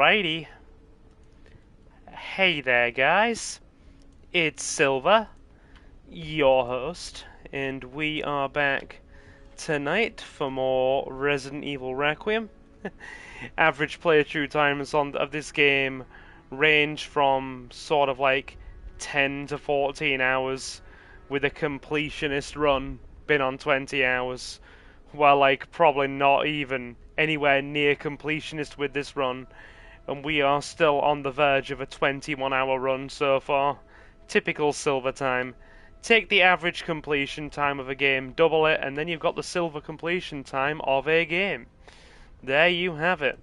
Alrighty. Hey there, guys. It's Silver, your host, and we are back tonight for more Resident Evil Requiem. Average playthrough times of this game range from sort of like 10 to 14 hours, with a completionist run been on 20 hours, while like probably not even anywhere near completionist with this run, and we are still on the verge of a 21-hour run so far. Typical Silver time. Take the average completion time of a game, double it, and then you've got the Silver completion time of a game. There you have it.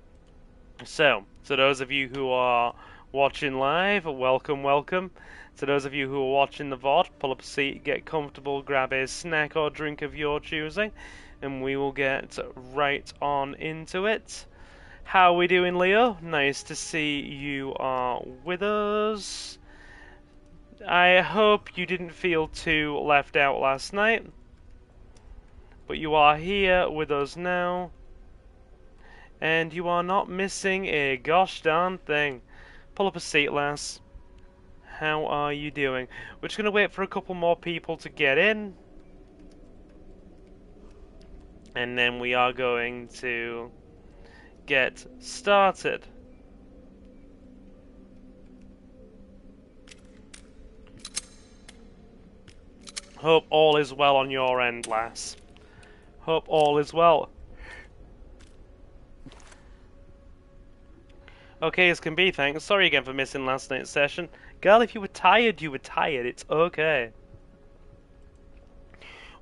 So, to those of you who are watching live, welcome, welcome. To those of you who are watching the VOD, pull up a seat, get comfortable, grab a snack or drink of your choosing, and we will get right on into it. How are we doing, Leo? Nice to see you are with us. I hope you didn't feel too left out last night, but you are here with us now, and you are not missing a gosh darn thing. Pull up a seat, lass. How are you doing? We're just going to wait for a couple more people to get in, and then we are going to get started. Hope all is well on your end, lass. Hope all is well. Okay as can be, thanks. Sorry again for missing last night's session. Girl, if you were tired, you were tired. It's okay.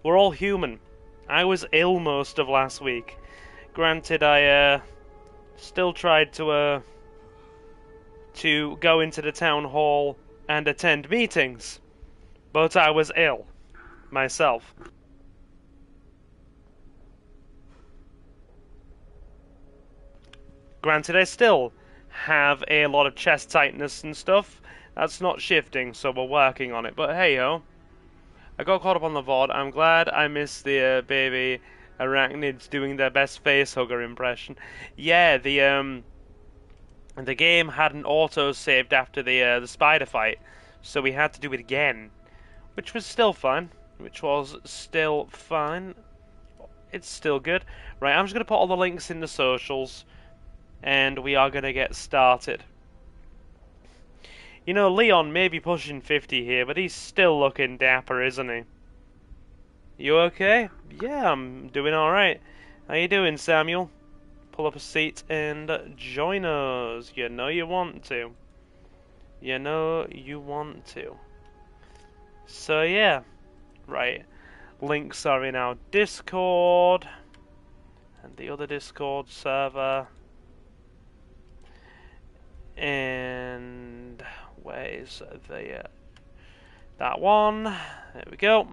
We're all human. I was ill most of last week. Granted, I still tried to go into the town hall and attend meetings, but I was ill myself. Granted, I still have a lot of chest tightness and stuff. That's not shifting, so we're working on it. But hey ho, I got caught up on the VOD. I'm glad I missed the baby arachnids doing their best facehugger impression. Yeah, the game hadn't auto-saved after the spider fight, so we had to do it again, which was still fine. It's still good. Right, I'm just going to put all the links in the socials, and we are going to get started. You know, Leon may be pushing 50 here, but he's still looking dapper, isn't he? You okay? Yeah, I'm doing alright. How you doing, Samuel? Pull up a seat and join us. You know you want to. You know you want to. So yeah. Right. Links are in our Discord. And the other Discord server. And where's the that one? There we go.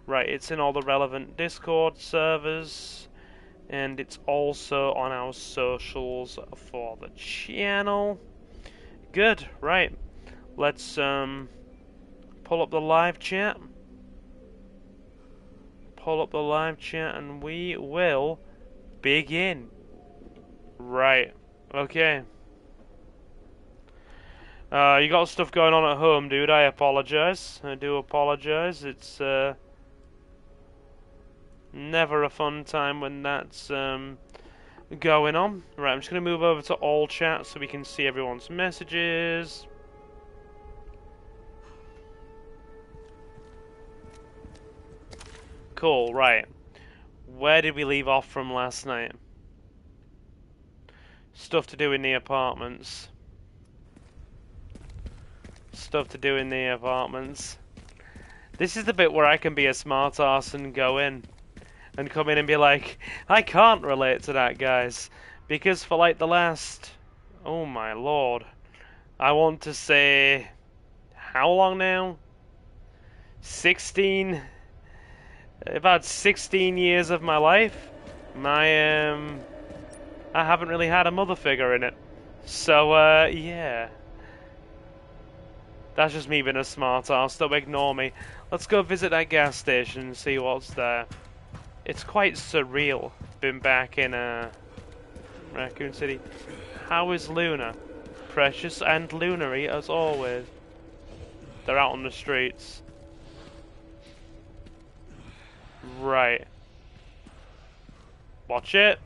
Right, it's in all the relevant Discord servers, and it's also on our socials for the channel. Good. Right. Let's pull up the live chat. Pull up the live chat and we will begin. Right. Okay. You got stuff going on at home, dude. I apologize. I do apologize. It's never a fun time when that's going on. Right, I'm just going to move over to all chat so we can see everyone's messages. Cool, right. Where did we leave off from last night? Stuff to do in the apartments. Stuff to do in the apartments. This is the bit where I can be a smart ass and go in and come in and be like, I can't relate to that, guys, because for like the last, oh my lord, I want to say, how long now? 16, about 16 years of my life, I haven't really had a mother figure in it. So yeah. That's just me being a smart ass, so ignore me. Let's go visit that gas station and see what's there. It's quite surreal, been back in Raccoon City. How is Luna? precious and lunary as always. They're out on the streets. Right. Watch it.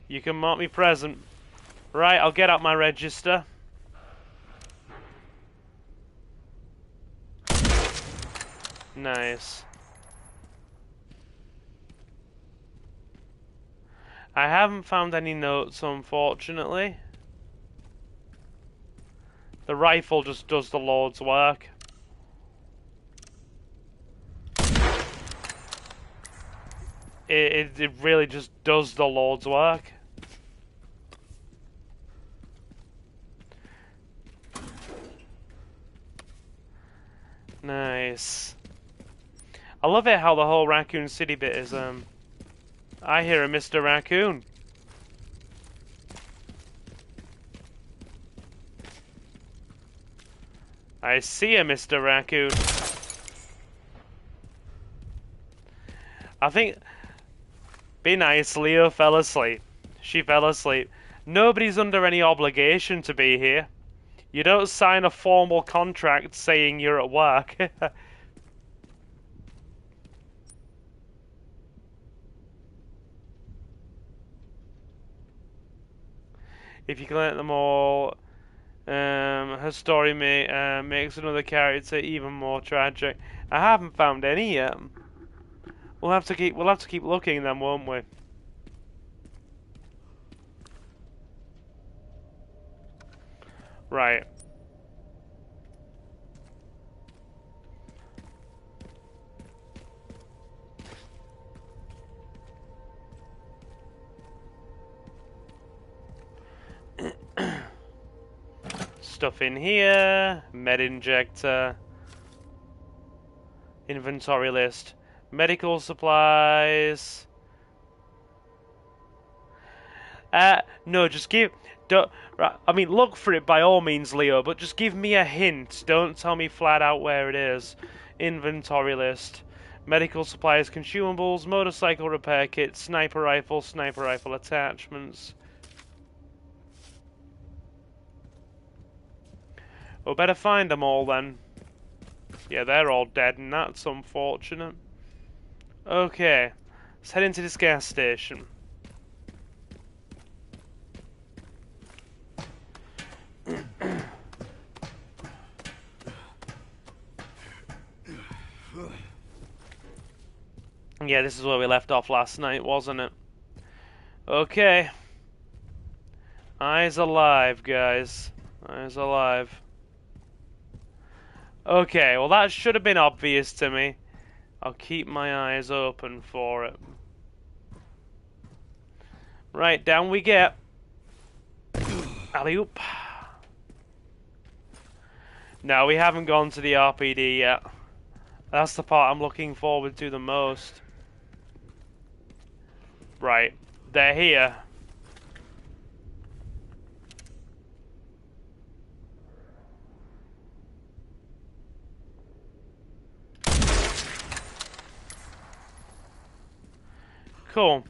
You can mark me present. Right, I'll get out my register. Nice. I haven't found any notes, unfortunately. The rifle just does the Lord's work. It really just does the Lord's work. Nice. I love it how the whole Raccoon City bit is, I hear a Mr. Raccoon. I see a Mr. Raccoon. I think... Be nice, Leo fell asleep. She fell asleep. Nobody's under any obligation to be here. You don't sign a formal contract saying you're at work. If you collect them all, her story makes another character even more tragic. I haven't found any yet. We'll have to keep looking then, won't we? Right. Stuff in here. Med injector. Inventory list. Medical supplies. No, just give... Don't, right, I mean, look for it by all means, Leo, but just give me a hint. Don't tell me flat out where it is. Inventory list. Medical supplies, consumables, motorcycle repair kit, sniper rifle attachments. We'll better find them all then. Yeah, they're all dead, and that's unfortunate. Okay, let's head into this gas station. Yeah, this is where we left off last night, wasn't it? Okay. Eyes alive, guys. Eyes alive. Okay, well that should have been obvious to me. I'll keep my eyes open for it. Right, down we get. Alley-oop. No, we haven't gone to the RPD yet. That's the part I'm looking forward to the most. Right, they're here. Cool.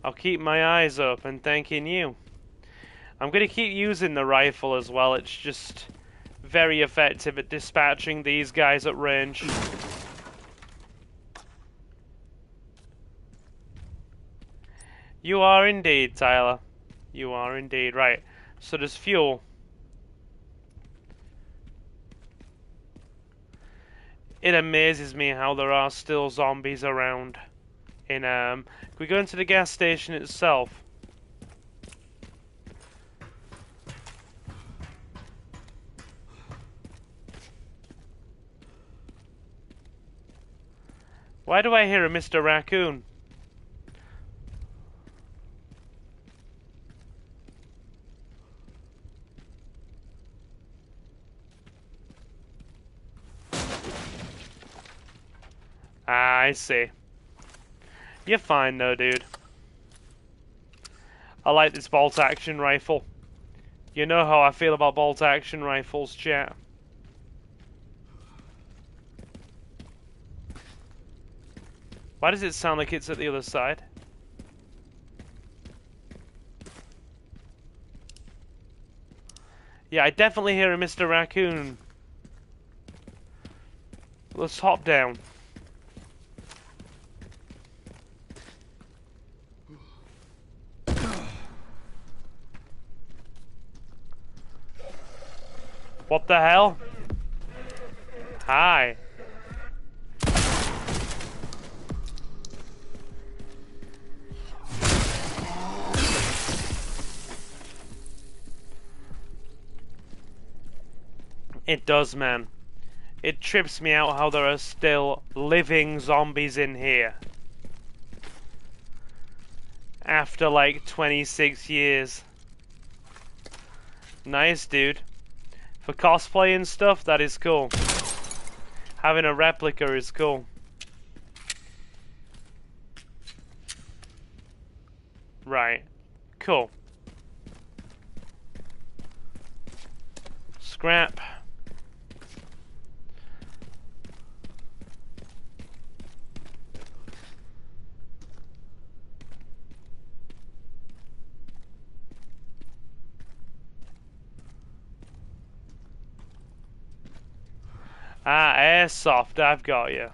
I'll keep my eyes open, thanking you. I'm going to keep using the rifle as well. It's just very effective at dispatching these guys at range. You are indeed, Tyler. You are indeed. Right. So there's fuel. It amazes me how there are still zombies around. Can we go into the gas station itself? Why do I hear a Mr. Raccoon? Ah, I see. You're fine though, dude. I like this bolt-action rifle. You know how I feel about bolt-action rifles, chat. Why does it sound like it's at the other side? Yeah, I definitely hear a Mr. Raccoon. Let's hop down. What the hell? Hi. It does, man. It trips me out how there are still living zombies in here. After like 26 years. Nice, dude. For cosplay and stuff, that is cool. Having a replica is cool. Right. Cool. Scrap. Ah, airsoft, I've got you.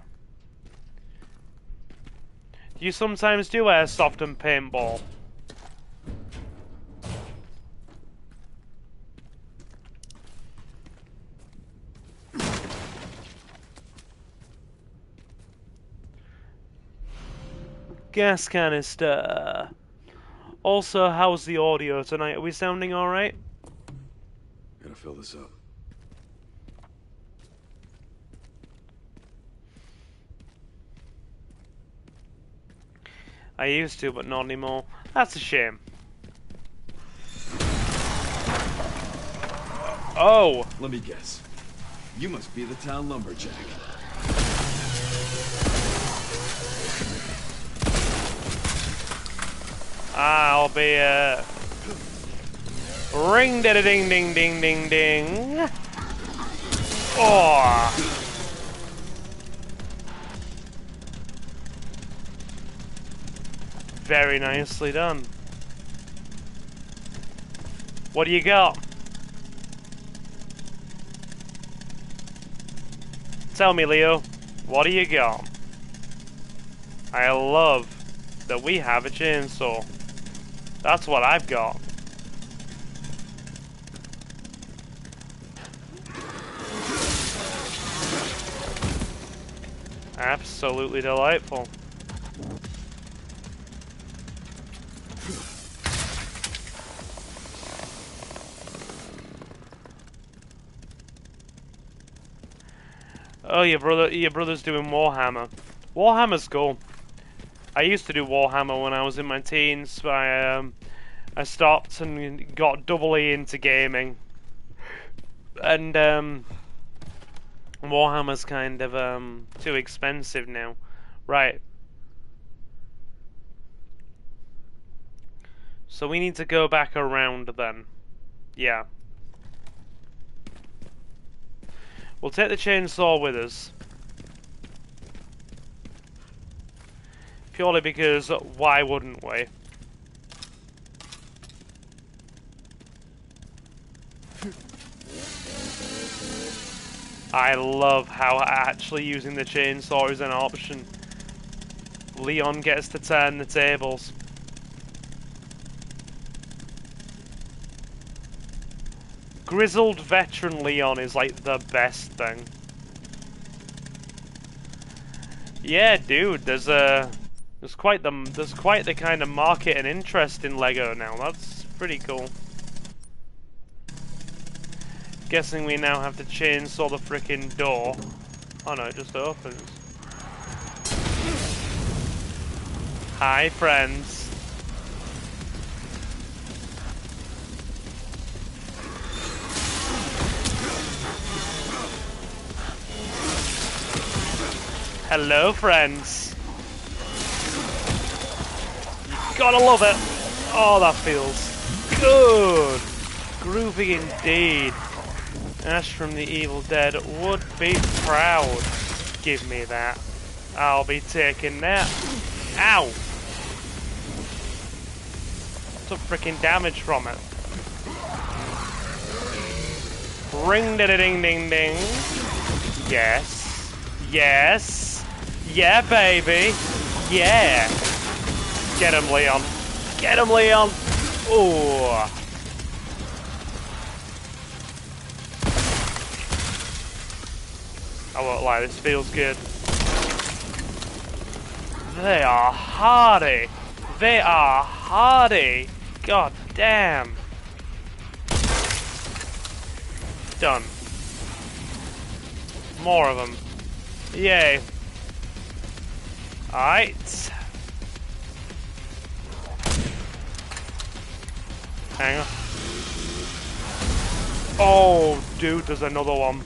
Do you sometimes do airsoft and paintball? Gas canister. Also, how's the audio tonight? Are we sounding alright? Gotta fill this up. I used to, but not anymore. That's a shame. Oh! Let me guess. You must be the town lumberjack. I'll be ring da da ding ding ding ding ding. Oh! Very nicely done. What do you got? Tell me, Leo. What do you got? I love that we have a chainsaw. That's what I've got. Absolutely delightful. Oh, your brother's doing Warhammer. Warhammer's cool. I used to do Warhammer when I was in my teens. I stopped and got doubly into gaming. And Warhammer's kind of too expensive now. Right. So we need to go back around then. Yeah. We'll take the chainsaw with us. Purely because why wouldn't we? I love how actually using the chainsaw is an option. Leon gets to turn the tables. Grizzled veteran Leon is like the best thing. Yeah, dude, there's quite the kind of market and interest in Lego now. That's pretty cool. Guessing we now have to chainsaw the frickin' door. Oh no, it just opens. Hi, friends. Hello, friends. You gotta love it. Oh, that feels good. Groovy indeed. Ash from the Evil Dead would be proud. Give me that. I'll be taking that. Ow! Took freaking damage from it. Ring da da ding ding ding. Yes. Yes. Yeah, baby. Yeah. Get him, Leon. Get him, Leon. Ooh. I won't lie, this feels good. They are hardy. They are hardy. God damn. Done. More of them. Yay. Alright. Hang on. Oh, dude, there's another one.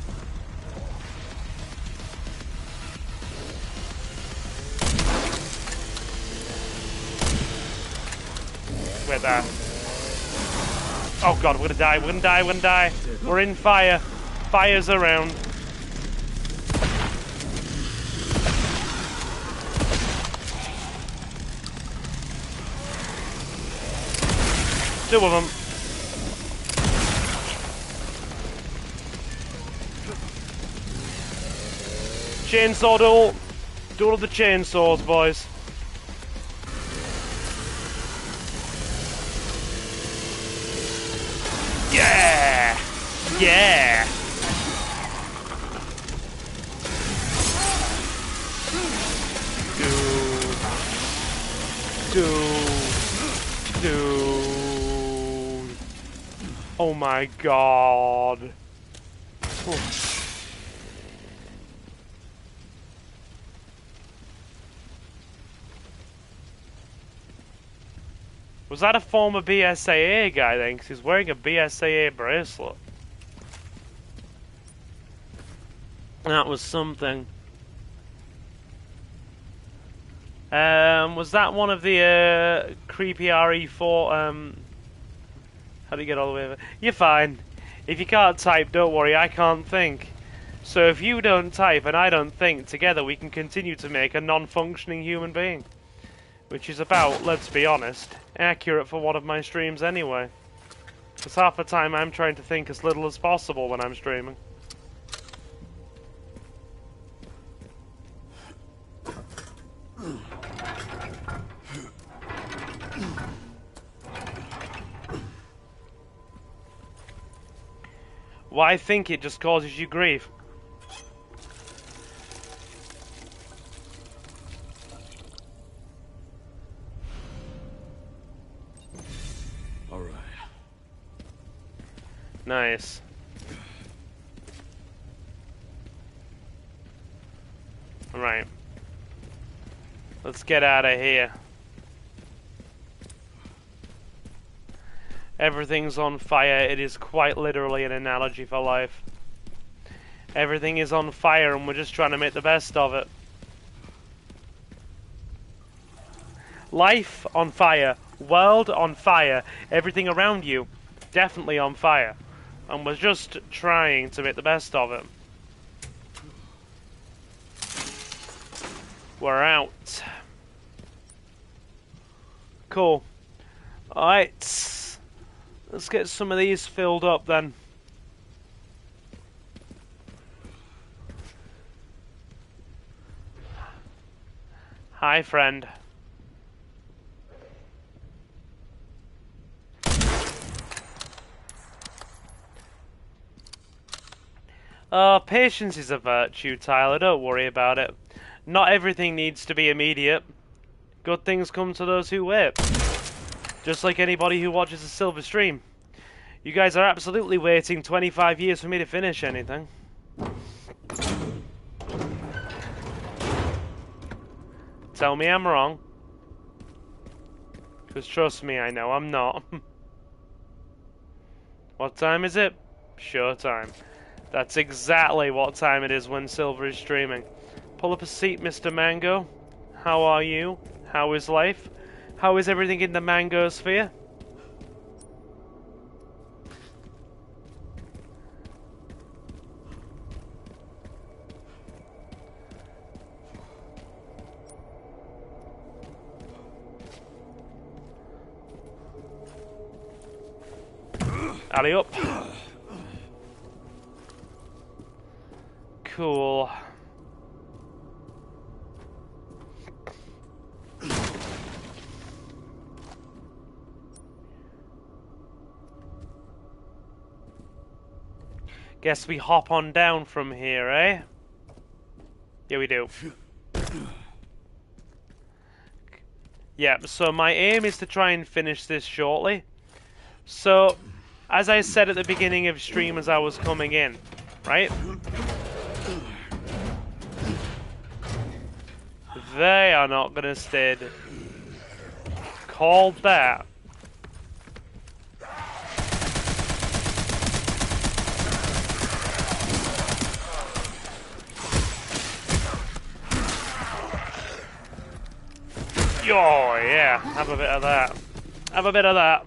Wait there. Oh god, we're gonna die, we're gonna die, we're gonna die. We're in fire. Fire's around. Two of them. Chainsaw duel. Duel of the chainsaws, boys. Yeah! Yeah! Dude. Oh my god. Was that a former BSAA guy then? Because he's wearing a BSAA bracelet. That was something. Was that one of the creepy RE4? How do you get all the way over? You're fine. If you can't type, don't worry, I can't think. So if you don't type and I don't think, together we can continue to make a non-functioning human being. Which is about, let's be honest, accurate for one of my streams anyway. Because half the time I'm trying to think as little as possible when I'm streaming. Well, I think it just causes you grief. All right. Nice. Alright. Let's get out of here. Everything's on fire. It is quite literally an analogy for life. Everything is on fire and we're just trying to make the best of it. Life on fire. World on fire. Everything around you definitely on fire. And we're just trying to make the best of it. We're out. Cool. Alright. Let's get some of these filled up then. Hi, friend. Patience is a virtue, Tyler. Don't worry about it. Not everything needs to be immediate. Good things come to those who wait. Just like anybody who watches a silver stream. You guys are absolutely waiting 25 years for me to finish anything. Tell me I'm wrong. Because trust me, I know I'm not. What time is it? Showtime. That's exactly what time it is when Silver is streaming. Pull up a seat, Mr. Mango. How are you? How is life? How is everything in the Mango sphere? Alley up. Cool. Guess we hop on down from here, eh? Yeah, we do. Yeah, so my aim is to try and finish this shortly. So, as I said at the beginning of stream as I was coming in, right? They are not gonna stay. Called that. Oh, yeah, have a bit of that. Have a bit of that.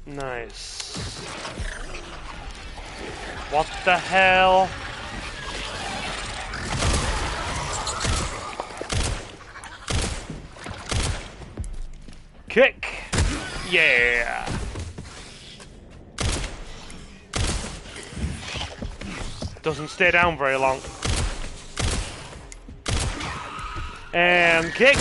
Nice. What the hell? Kick! Yeah! Doesn't stay down very long. And kick!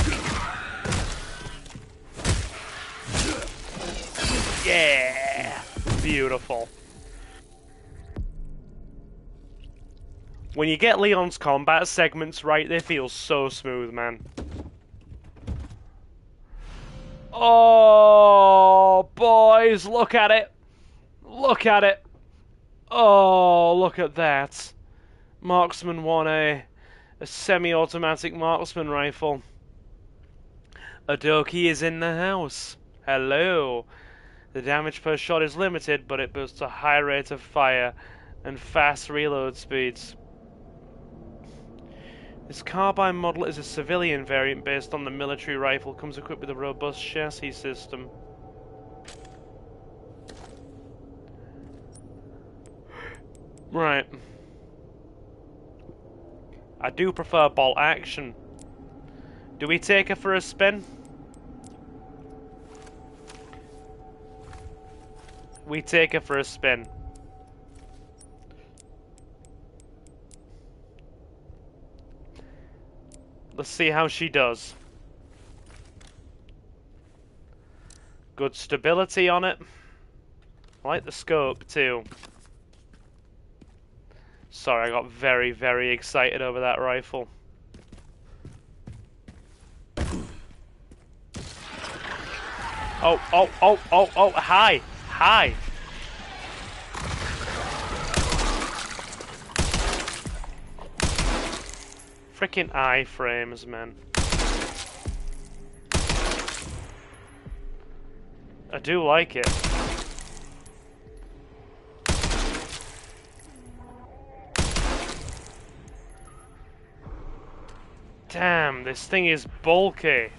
Yeah! Beautiful. When you get Leon's combat segments right, they feel so smooth, man. Oh, boys, look at it. Look at it. Oh, look at that. Marksman 1A. A semi-automatic marksman rifle. Adoki is in the house. Hello. The damage per shot is limited, but it boasts a high rate of fire and fast reload speeds. This carbine model is a civilian variant based on the military rifle. Comes equipped with a robust chassis system. Right. I do prefer bolt action. Do we take her for a spin? We take her for a spin. Let's see how she does. Good stability on it. I like the scope too. Sorry, I got very, very excited over that rifle. Oh, oh, oh, oh, oh, hi! Hi! Frickin' iframes, man. I do like it. Damn, this thing is bulky.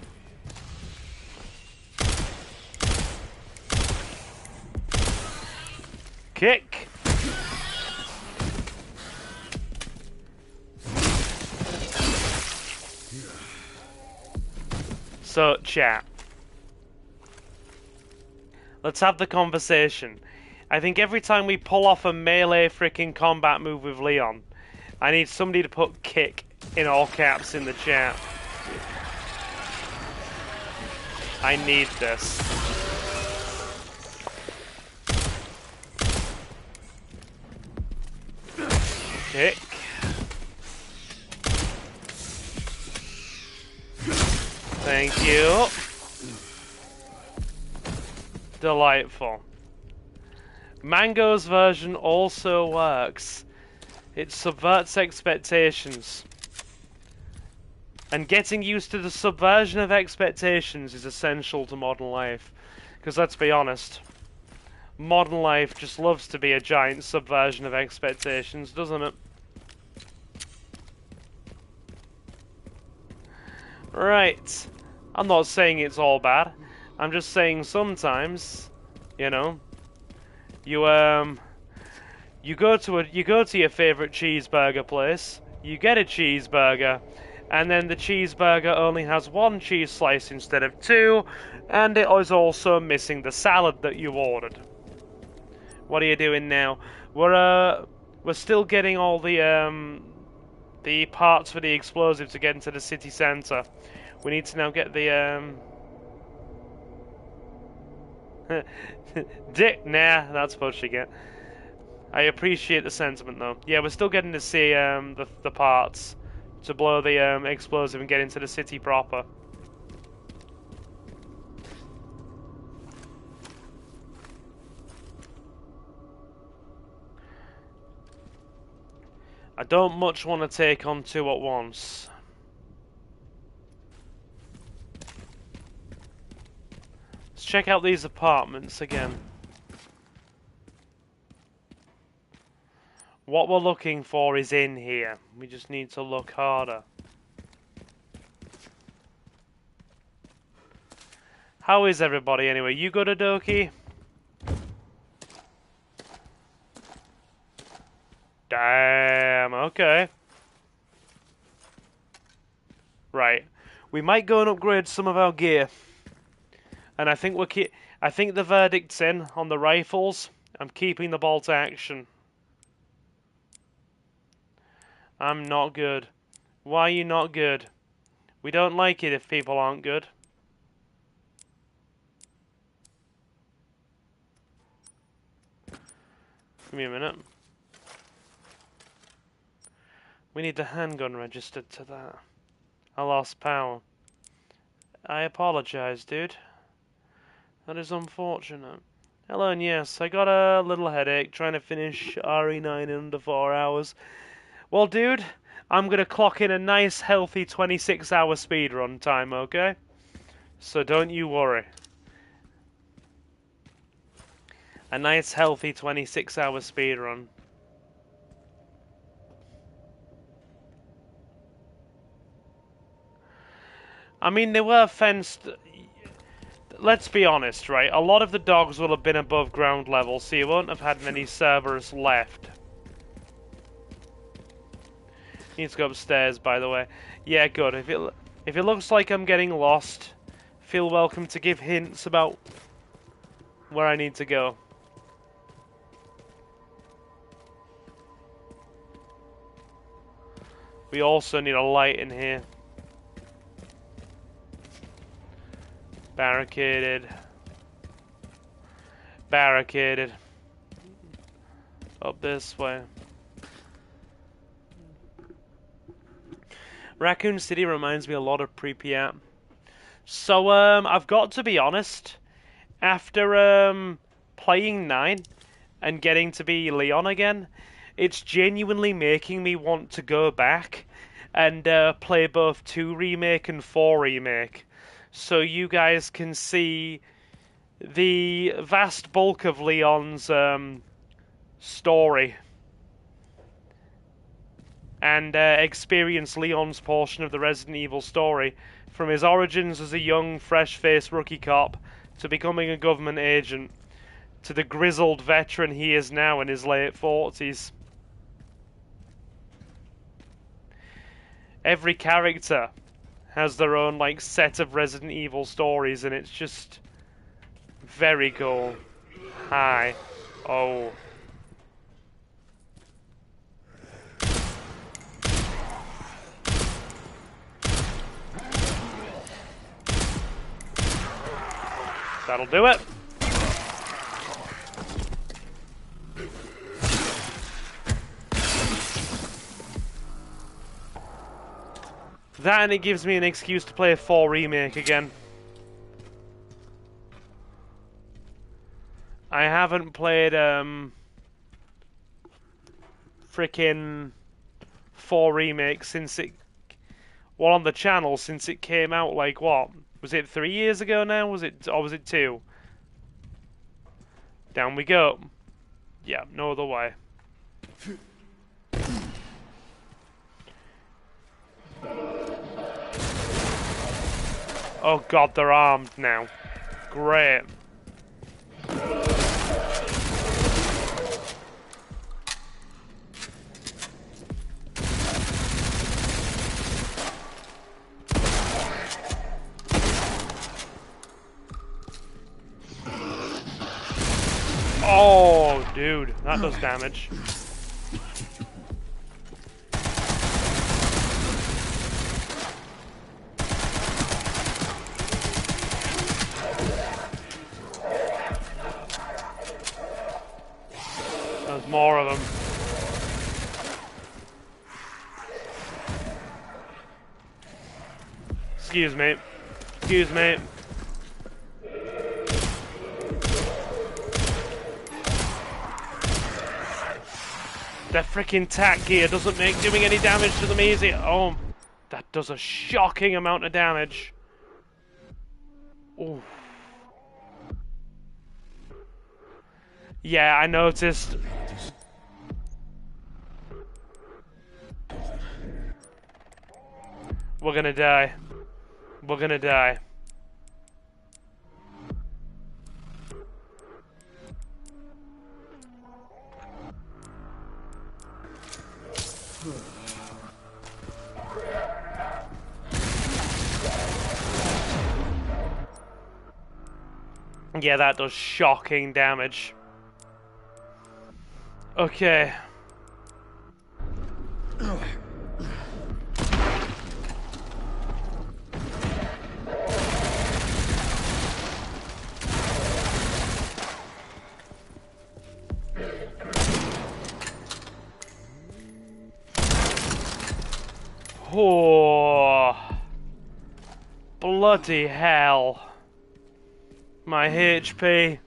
Kick. So, chat. Let's have the conversation. I think every time we pull off a melee freaking combat move with Leon, I need somebody to put kick in all caps in the chat. I need this. Kick. Thank you. Delightful. Mango's version also works. It subverts expectations. And getting used to the subversion of expectations is essential to modern life. Because let's be honest, modern life just loves to be a giant subversion of expectations, doesn't it? Right. I'm not saying it's all bad. I'm just saying sometimes, you know, you go to your favorite cheeseburger place, you get a cheeseburger, and then the cheeseburger only has one cheese slice instead of two, And it is also missing the salad that you ordered. What are you doing now? We're still getting all the parts for the explosive to get into the city centre. We need to now get the Dick. Nah, that's supposed to get. I appreciate the sentiment though. Yeah, we're still getting to see the parts to blow the explosive and get into the city proper. I don't much want to take on two at once. Let's check out these apartments again. What we're looking for is in here. We just need to look harder. How is everybody anyway? You good, Adoki? Damn, okay. Right. We might go and upgrade some of our gear. And I think I think the verdict's in on the rifles. I'm keeping the bolt action. I'm not good. Why are you not good? We don't like it if people aren't good. Give me a minute. We need the handgun registered to that. I lost power. I apologize, dude. That is unfortunate. Hello, and yes, I got a little headache trying to finish RE9 in under 4 hours. Well, dude, I'm gonna clock in a nice, healthy 26-hour speedrun time, okay? So don't you worry. A nice, healthy 26-hour speedrun. I mean, they were fenced. Let's be honest, right? A lot of the dogs will have been above ground level, so you won't have had many servers left. Need to go upstairs, by the way. Yeah, good. If it looks like I'm getting lost, feel welcome to give hints about where I need to go. We also need a light in here. Barricaded. Barricaded. Up this way. Raccoon City reminds me a lot of Pripyat. So, I've got to be honest. After, playing 9 and getting to be Leon again, it's genuinely making me want to go back and, play both 2 Remake and 4 Remake. So you guys can see the vast bulk of Leon's, story. And experience Leon's portion of the Resident Evil story, from his origins as a young, fresh-faced rookie cop to becoming a government agent, to the grizzled veteran he is now in his late 40s. Every character has their own like set of Resident Evil stories, and it's just very cool. Hi. Oh. That'll do it. That, and it gives me an excuse to play a 4 Remake again. I haven't played frickin' 4 Remake since it, well, on the channel since it came out. Like what? Was it 3 years ago now? Was it, or was it 2? Down we go. Yeah, no other way. Oh god, they're armed now. Great. Oh, dude, that does damage. There's more of them. Excuse me. Excuse me. The freaking tack gear doesn't make doing any damage to them easy. Oh, that does a shocking amount of damage. Ooh. Yeah, I noticed. We're gonna die. We're gonna die. Yeah, that does shocking damage. Okay. Oh, bloody hell. My HP.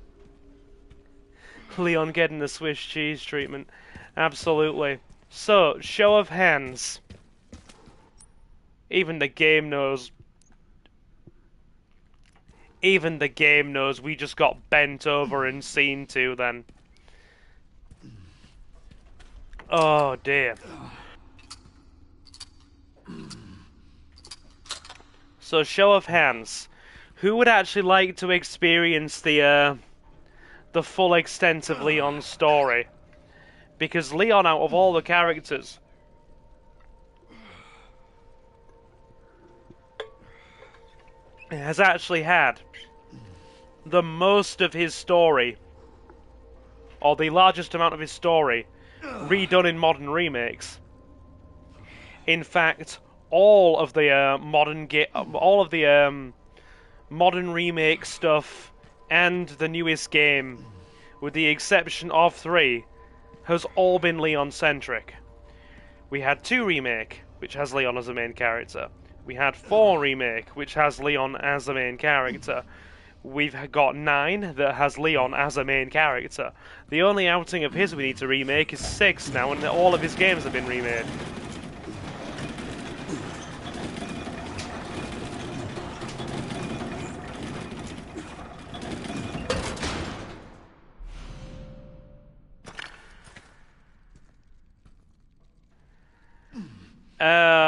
Leon getting the Swiss cheese treatment. Absolutely. So, show of hands. Even the game knows. Even the game knows we just got bent over in scene 2 then. Oh dear. So, show of hands. Who would actually like to experience the full extent of Leon's story? Because Leon, out of all the characters, has actually had the most of his story, or the largest amount of his story, redone in modern remakes. In fact, all of the modern remake stuff and the newest game, with the exception of 3, has all been Leon-centric. We had 2 Remake, which has Leon as the main character. We had 4 Remake, which has Leon as the main character. We've got 9 that has Leon as a main character. The only outing of his we need to remake is 6 now, and all of his games have been remade.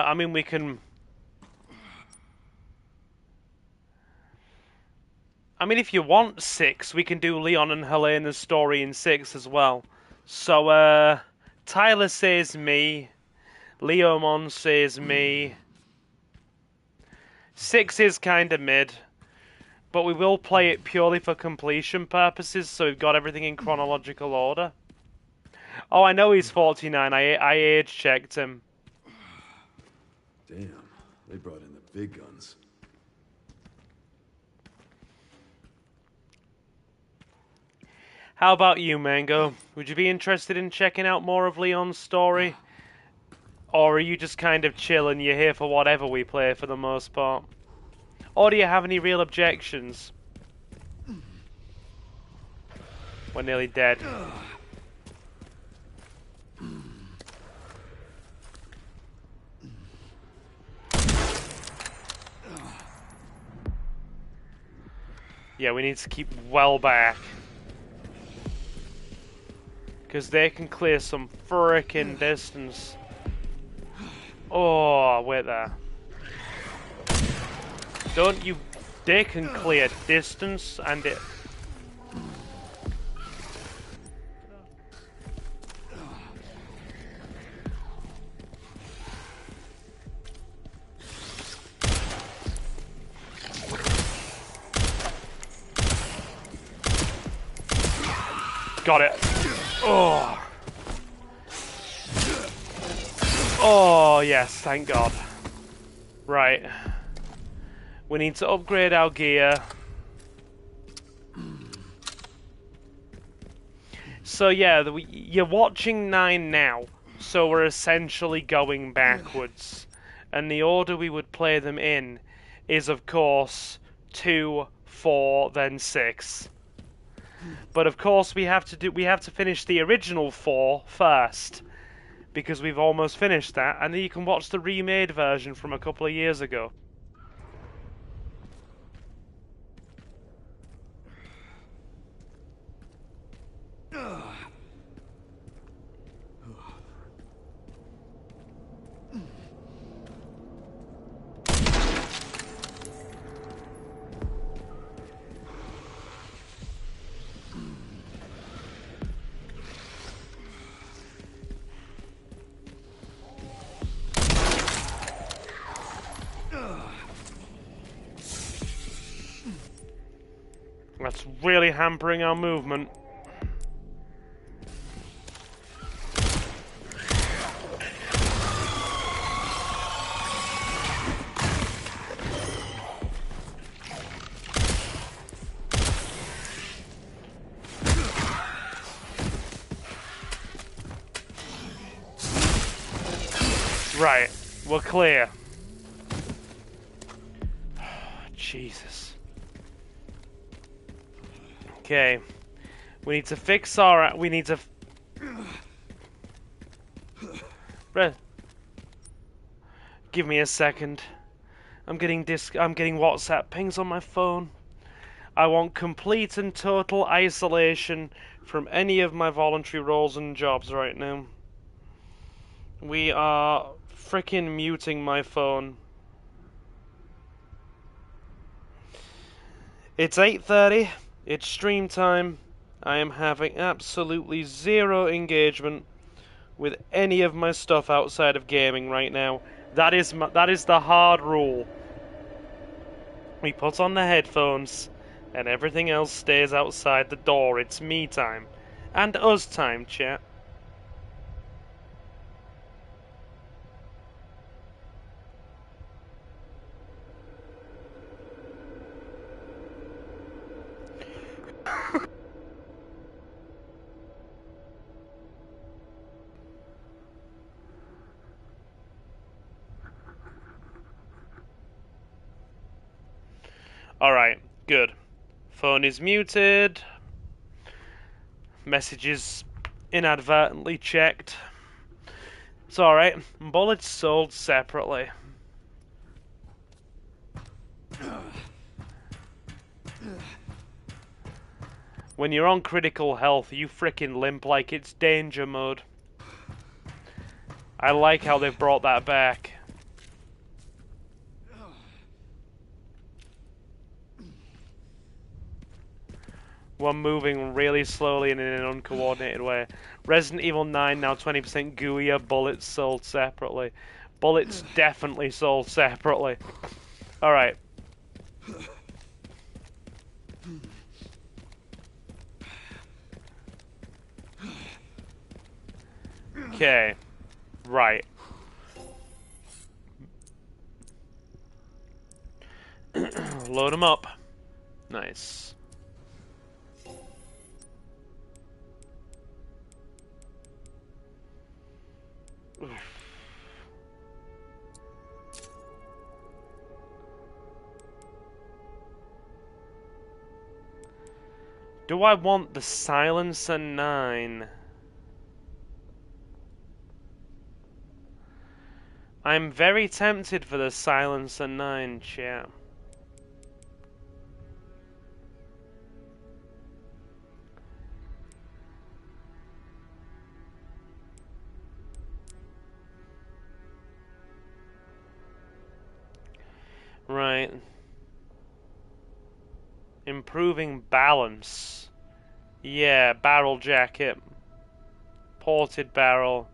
I mean, we can... I mean, if you want 6, we can do Leon and Helena's story in 6 as well. So, Tyler says me. Leomon says me. 6 is kinda mid. But we will play it purely for completion purposes, so we've got everything in chronological order. Oh, I know he's 49. I age-checked him. Damn, they brought in the big guns. How about you, Mango? Would you be interested in checking out more of Leon's story? Or are you just kind of chill and you're here for whatever we play for the most part? Or do you have any real objections? We're nearly dead. Yeah, we need to keep well back. Because they can clear some frickin' distance. Oh, wait there. Don't you... They can clear distance and it... Got it. Oh. Oh, yes, thank God. Right. We need to upgrade our gear. So yeah, you're watching 9 now, so we're essentially going backwards. And the order we would play them in is, of course, 2, 4, then 6. But of course we have to finish the original 4 first, because we've almost finished that, and then you can watch the remade version from a couple of years ago. That's really hampering our movement. Right, we're clear. Jesus. Okay. We need to fix our... We need to... Give me a second. I'm getting WhatsApp pings on my phone. I want complete and total isolation from any of my voluntary roles and jobs right now. We are frickin' muting my phone. It's 8:30. It's stream time. I am having absolutely zero engagement with any of my stuff outside of gaming right now. That is the hard rule. We put on the headphones, and everything else stays outside the door. It's me time. And us time, chat. Alright, good. Phone is muted. Messages inadvertently checked. It's alright. Bullets sold separately. When you're on critical health, you frickin' limp like it's danger mode. I like how they've brought that back. We're moving really slowly and in an uncoordinated way. Resident Evil 9 now 20% gooier. Bullets sold separately. Bullets definitely sold separately. Alright. Okay. Right. Load them up. Nice. Do I want the Silencer 9? I'm very tempted for the Silencer 9, chat. Right. Improving balance. Yeah, barrel jacket. Ported barrel.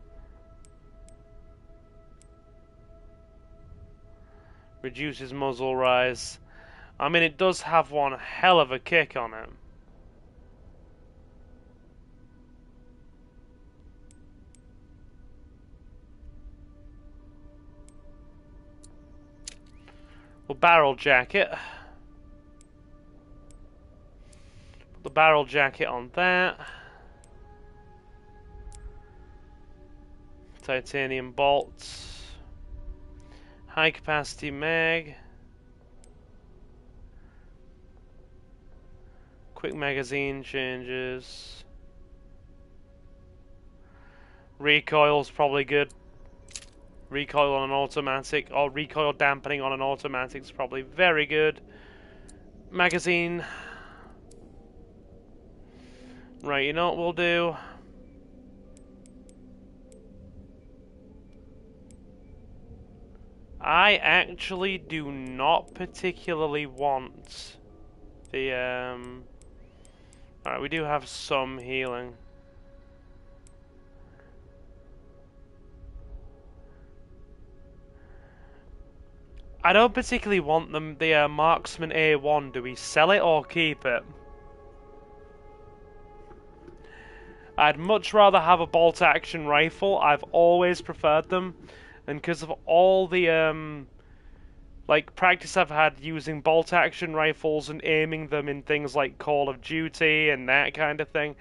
Reduces muzzle rise. I mean, it does have one hell of a kick on it. We'll barrel jacket. Put the barrel jacket on that. Titanium bolts. High capacity mag. Quick magazine changes. Recoil's probably good. Recoil on an automatic, or recoil dampening on an automatic is probably very good. Magazine. Right, you know what we'll do? I actually do not particularly want the, Alright, we do have some healing. I don't particularly want the Marksman A1. Do we sell it or keep it? I'd much rather have a bolt-action rifle. I've always preferred them. And because of all the, like, practice I've had using bolt-action rifles and aiming them in things like Call of Duty and that kind of thing,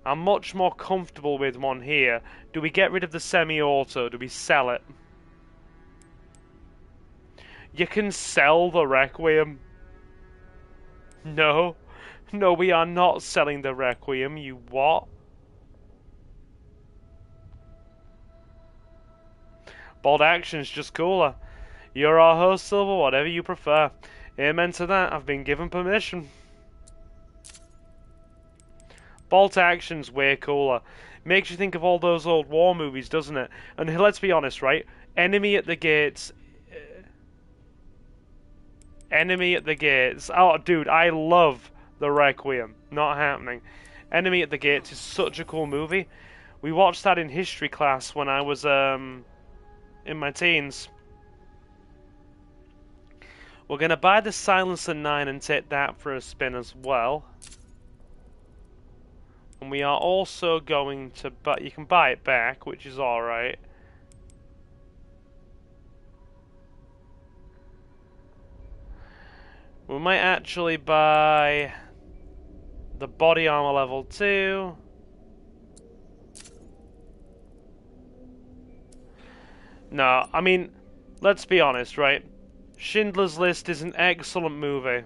I'm much more comfortable with one here. Do we get rid of the semi-auto? Do we sell it? You can sell the Requiem. No. No, we are not selling the Requiem, you what? Bolt action's just cooler. You're our host, Silver, whatever you prefer. Amen to that, I've been given permission. Bolt action's way cooler. Makes you think of all those old war movies, doesn't it? And let's be honest, right? Enemy at the gates. Enemy at the gates. Oh, dude, I love the Requiem. Not happening. Enemy at the Gates is such a cool movie. We watched that in history class when I was in my teens. We're going to buy the Silencer 9 and take that for a spin as well. And we are also going to buy... You can buy it back, which is alright. We might actually buy the body armor level 2. No, I mean, let's be honest, right? Schindler's List is an excellent movie,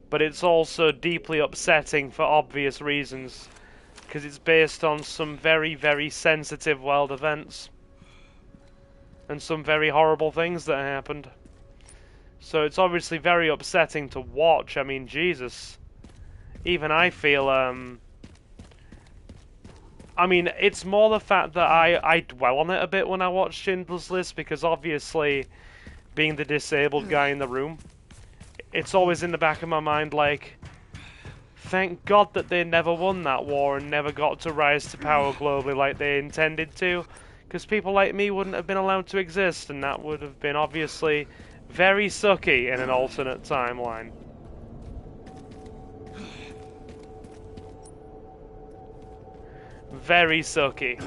but it's also deeply upsetting for obvious reasons, because it's based on some very, very sensitive world events, and some very horrible things that happened. So it's obviously very upsetting to watch. I mean, Jesus. Even I feel, I mean, it's more the fact that I dwell on it a bit when I watch Schindler's List, because obviously, being the disabled guy in the room, it's always in the back of my mind, like, thank God that they never won that war and never got to rise to power globally like they intended to, because people like me wouldn't have been allowed to exist, and that would have been obviously very sucky in an alternate timeline. Very sucky.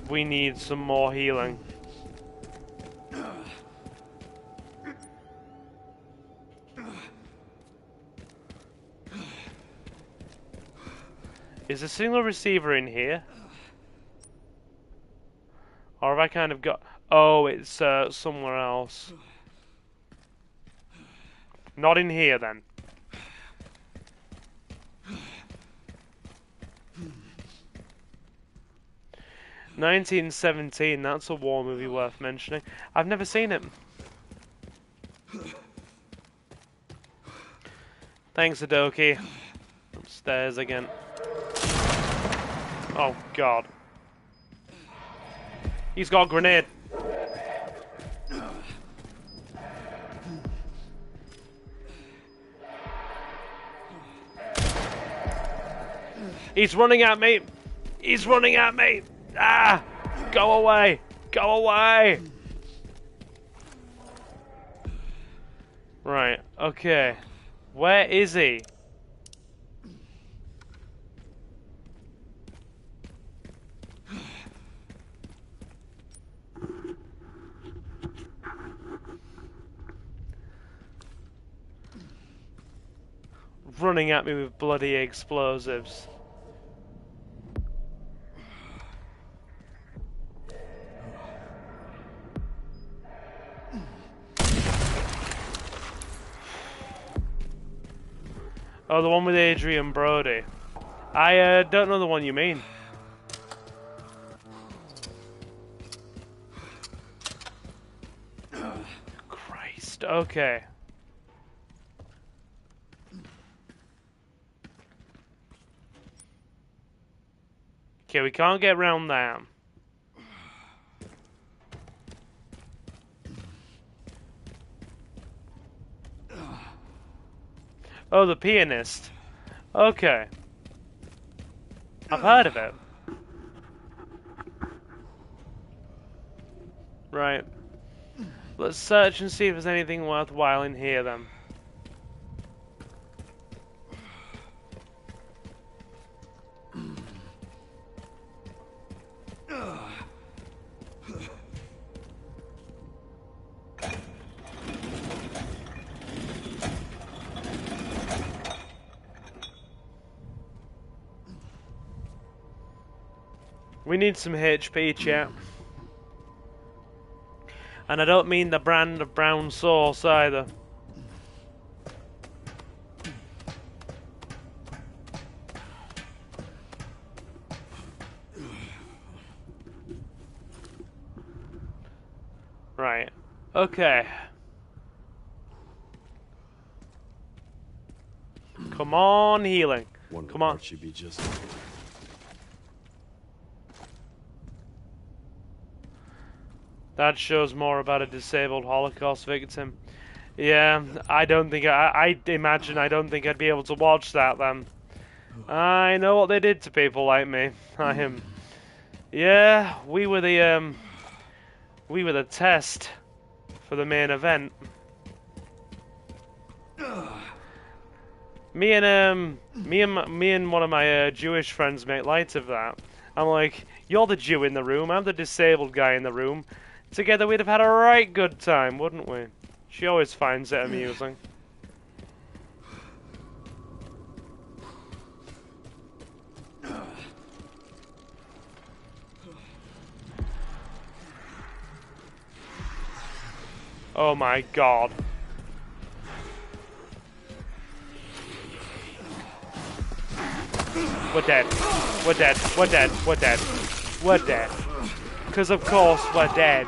We need some more healing. Is a single receiver in here? Or have I kind of got... Oh, it's somewhere else. Not in here, then. "1917", that's a war movie worth mentioning. I've never seen it. Thanks, Adoki. Upstairs again. Oh, God. He's got a grenade. He's running at me. He's running at me. Ah! Go away. Go away. Right. Okay. Where is he? running at me with bloody explosives. Oh, the one with Adrian Brody. I don't know the one you mean. Christ, okay. Okay, we can't get around that. Oh, the pianist. Okay. I've heard of it. Right. Let's search and see if there's anything worthwhile in here then. We need some HP, chat. And I don't mean the brand of brown sauce either. Right. Okay. Come on, healing. Come on. Should be just... That shows more about a disabled Holocaust victim. Yeah, I don't think I imagine I don't think I'd be able to watch that then. I know what they did to people like me. I am. Yeah, we were the test for the main event. Me and one of my Jewish friends make light of that. I'm like, you're the Jew in the room, I'm the disabled guy in the room. Together we'd have had a right good time, wouldn't we? She always finds it amusing. Oh my god. We're dead. We're dead. We're dead. We're dead. We're dead. Because of course we're dead.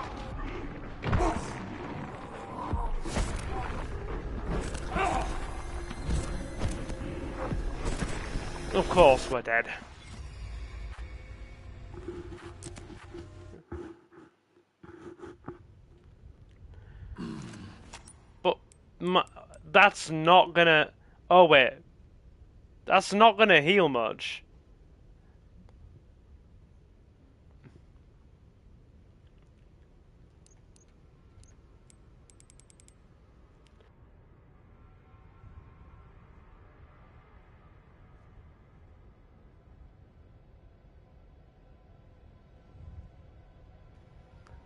Of course we're dead. But that's not gonna... Oh wait. That's not gonna heal much.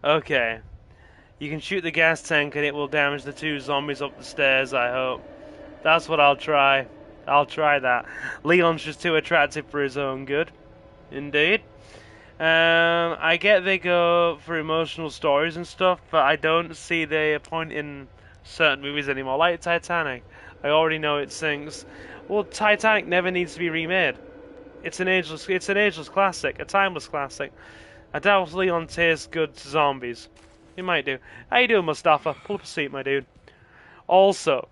Okay. You can shoot the gas tank and it will damage the two zombies up the stairs, I hope. That's what I'll try. I'll try that. Leon's just too attractive for his own good. Indeed. I get they go for emotional stories and stuff, but I don't see the point in certain movies anymore, like Titanic. I already know it sinks. Well, Titanic never needs to be remade. It's an ageless classic, a timeless classic. I doubt Leon tastes good to zombies. He might do. How you doing, Mustafa? Pull up a seat, my dude. Also,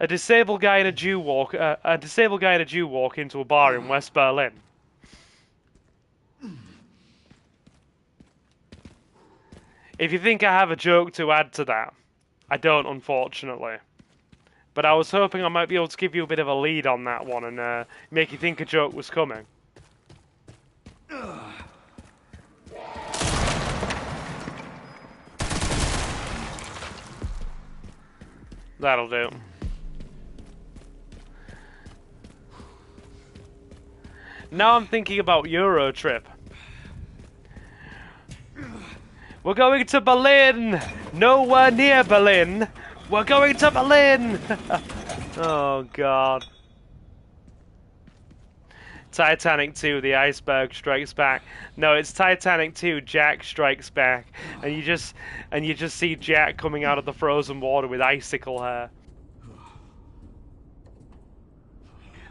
a disabled guy and a Jew walk into a bar in West Berlin. If you think I have a joke to add to that, I don't, unfortunately. But I was hoping I might be able to give you a bit of a lead on that one and make you think a joke was coming. That'll do. Now I'm thinking about Euro trip. We're going to Berlin! Nowhere near Berlin! We're going to Berlin! Oh god. Titanic 2, the iceberg strikes back. No, it's Titanic 2, Jack strikes back, and you just see Jack coming out of the frozen water with icicle hair.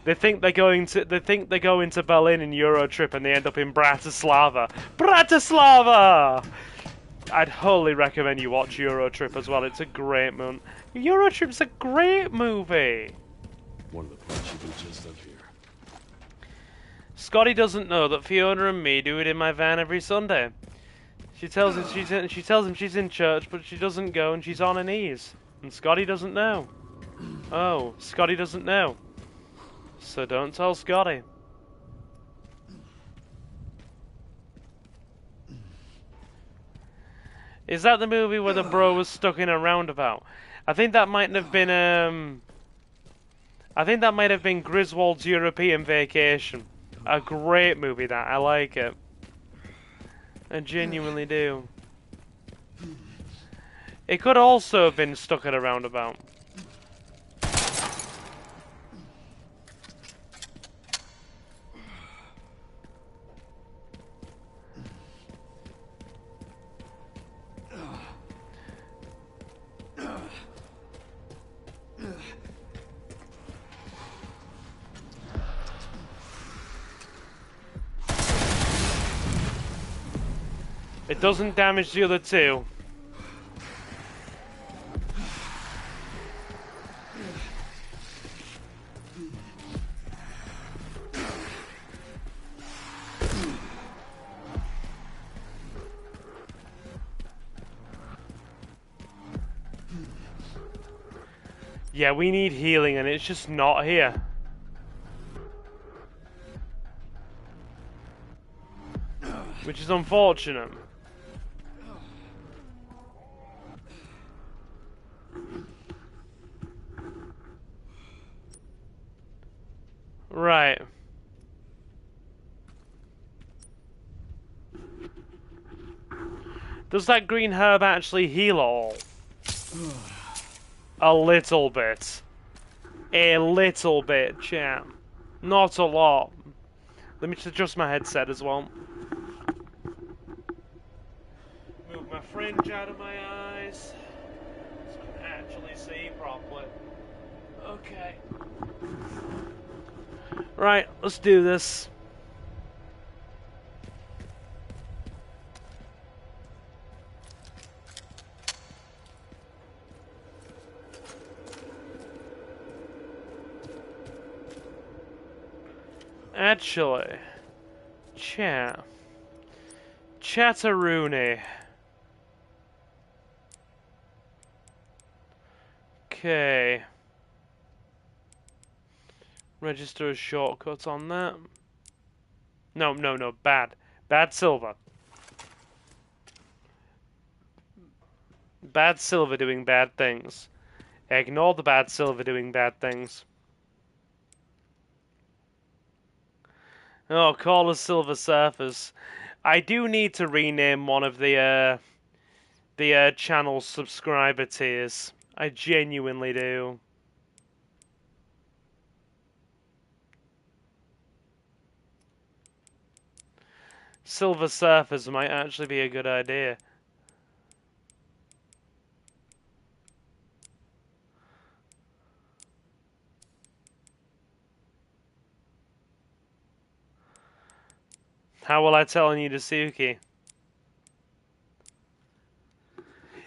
They think they're going to Berlin in Eurotrip, and they end up in Bratislava. Bratislava! I'd wholly recommend you watch Eurotrip as well. It's a great movie. Eurotrip's a great movie. One of the parts should be just up here. Scotty doesn't know that Fiona and me do it in my van every Sunday. She tells him she's in church, but she doesn't go and she's on her knees. And Scotty doesn't know. Oh, Scotty doesn't know. So don't tell Scotty. Is that the movie where the bro was stuck in a roundabout? I think that might have been Griswold's European Vacation. A great movie that, I like it. I genuinely do. It could also have been Stuck at a Roundabout. It doesn't damage the other two. Yeah, we need healing and it's just not here. Which is unfortunate. Right. Does that green herb actually heal all? A little bit. A little bit, chat. Not a lot. Let me just adjust my headset as well. Move my fringe out of my eyes so I can actually see properly. Okay. Right, let's do this. Actually, Chatteroony. Okay. Register a shortcut on that. No, bad. Bad silver. Bad silver doing bad things. Ignore the bad silver doing bad things. Oh, call us Silver Surfers. I do need to rename one of the channel's subscriber tiers. I genuinely do. Silver Surfers might actually be a good idea. How will I tell on you, Dasuki?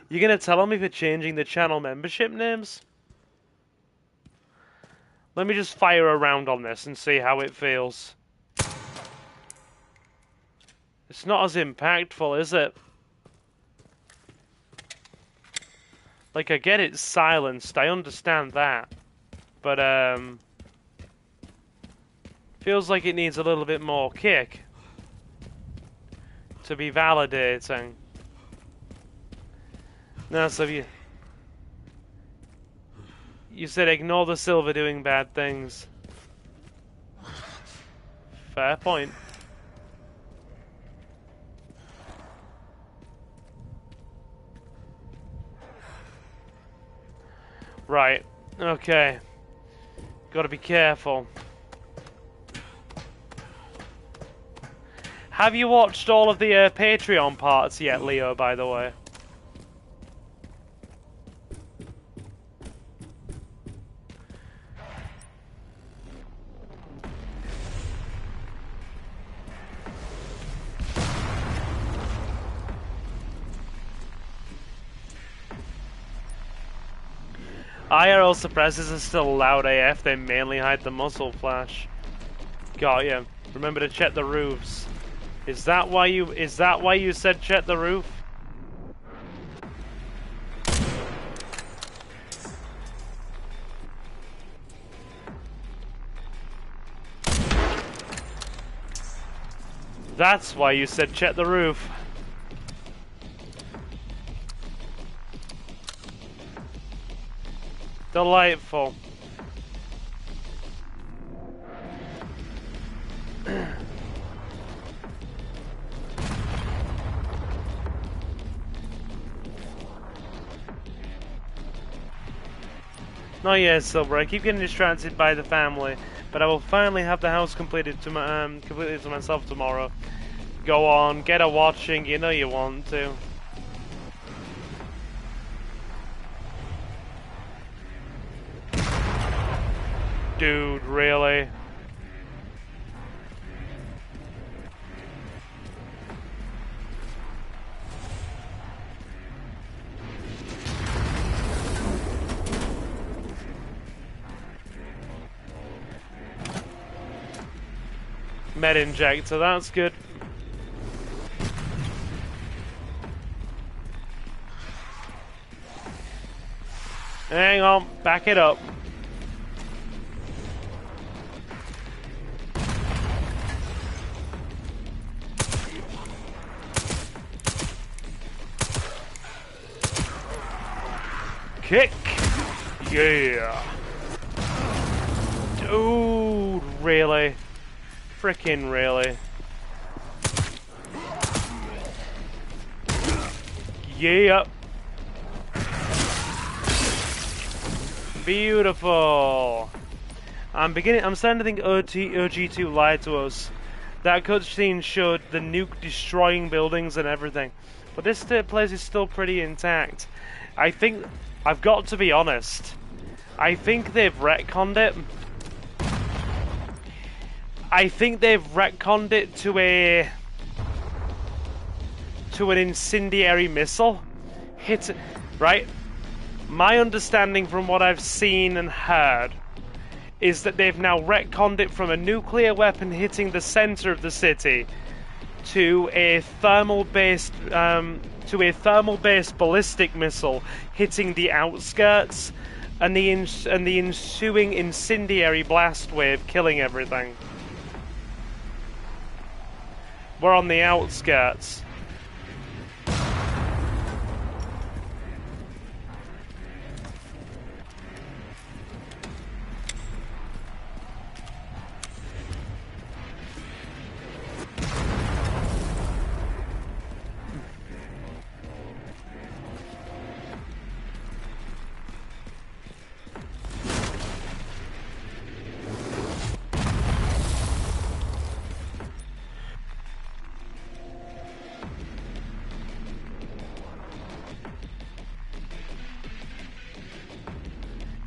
You gonna tell me for changing the channel membership names? Let me just fire around on this and see how it feels. It's not as impactful, is it? Like, I get it's silenced, I understand that. But, feels like it needs a little bit more kick to be validating. No, so you said ignore the silver doing bad things. Fair point. Right. Okay. Gotta be careful. Have you watched all of the Patreon parts yet, Leo, by the way? IRL suppressors are still loud AF, they mainly hide the muzzle flash. Got ya. Remember to check the roofs. Is that why you said check the roof? That's why you said check the roof. Delightful. Not yet, Silver. I keep getting distracted by the family, but I will finally have the house completed to completely to myself tomorrow. Go on, get a watching. You know you want to. Dude, really? Med injector, that's good. Hang on, back it up. Kick! Yeah! Dude, really? Frickin' really? Yeah! Beautiful! I'm starting to think OG2 lied to us. That cutscene showed the nuke destroying buildings and everything. But this place is still pretty intact. I think, I've got to be honest, I think they've retconned it. I think they've retconned it to an incendiary missile. Right? My understanding from what I've seen and heard is that they've now retconned it from a nuclear weapon hitting the center of the city to a thermal-based ballistic missile hitting the outskirts, and the ensuing incendiary blast wave killing everything. We're on the outskirts.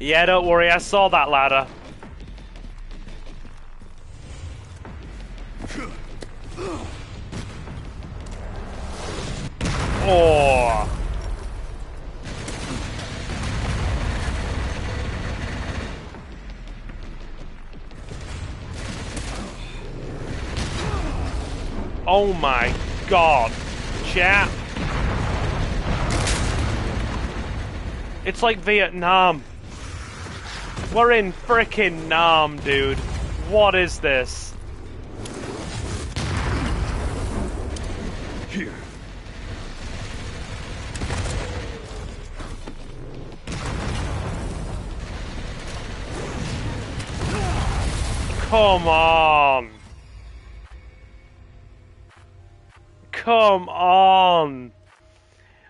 Yeah, don't worry, I saw that ladder. Oh. Oh my god, chap. It's like Vietnam. We're in frickin' Nam, dude. What is this? Here. Come on. Come on.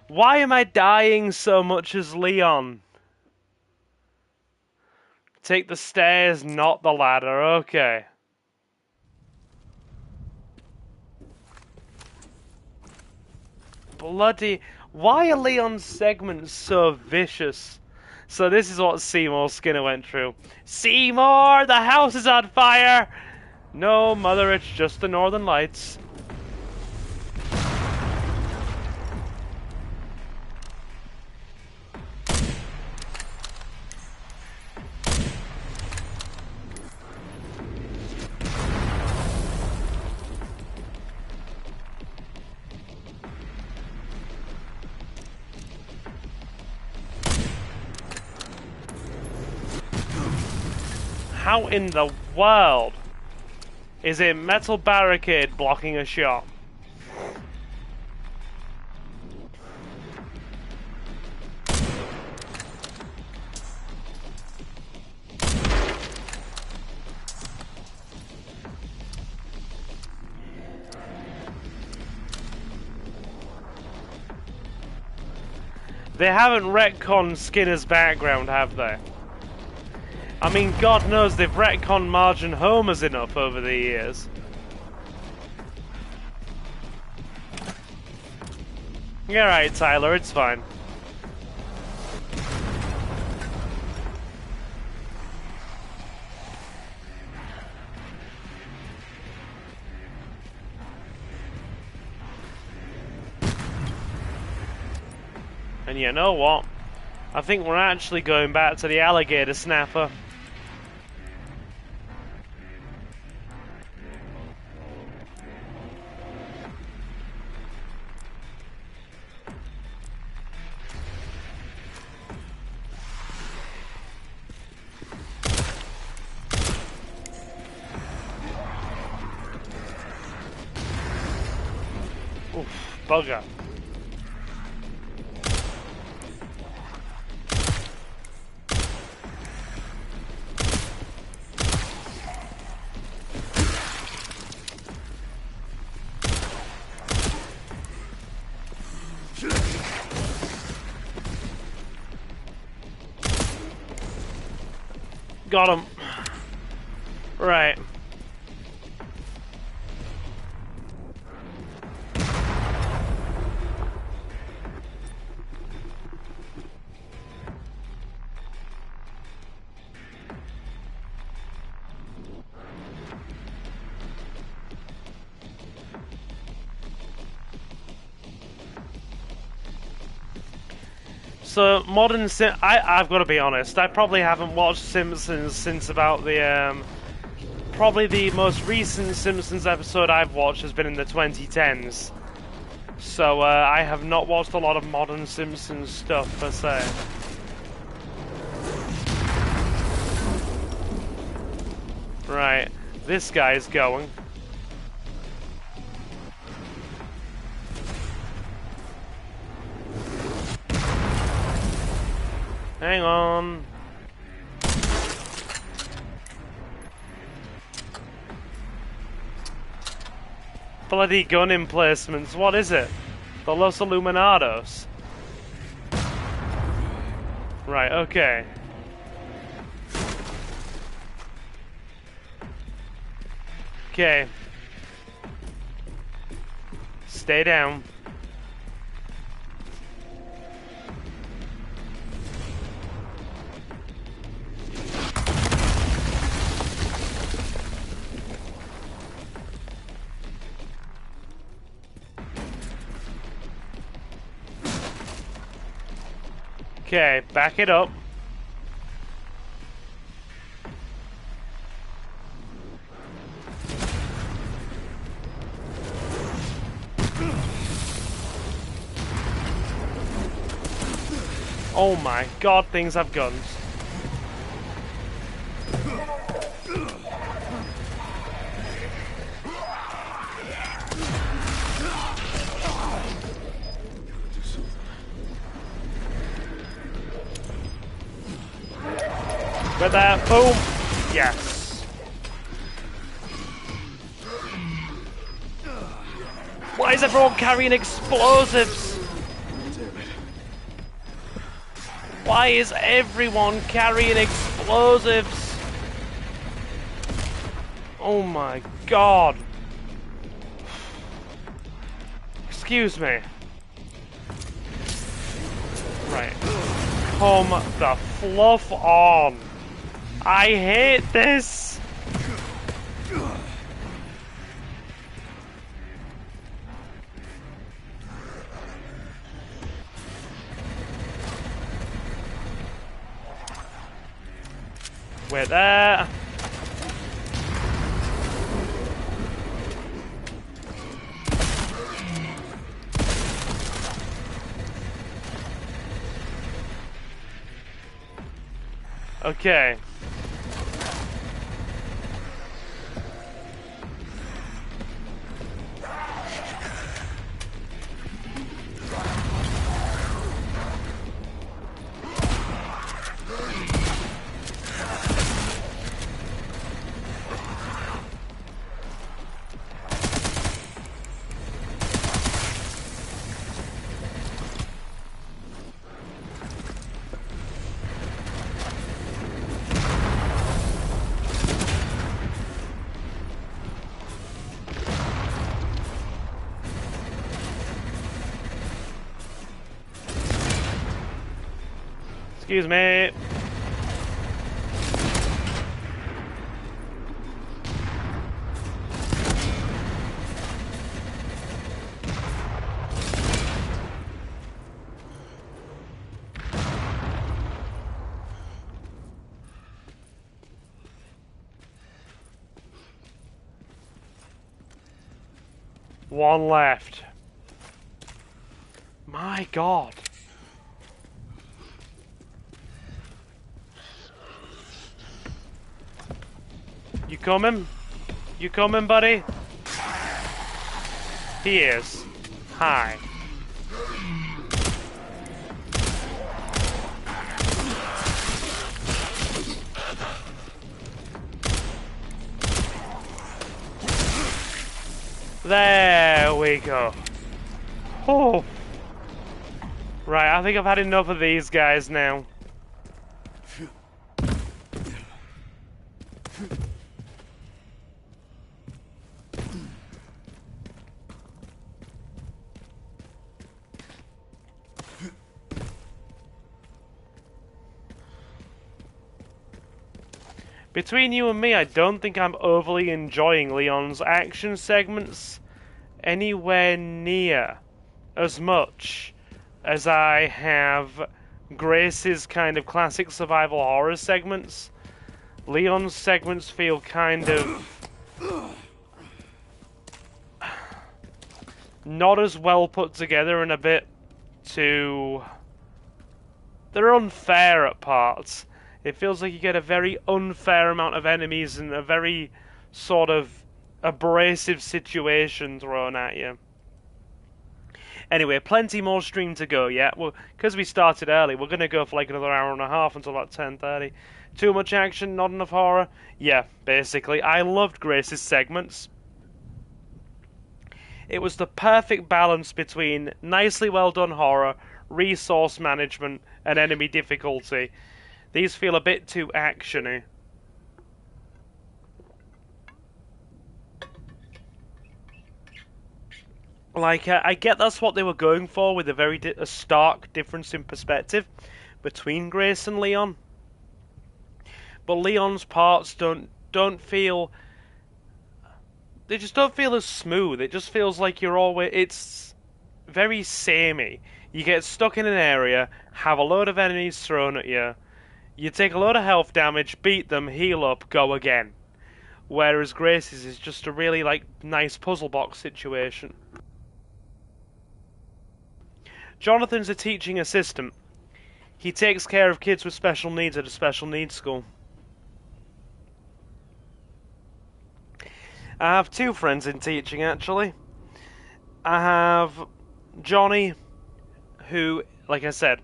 Why am I dying so much as Leon? Take the stairs, not the ladder. Okay. Bloody... Why are Leon's segments so vicious? So this is what Seymour Skinner went through. Seymour, the house is on fire! No, Mother, it's just the Northern Lights. How in the world is a metal barricade blocking a shot? They haven't retconned Skinner's background, have they? I mean, God knows they've retconned Marge and Homer's enough over the years. You're right, Tyler, it's fine. And you know what? I think we're actually going back to the alligator snapper. Oof, bugger. Got him. Right. So, modern I've got to be honest, I probably haven't watched Simpsons since about the, probably the most recent Simpsons episode I've watched has been in the 2010s. So, I have not watched a lot of modern Simpsons stuff, per se. Right, this guy's going. Hang on. Bloody gun emplacements, what is it? The Los Illuminados. Right, okay. Okay. Stay down. Okay, back it up. Oh my God, things have guns. With that, boom! Yes. Why is everyone carrying explosives? Why is everyone carrying explosives? explosives. Oh my god. Excuse me. Right. Come the fluff on. I hate this. We're there. Okay. Excuse me. One left. My God. You coming? You coming, buddy? He is. Hi. There we go. Oh. Right, I think I've had enough of these guys now. Between you and me, I don't think I'm overly enjoying Leon's action segments anywhere near as much as I have Grace's kind of classic survival horror segments. Leon's segments feel kind of not as well put together and a bit too... they're unfair at parts. It feels like you get a very unfair amount of enemies and a very sort of abrasive situation thrown at you. Anyway, plenty more stream to go, yeah? Well, because we started early, we're going to go for like another hour and a half until about 10:30. Too much action, not enough horror? Yeah, basically. I loved Grace's segments. It was the perfect balance between nicely well done horror, resource management, and enemy difficulty. These feel a bit too actiony. Like, I get that's what they were going for with a stark difference in perspective between Grace and Leon. But Leon's parts don't feel... they just don't feel as smooth. It just feels like you're always... it's very samey. You get stuck in an area, have a load of enemies thrown at you, you take a load of health damage, beat them, heal up, go again. Whereas Grace's is just a really, like, nice puzzle box situation. Jonathan's a teaching assistant. He takes care of kids with special needs at a special needs school. I have two friends in teaching, actually. I have Johnny, who, like I said,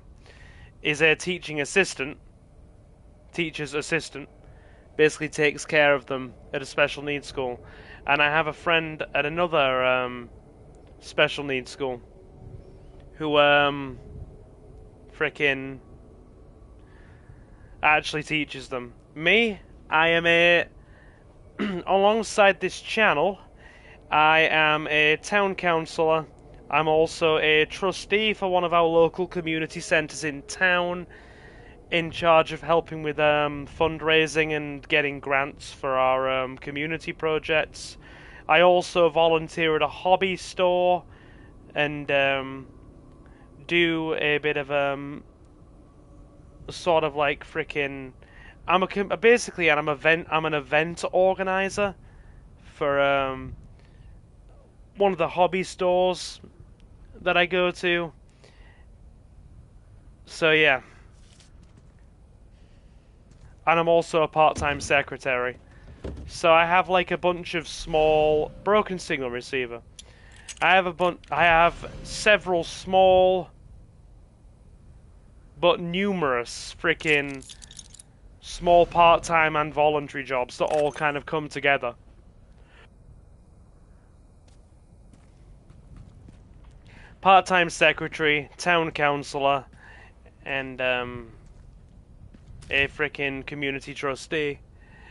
is a teaching assistant. Teacher's assistant. Basically takes care of them at a special needs school. And I have a friend at another special needs school who frickin' actually teaches them. Me, I am a... alongside this channel, I am a town councillor. I'm also a trustee for one of our local community centres in town, in charge of helping with fundraising and getting grants for our community projects. I also volunteer at a hobby store and do a bit of sort of like freaking. I'm an event organizer for one of the hobby stores that I go to. So yeah. And I'm also a part-time secretary. So I have like a bunch of small broken signal receiver. I have several small but numerous freaking small part-time and voluntary jobs that all kind of come together. Part-time secretary, town councillor, and a freaking community trustee.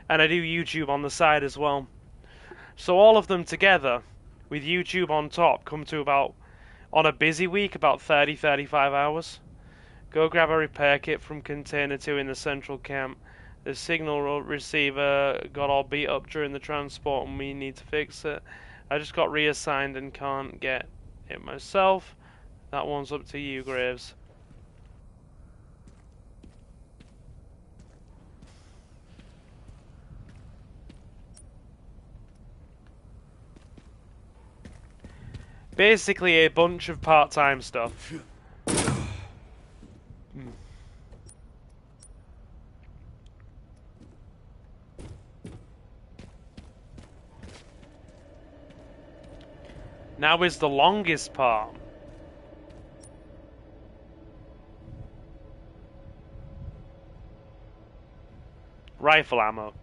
And I do YouTube on the side as well. So all of them together, with YouTube on top, come to about, on a busy week, about 30-35 hours. Go grab a repair kit from Container 2 in the central camp. The signal receiver got all beat up during the transport and we need to fix it. I just got reassigned and can't get it myself. That one's up to you, Graves. Basically a bunch of part-time stuff. Now is the longest part. Rifle ammo.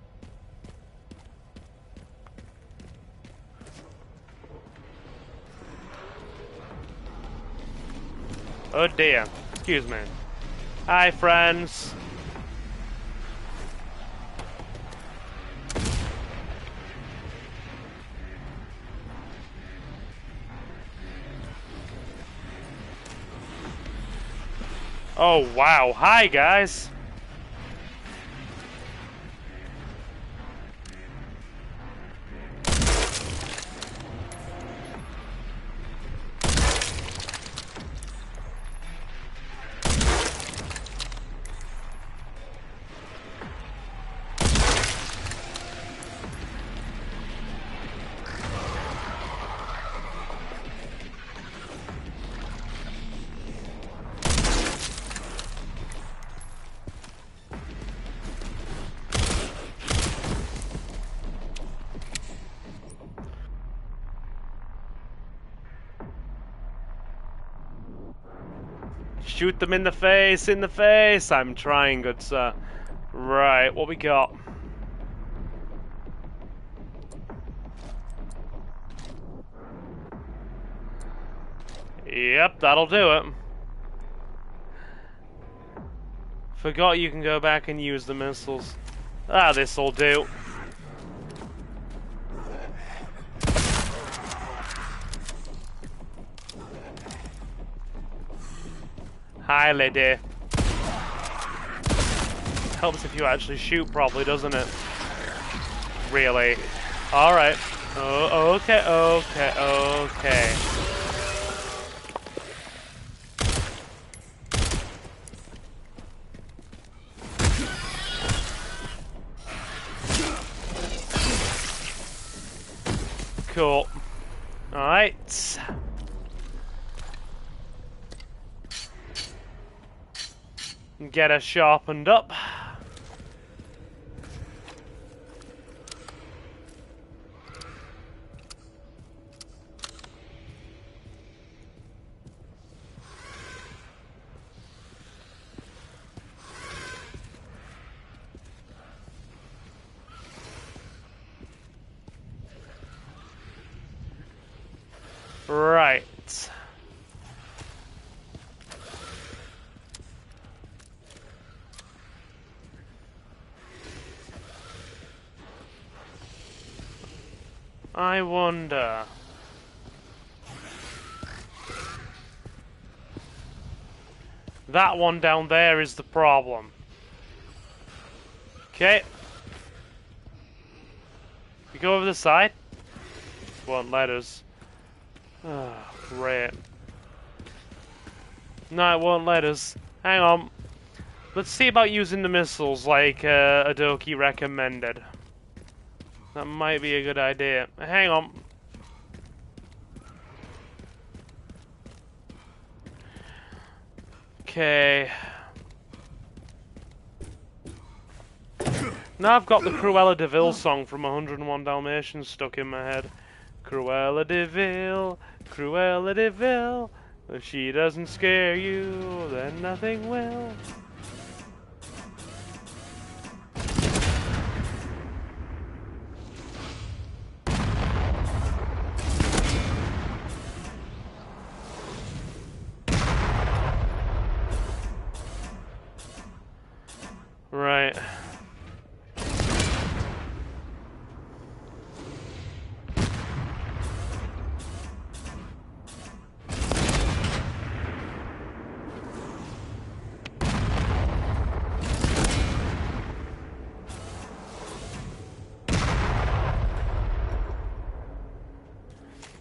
Oh dear. Excuse me. Hi, friends. Oh wow. Hi, guys. Shoot them in the face, in the face! I'm trying, good sir. Right, what we got? Yep, that'll do it. Forgot you can go back and use the missiles. Ah, this'll do. Hi, lady. Helps if you actually shoot properly, doesn't it? Really? Alright. Oh, okay, okay, okay. Cool. Alright. Get her sharpened up. Right. I wonder. That one down there is the problem. Okay. We go over the side. Won't let us. Oh, great. No, it won't let us. Hang on. Let's see about using the missiles like Adoki recommended. That might be a good idea. Hang on. Okay. Now I've got the Cruella de Vil song from 101 Dalmatians stuck in my head. Cruella de Vil, Cruella de Vil. If she doesn't scare you, then nothing will. Right.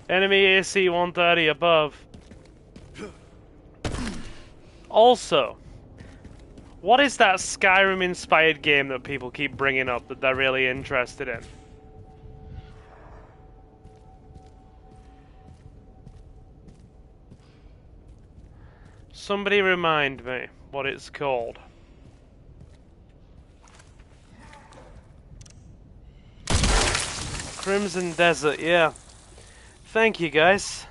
Enemy AC 130 above. Also, what is that Skyrim-inspired game that people keep bringing up that they're really interested in? Somebody remind me what it's called. Crimson Desert, yeah. Thank you, guys.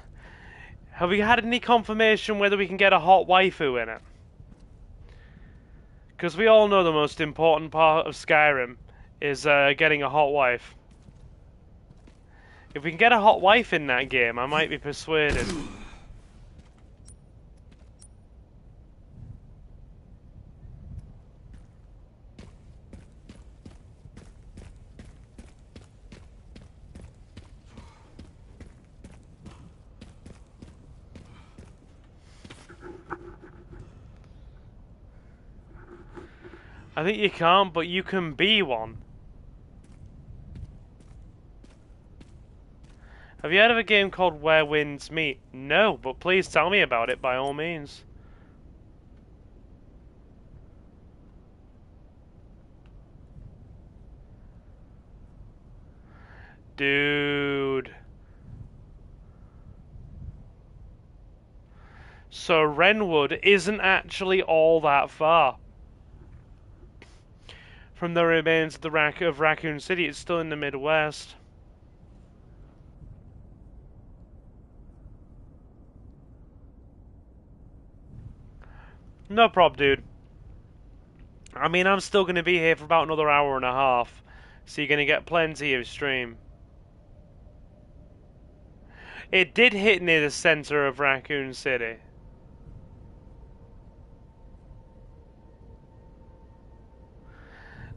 Have we had any confirmation whether we can get a hot waifu in it? Because we all know the most important part of Skyrim is getting a hot wife. If we can get a hot wife in that game, I might be persuaded. I think you can't, but you can be one. Have you heard of a game called Where Winds Meet? No, but please tell me about it by all means. Dude. So Renwood isn't actually all that far from the remains of of Raccoon City. It's still in the Midwest. No prob, dude. I mean, I'm still going to be here for about another hour and a half, so you're going to get plenty of stream. It did hit near the center of Raccoon City.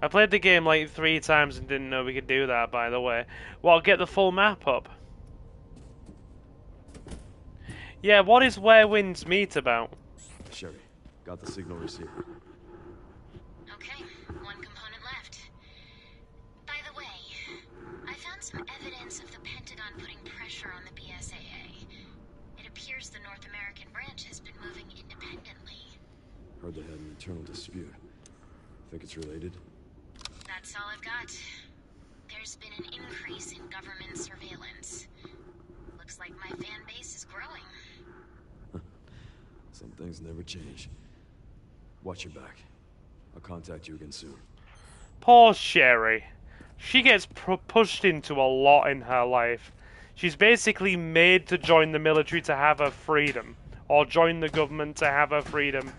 I played the game like 3 times and didn't know we could do that, by the way. Well, get the full map up. Yeah, what is Where Winds Meet about? Sherry, got the signal receiver. Okay, one component left. By the way, I found some evidence of the Pentagon putting pressure on the BSAA. It appears the North American branch has been moving independently. Heard they had an internal dispute. Think it's related? That's all I've got. There's been an increase in government surveillance. Looks like my fan base is growing. Some things never change. Watch your back. I'll contact you again soon. Poor Sherry. She gets pushed into a lot in her life. She's basically made to join the military to have her freedom, or join the government to have her freedom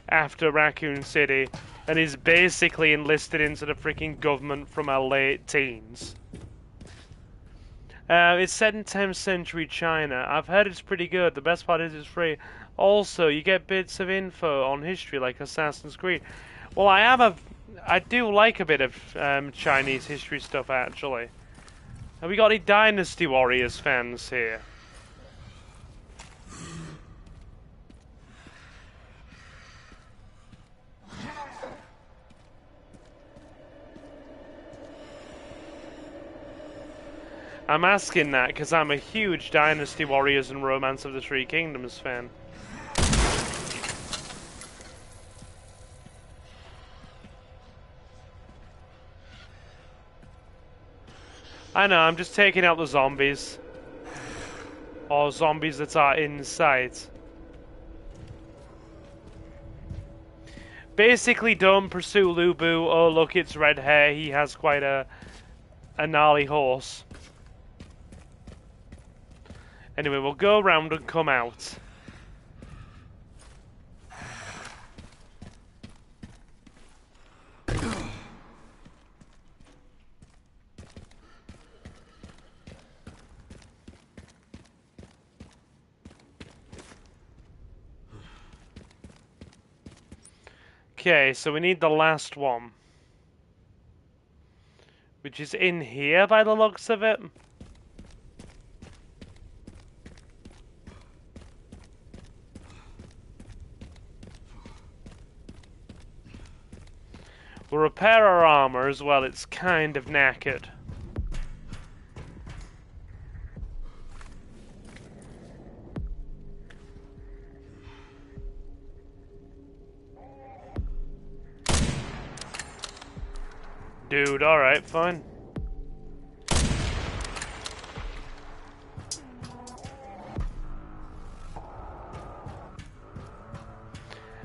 after Raccoon City, and is basically enlisted into the freaking government from her late teens. It's set in 10th century China. I've heard it's pretty good. The best part is it's free. Also, you get bits of info on history like Assassin's Creed. Well, I do like a bit of Chinese history stuff, actually. Have we got any Dynasty Warriors fans here? I'm asking that because I'm a huge Dynasty Warriors and Romance of the Three Kingdoms fan. I know, I'm just taking out the zombies. Or zombies that are in sight. Basically, don't pursue Lubu. Oh, look, it's red hair. He has quite a gnarly horse. Anyway, we'll go around and come out. Okay, so we need the last one. Which is in here by the looks of it. We'll repair our armor as well, it's kind of knackered. Dude, alright, fine.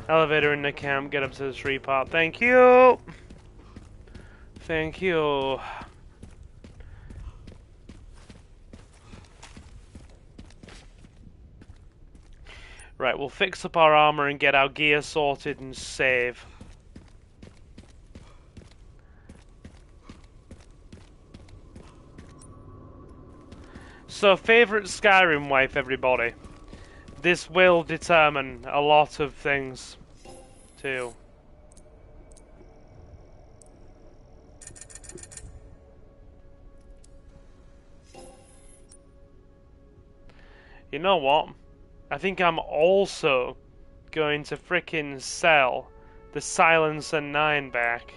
Elevator in the camp, get up to the tree part. Thank you! Thank you. Right, we'll fix up our armor and get our gear sorted and save. So, favourite Skyrim wife, everybody. This will determine a lot of things, too. You know what? I think I'm also going to frickin' sell the Silencer 9 back.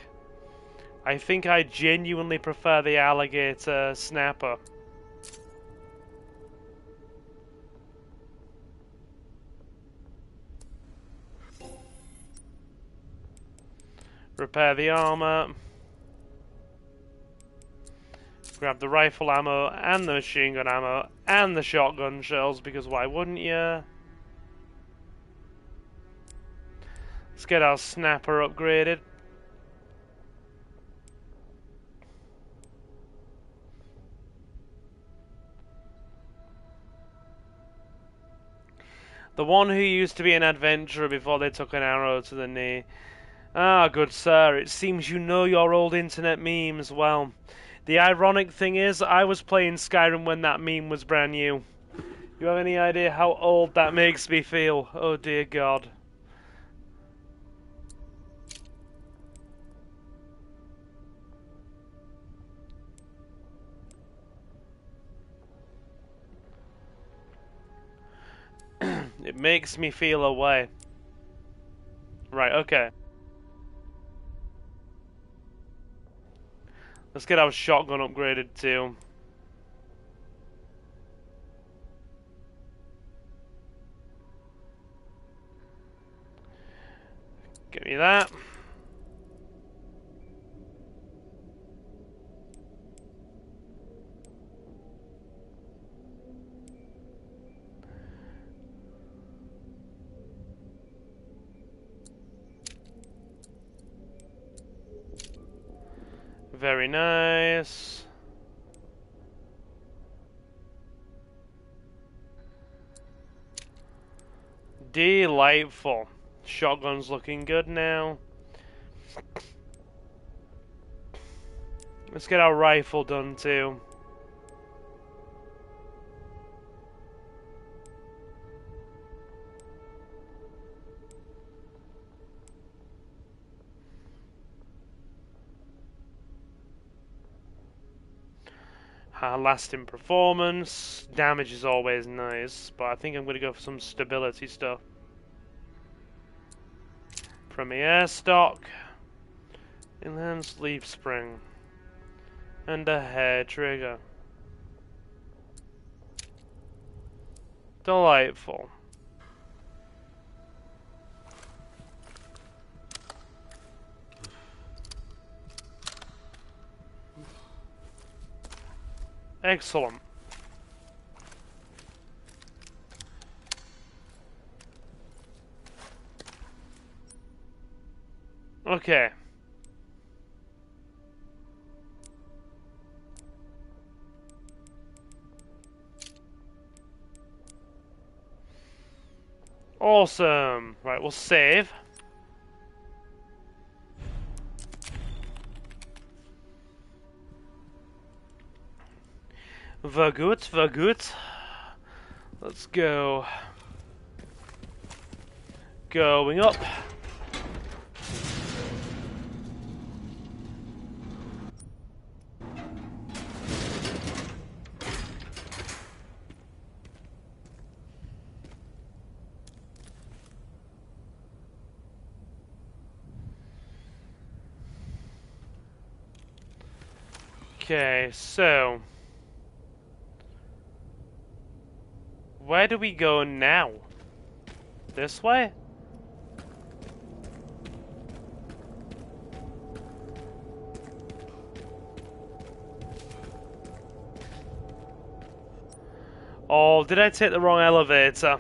I think I genuinely prefer the alligator snapper. Repair the armor. Grab the rifle ammo and the machine gun ammo and the shotgun shells, because why wouldn't you? Let's get our snapper upgraded. The one who used to be an adventurer before they took an arrow to the knee. Ah, good sir, it seems you know your old internet memes well. The ironic thing is, I was playing Skyrim when that meme was brand new. You have any idea how old that makes me feel? Oh dear God. It makes me feel away. Right, okay. Let's get our shotgun upgraded too. Give me that. Very nice. Delightful. Shotgun's looking good now. Let's get our rifle done too. Lasting performance. Damage is always nice, but I think I'm going to go for some stability stuff. Premier stock. Enhanced leaf spring. And a hair trigger. Delightful. Excellent. Okay. Awesome. Right, we'll save. Very good, very good. Let's go. Going up. Okay, so where do we go now? This way? Oh, did I take the wrong elevator?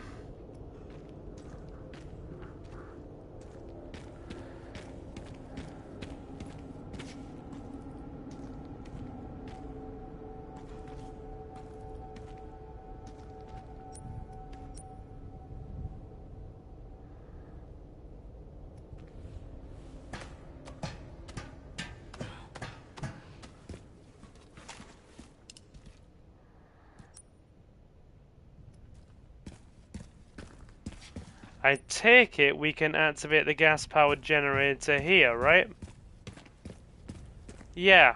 I take it we can activate the gas-powered generator here, right? Yeah.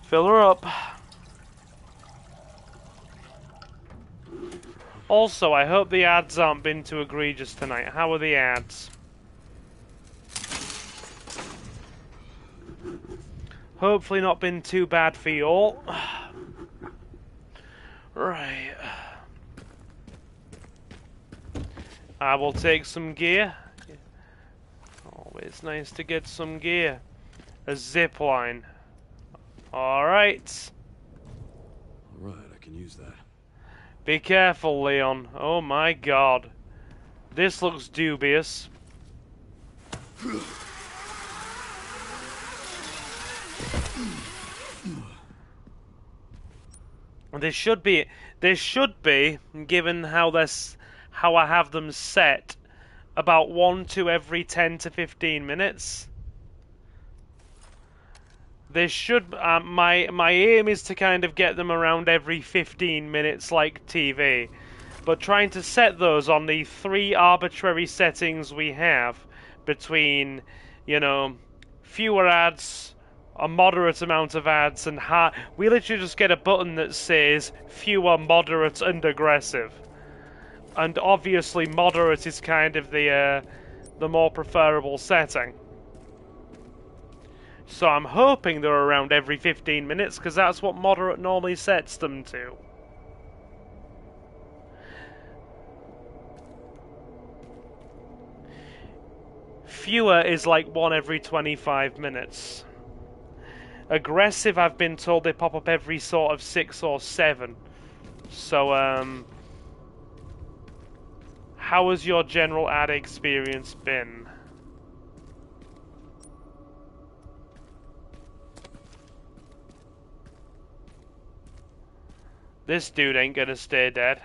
Fill her up. Also, I hope the ads aren't been too egregious tonight. How are the ads? Hopefully not been too bad for you all. Right. I will take some gear. Always nice to get some gear. A zip line. Alright. Alright, I can use that. Be careful, Leon. Oh my god. This looks dubious. This should be, given how I have them set, about 1 to every 10 to 15 minutes. This should, my aim is to kind of get them around every 15 minutes like TV. But trying to set those on the 3 arbitrary settings we have between, you know, fewer ads, a moderate amount of ads, and we literally just get a button that says fewer, moderate, and aggressive. And obviously moderate is kind of the more preferable setting. So I'm hoping they're around every 15 minutes, because that's what moderate normally sets them to. Fewer is like 1 every 25 minutes. Aggressive, I've been told they pop up every sort of 6 or 7. So, how has your general ad experience been? This dude ain't gonna stay dead.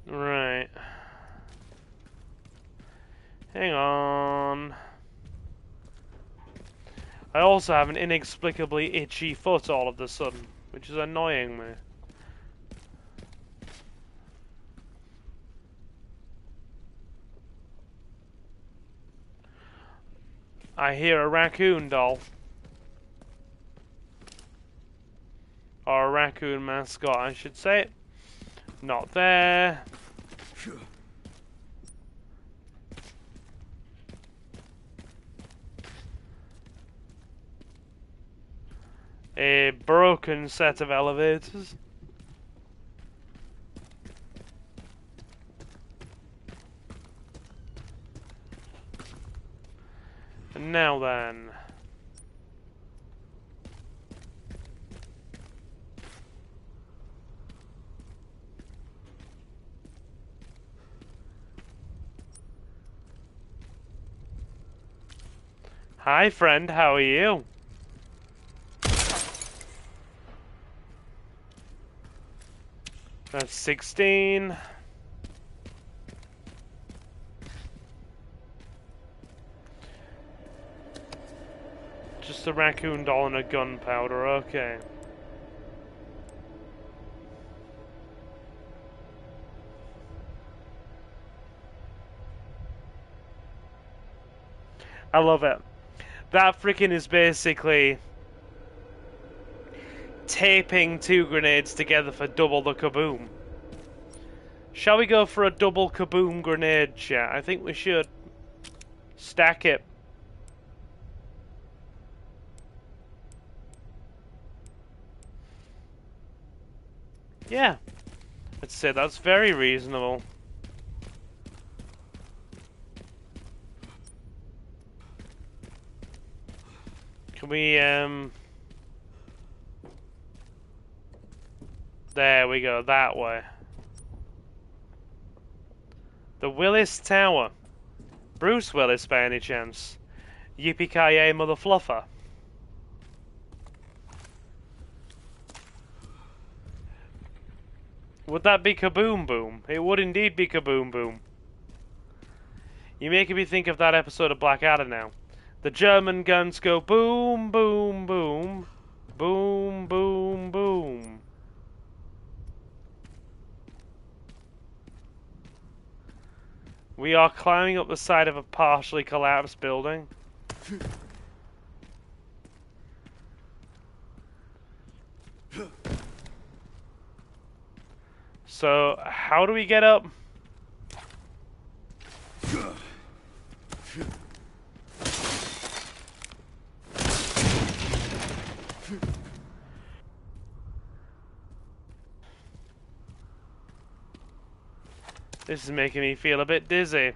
Right. Hang on. I also have an inexplicably itchy foot all of a sudden, which is annoying me. I hear a raccoon doll. Or a raccoon mascot, I should say. Not there. A broken set of elevators. And now then. Hi friend, how are you? That's 16. Just a raccoon doll and a gunpowder, okay. I love it. That freaking is basically taping 2 grenades together for double the kaboom. Shall we go for a double kaboom grenade, chat? I think we should. Stack it. Yeah. I'd say that's very reasonable. Can we, there we go, that way. The Willis Tower. Bruce Willis, by any chance? Yippee-ki-yay, mother fluffer. Would that be Kaboom Boom? It would indeed be Kaboom Boom. You're making me think of that episode of Blackadder now. The German guns go boom, boom, boom. Boom, boom, boom. We are climbing up the side of a partially collapsed building. So, how do we get up? This is making me feel a bit dizzy.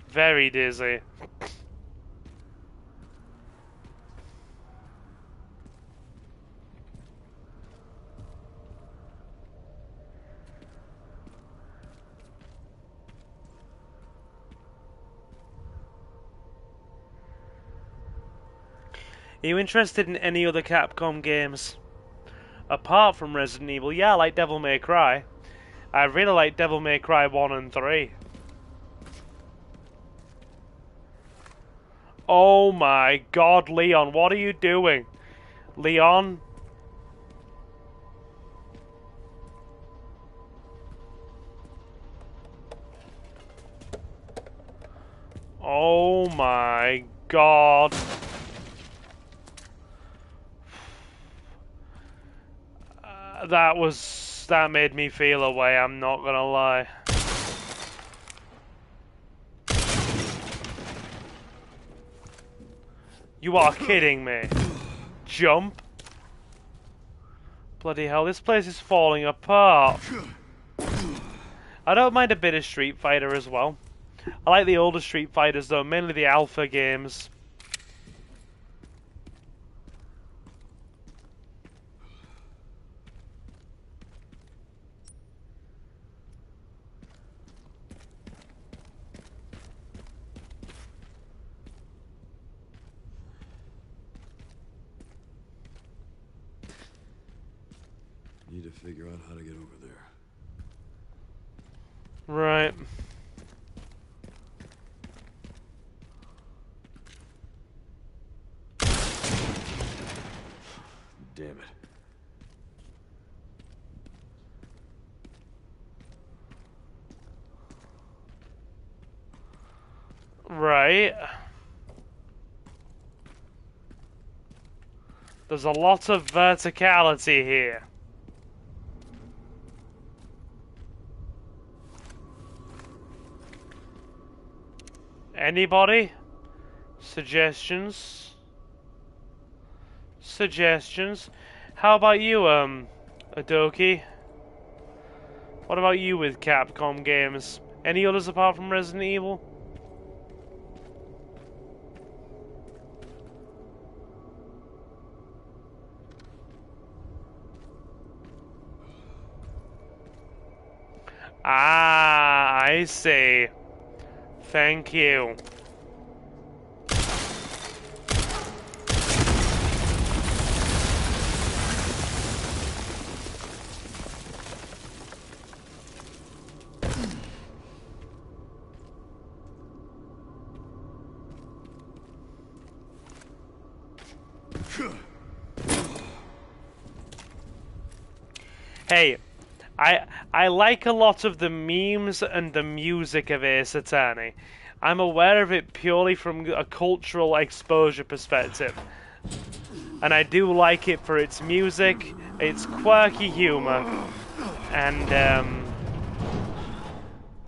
Very dizzy. Are you interested in any other Capcom games? Apart from Resident Evil, yeah, I like Devil May Cry. I really like Devil May Cry 1 and 3. Oh my god, Leon, what are you doing? Leon? Oh my god. That made me feel a way, I'm not gonna lie. You are kidding me. Jump? Bloody hell, this place is falling apart. I don't mind a bit of Street Fighter as well. I like the older Street Fighters though, mainly the Alpha games. Need to figure out how to get over there. Right. Damn it. Right. There's a lot of verticality here. Anybody? Suggestions? Suggestions? How about you, Adoki? What about you with Capcom games? Any others apart from Resident Evil? Ah, I see. Thank you. Hey, I like a lot of the memes and the music of Ace Attorney. I'm aware of it purely from a cultural exposure perspective. And I do like it for its music, its quirky humor, and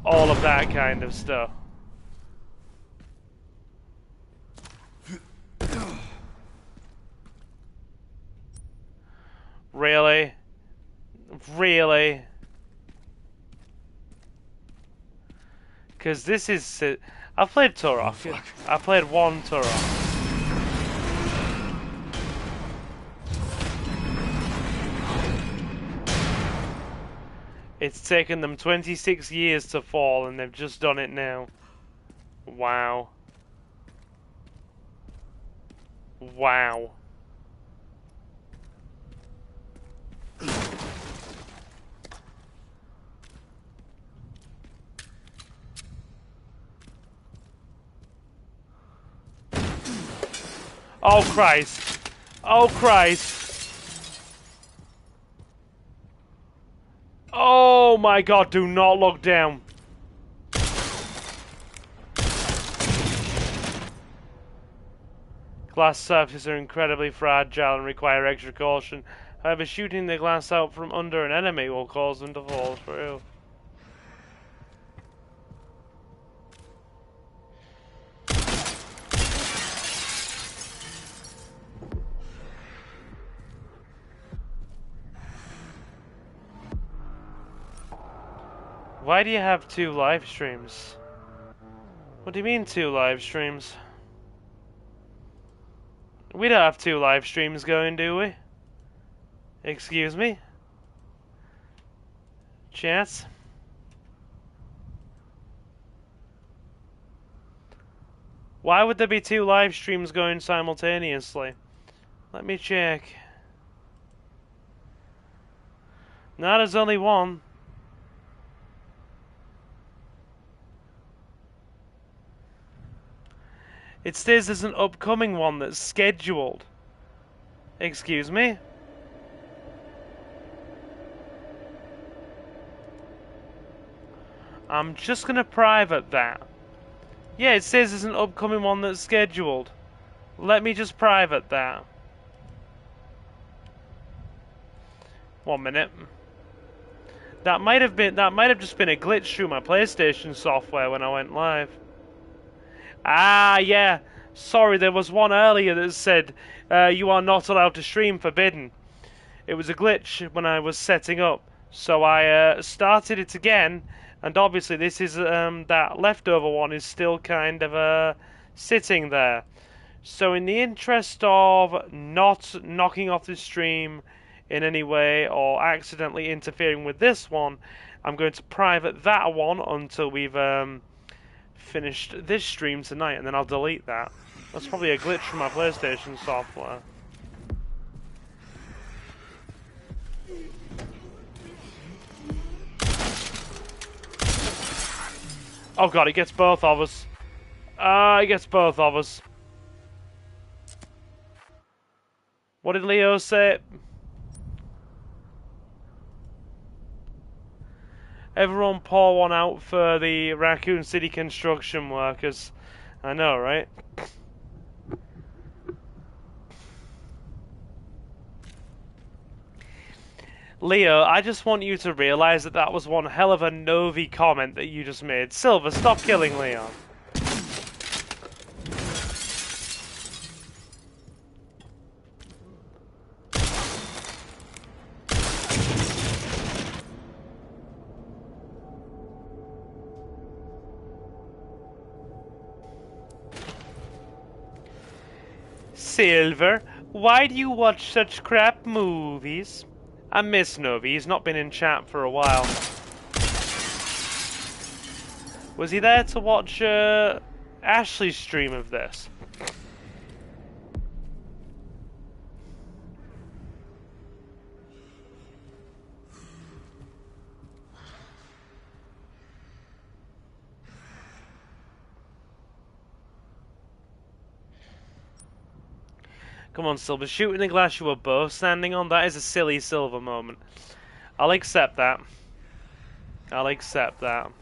all of that kind of stuff. Really? Really? Because this is... I've played Turok. I played one Turok. It's taken them 26 years to fall, and they've just done it now. Wow. Wow. Oh Christ! Oh Christ! Oh my God! Do not look down. Glass surfaces are incredibly fragile and require extra caution. However, shooting the glass out from under an enemy will cause them to fall through. Why do you have 2 live streams? What do you mean 2 live streams? We don't have 2 live streams going, do we? Excuse me? Chat? Why would there be 2 live streams going simultaneously? Let me check. No, there's only one. It says there's an upcoming one that's scheduled. Excuse me? I'm just gonna private that. Yeah, it says there's an upcoming one that's scheduled. Let me just private that. 1 minute. That might have just been a glitch through my PlayStation software when I went live. Ah, yeah. Sorry, there was one earlier that said you are not allowed to stream, forbidden. It was a glitch when I was setting up, so I started it again, and obviously this is that leftover one is still kind of sitting there. So in the interest of not knocking off the stream in any way or accidentally interfering with this one, I'm going to private that one until we've finished this stream tonight, and then I'll delete that. That's probably a glitch from my PlayStation software. Oh God, it gets both of us. It gets both of us. What did Leo say? Everyone pour one out for the Raccoon City construction workers. I know, right? Leo, I just want you to realize that that was one hell of a Novi comment that you just made. Silver, stop killing Leon. Silver, why do you watch such crap movies? I miss Novi, he's not been in chat for a while. Was he there to watch Ashley's stream of this? Come on, Silver, shooting the glass you were both standing on, that is a silly Silver moment. I'll accept that. I'll accept that.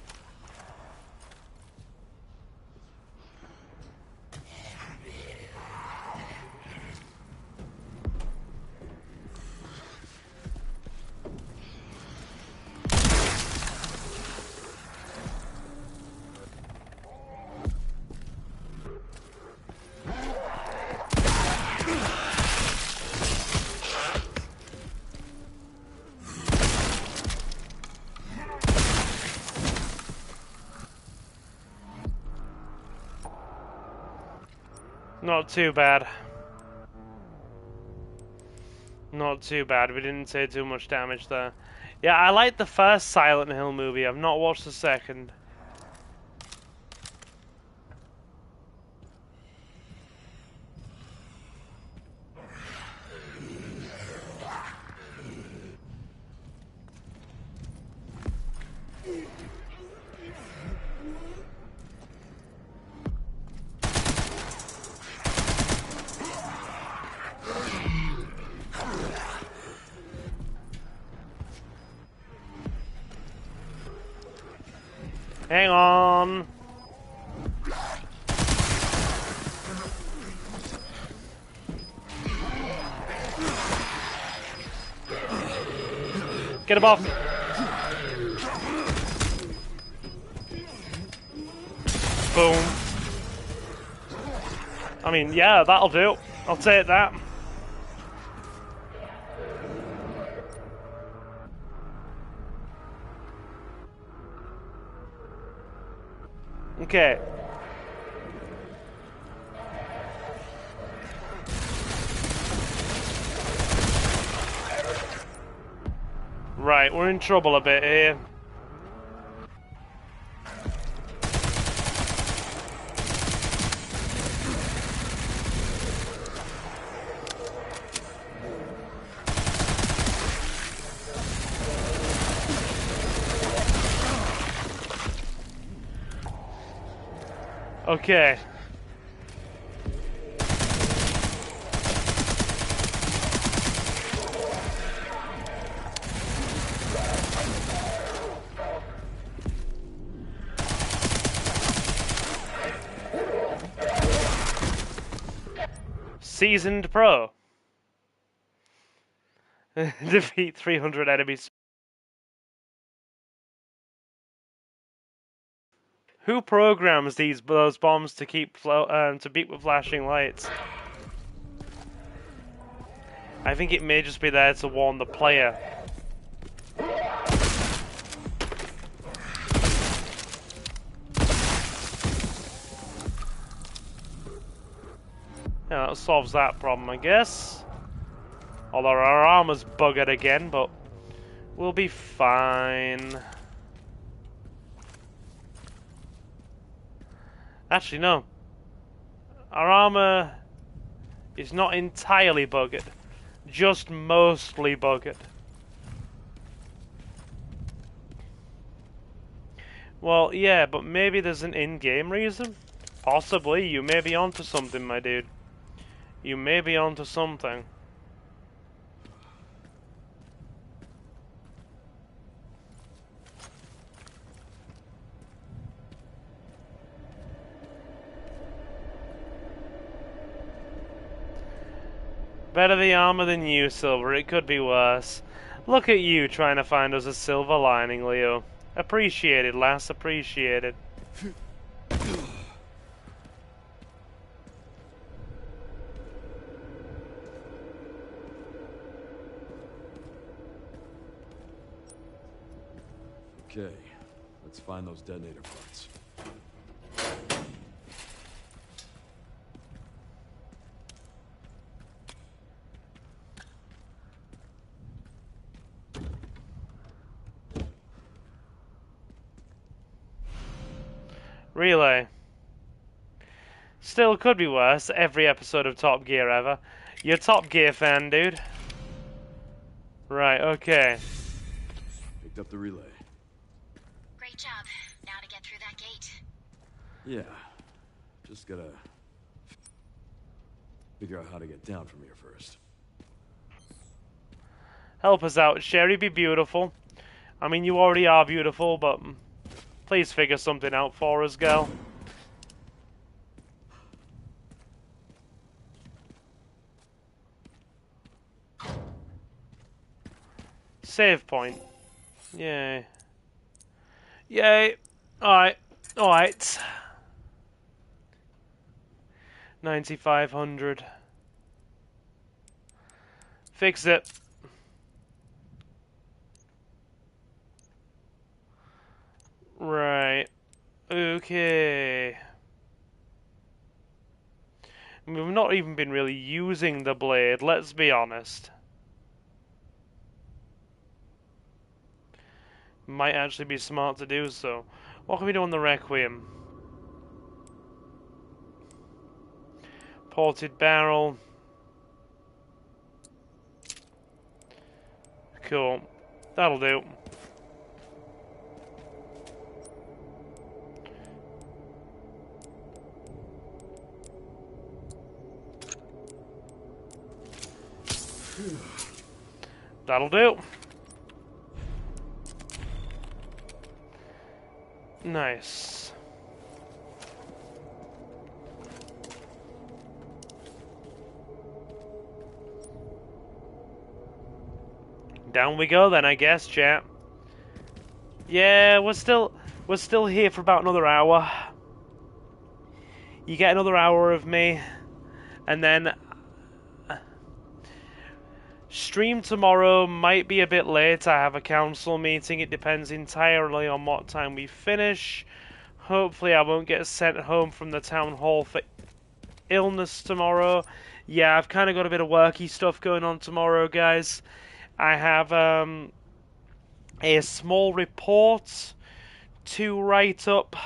Not too bad. Not too bad. We didn't take too much damage there. Yeah, I like the first Silent Hill movie. I've not watched the second. Hang on. Get him off. Boom. I mean, yeah, that'll do. I'll take that. Okay. Right, we're in trouble a bit here. Okay. Seasoned pro. Defeat 300 enemies. Who programs those bombs to keep to beat with flashing lights? I think it may just be there to warn the player. Yeah, that solves that problem, I guess. Although our armor's buggered again, but we'll be fine. Actually, no. Our armor is not entirely buggered. Just mostly buggered. Well, yeah, but maybe there's an in-game reason? Possibly. You may be onto something, my dude. You may be onto something. Better the armor than you, Silver. It could be worse. Look at you trying to find us a silver lining, Leo. Appreciated, lass. Appreciated. Okay, let's find those detonator parts. Relay. Still could be worse. Every episode of Top Gear ever. You're a Top Gear fan, dude. Right, okay. Picked up the relay. Great job. Now to get through that gate. Yeah, just gotta figure out how to get down from here first. Help us out, Sherry. Be beautiful. I mean, you already are beautiful, but please figure something out for us, girl. Save point. Yay. Yay. Alright. Alright. 9,500. Fix it. Right. Okay. I mean, we've not even been really using the blade, let's be honest. Might actually be smart to do so. What can we do on the Requiem? Ported barrel. Cool. That'll do. That'll do. Nice. Down we go then, I guess, chat. Yeah, we're still here for about another hour. You get another hour of me, and then stream tomorrow might be a bit late. I have a council meeting. It depends entirely on what time we finish. Hopefully I won't get sent home from the town hall for illness tomorrow. Yeah, I've kind of got a bit of worky stuff going on tomorrow, guys. I have a small report to write up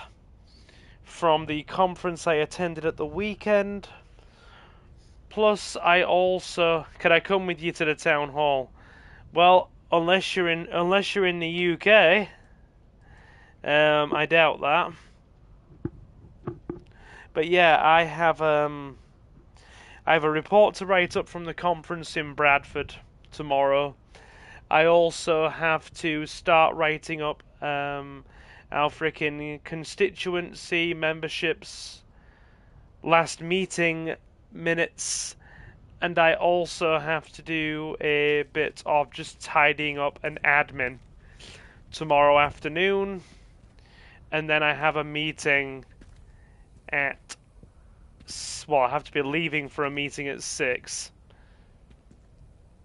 from the conference I attended at the weekend. Plus, I also... Could I come with you to the town hall? Well, unless you're in the UK, I doubt that. But yeah, I have a report to write up from the conference in Bradford tomorrow. I also have to start writing up our frickin' constituency memberships last meeting minutes, and I also have to do a bit of just tidying up an admin tomorrow afternoon, and then I have a meeting at, well, I have to be leaving for a meeting at 6.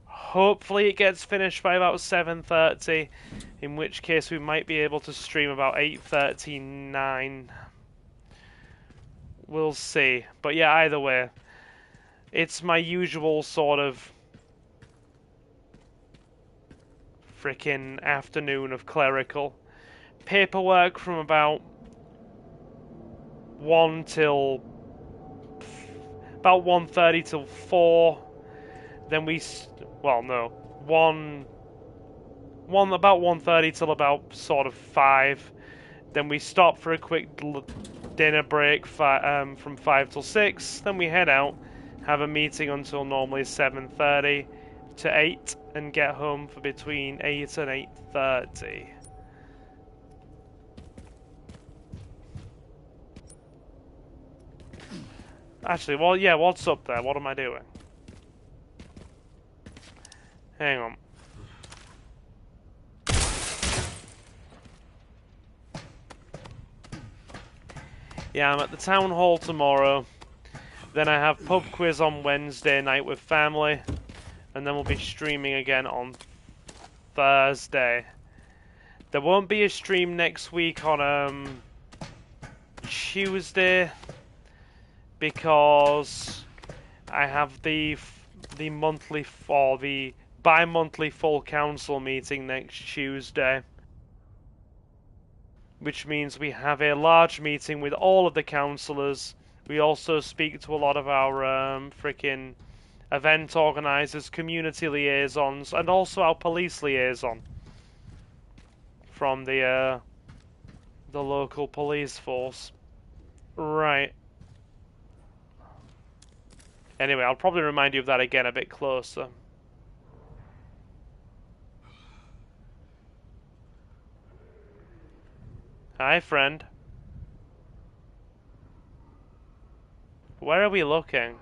Hopefully it gets finished by about 7:30, in which case we might be able to stream about 8:39. We'll see. But yeah, either way, it's my usual sort of frickin' afternoon of clerical. Paperwork from about 1 till... about 1:30 till 4. Then we... well, no. About 1:30 till about sort of 5. Then we stop for a quick dinner break from 5 till 6. Then we head out, have a meeting until normally 7:30 to 8, and get home for between 8 and 8:30. Actually, well, yeah, what's up there? What am I doing? Hang on. Yeah, I'm at the town hall tomorrow. Then I have pub quiz on Wednesday night with family. And then we'll be streaming again on Thursday. There won't be a stream next week on Tuesday because I have the monthly or the bi-monthly full council meeting next Tuesday, which means we have a large meeting with all of the councillors. We also speak to a lot of our freaking event organisers, community liaisons, and also our police liaison from the local police force. Right. Anyway, I'll probably remind you of that again a bit closer. Hi, friend. Where are we looking?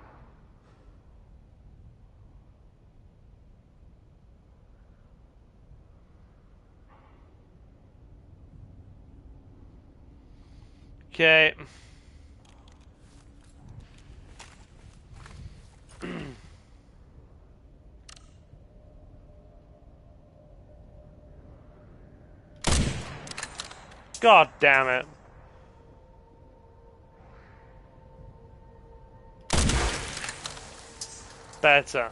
Okay. God damn it. Better.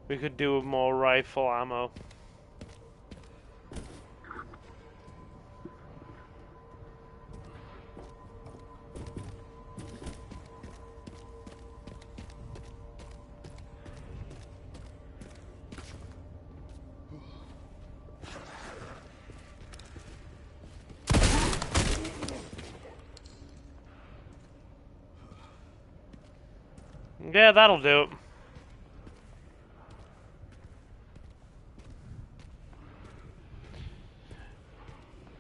We could do with more rifle ammo. Yeah, that'll do it.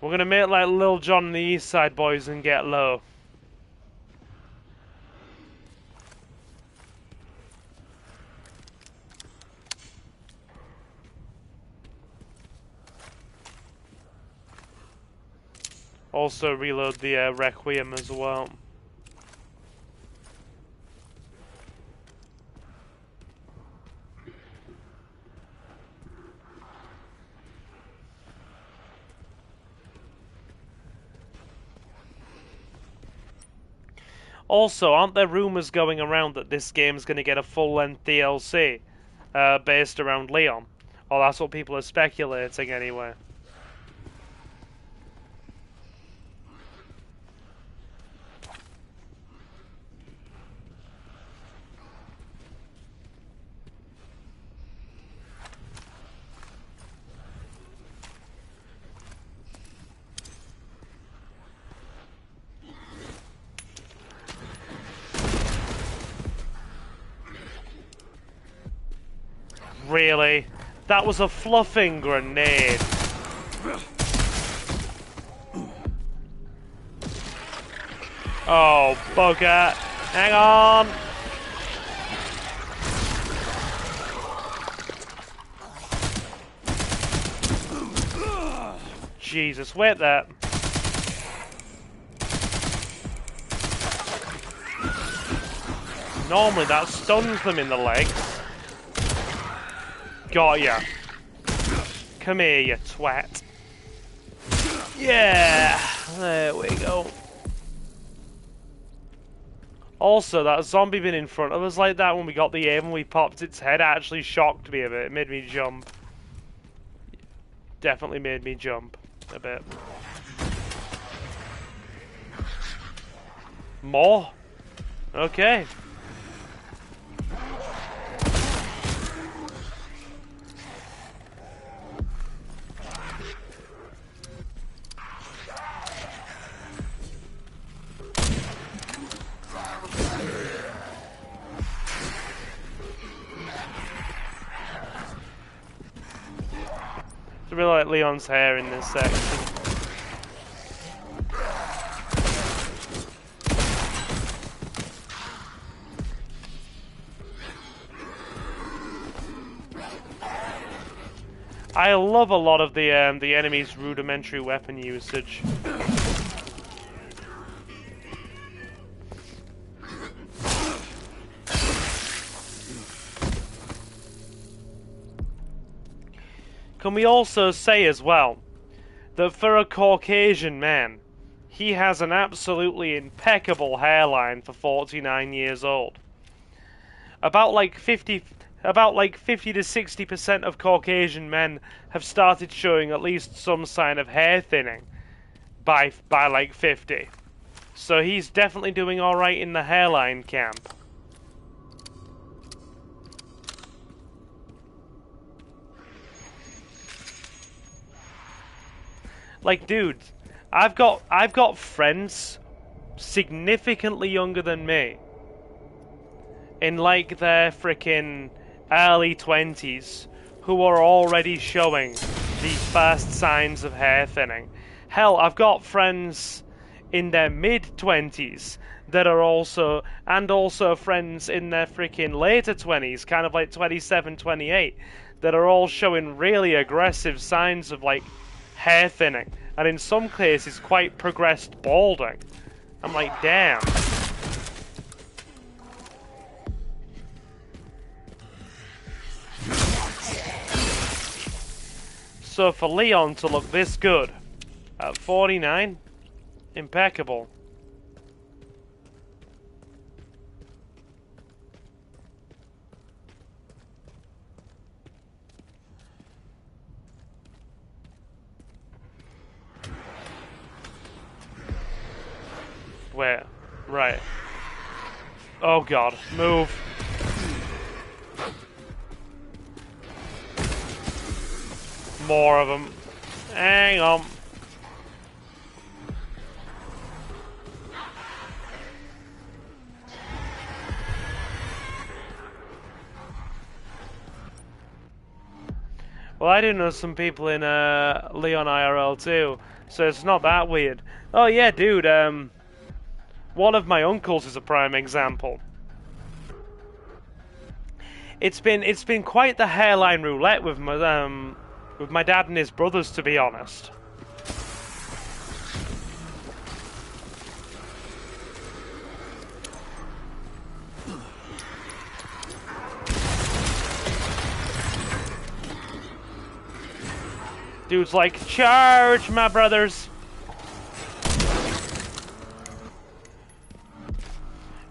We're gonna make like Lil Jon and the East Side Boys and get low. Also reload the Requiem as well. Also, aren't there rumours going around that this game's going to get a full-length DLC based around Leon? Or that's what people are speculating anyway. Really? That was a fluffing grenade. Oh, bugger. Hang on. Jesus, wait there. Normally that stuns them in the legs. Got ya. Come here, you twat. Yeah, there we go. Also, that zombie been in front of us like that when we got the aim and we popped its head actually shocked me a bit. It made me jump. Definitely made me jump a bit. More? Okay. I really like Leon's hair in this section. I love a lot of the enemy's rudimentary weapon usage. Can we also say as well that for a Caucasian man, he has an absolutely impeccable hairline for 49 years old. About like 50 to 60% of Caucasian men have started showing at least some sign of hair thinning by like 50. So he's definitely doing all right in the hairline camp. Like, dude, I've got friends significantly younger than me, in like their freaking early 20s, who are already showing the first signs of hair thinning. Hell, I've got friends in their mid-20s that are also friends in their freaking later 20s, kind of like 27, 28, that are all showing really aggressive signs of like hair thinning, and in some cases quite progressed balding. I'm like, damn. So for Leon to look this good at 49, impeccable. Where? Right. Oh god, move. More of them. Hang on. Well, I do know some people in Leon IRL too, so it's not that weird. Oh yeah, dude, one of my uncles is a prime example. It's been quite the hairline roulette with my dad and his brothers, to be honest. Dude's like, charge, my brothers!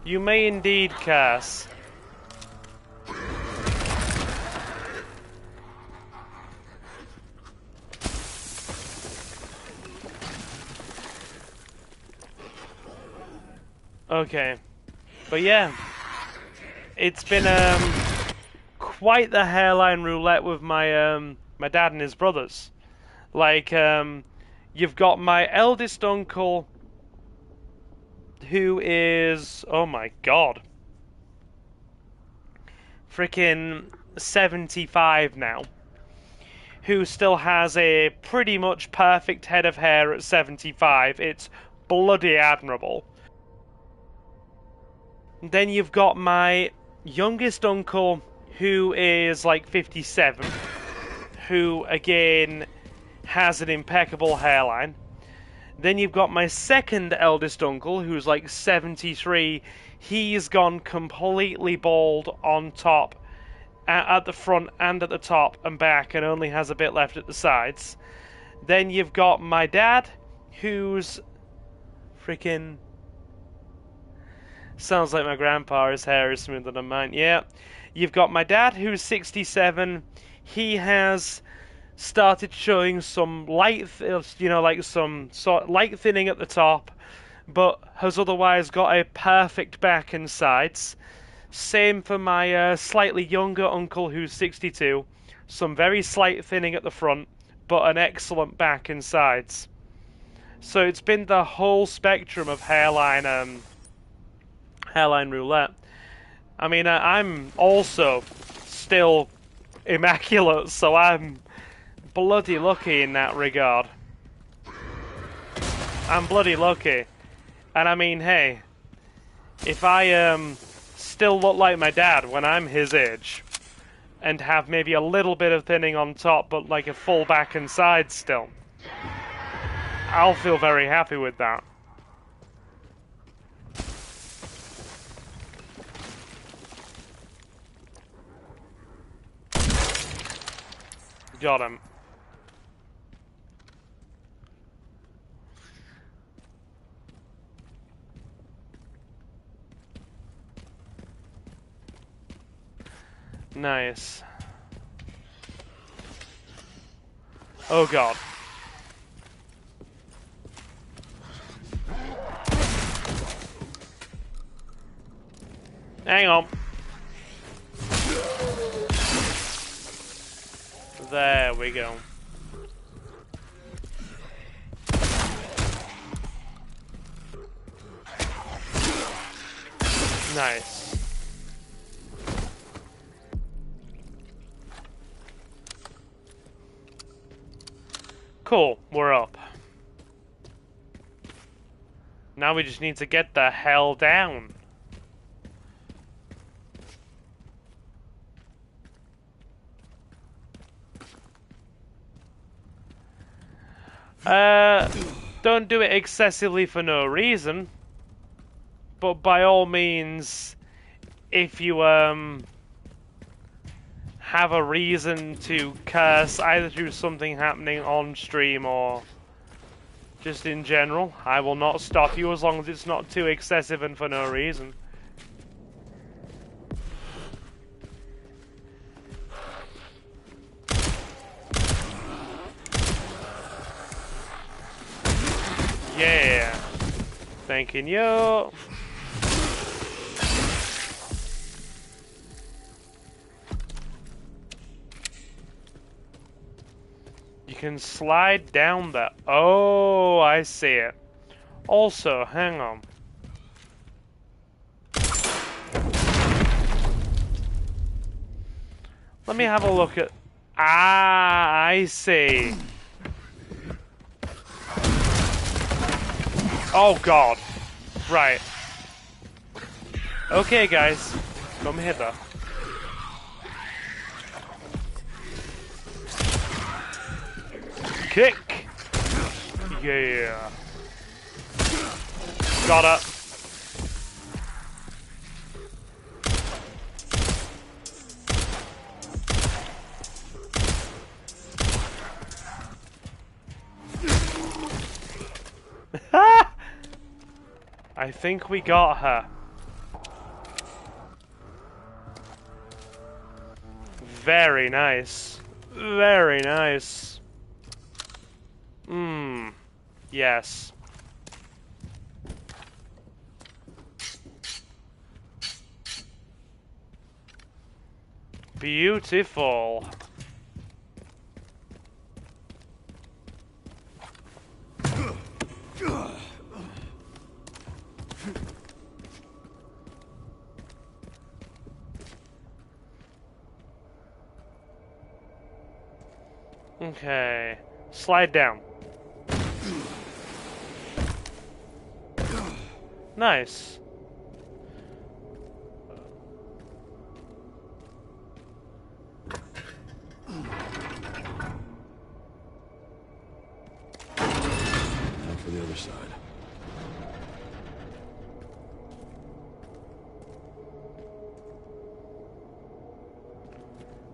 You may indeed, Cass. Okay. But yeah. It's been quite the hairline roulette with my my dad and his brothers. Like, you've got my eldest uncle, who is, oh my god, freaking 75 now, who still has a pretty much perfect head of hair at 75. It's bloody admirable. Then you've got my youngest uncle, who is like 57, who again has an impeccable hairline. Then you've got my second eldest uncle, who's like 73. He's gone completely bald on top, at the front and at the top and back, and only has a bit left at the sides. Then you've got my dad, who's freaking... Sounds like my grandpa. His hair is smoother than mine. Yeah. You've got my dad, who's 67. He has started showing some light, like some sort of light thinning at the top, but has otherwise got a perfect back and sides. Same for my slightly younger uncle, who's 62. Some very slight thinning at the front, but an excellent back and sides. So it's been the whole spectrum of hairline roulette. I mean, I'm also still immaculate, so I'm bloody lucky in that regard. I'm bloody lucky. And I mean, hey, if I still look like my dad when I'm his age, and have maybe a little bit of thinning on top, but like a full back and side still. I'll feel very happy with that. Got him. Nice. Oh god. Hang on. There we go. Nice. Cool, we're up. Now we just need to get the hell down. Don't do it excessively for no reason. But by all means, if you, have a reason to curse either through something happening on stream or just in general, I will not stop you as long as it's not too excessive and for no reason. Yeah. Thanking you. You can slide down the... Oh, I see it. Also, hang on. Let me have a look at... Ah, I see. Oh, God. Right. Okay, guys. Come hither. Kick! Yeah. Got it. I think we got her. Very nice. Very nice. Yes. Beautiful. Okay. Slide down. Nice. Now for the other side.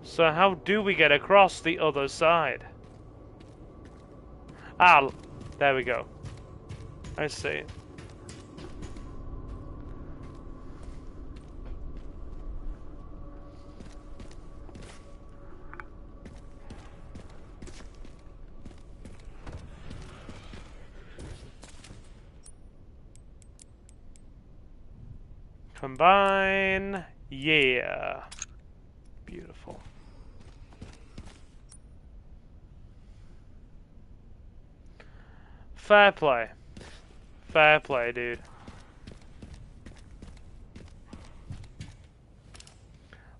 So how do we get across the other side? Ah, there we go. I see. Combine. Yeah. Beautiful. Fair play. Fair play, dude.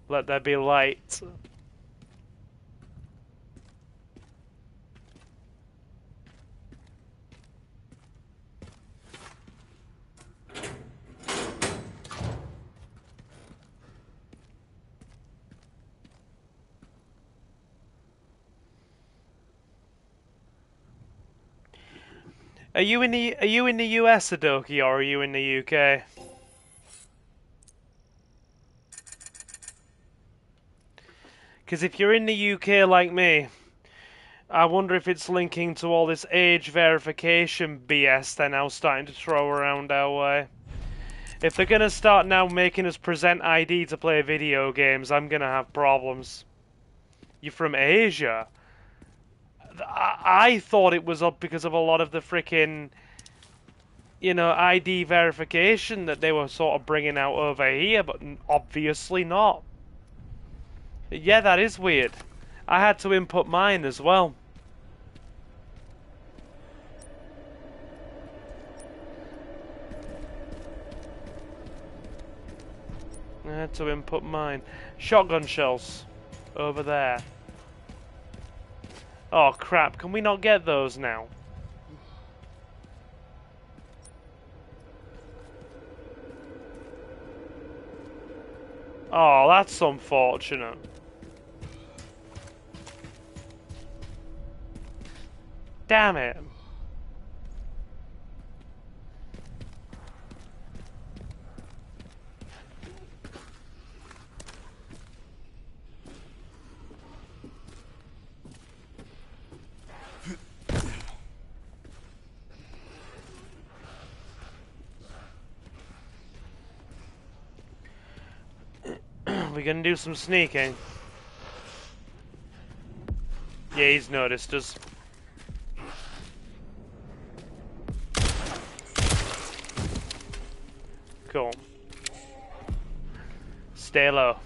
Let there be light. Are you in the US, Adoki, or are you in the UK? Because if you're in the UK like me, I wonder if it's linking to all this age verification BS they're now starting to throw around our way. If they're gonna start now making us present ID to play video games, I'm gonna have problems. You're from Asia? I thought it was up because of a lot of the frickin', ID verification that they were sort of bringing out over here, but obviously not. Yeah, that is weird. I had to input mine as well. I had to input mine. Shotgun shells. Over there. Oh crap, can we not get those now? Oh, that's unfortunate. Damn it. We're gonna do some sneaking. Yeah, he's noticed us. Cool. Stay low.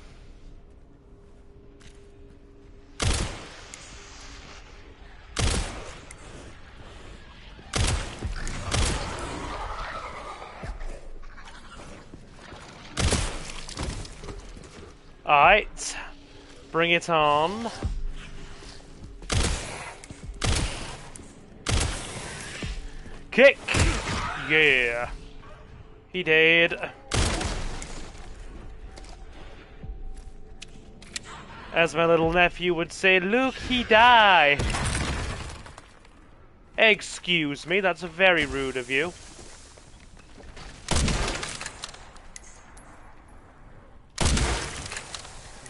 Alright. Bring it on. Kick! Yeah. He did. As my little nephew would say, look, he died. Excuse me, that's very rude of you.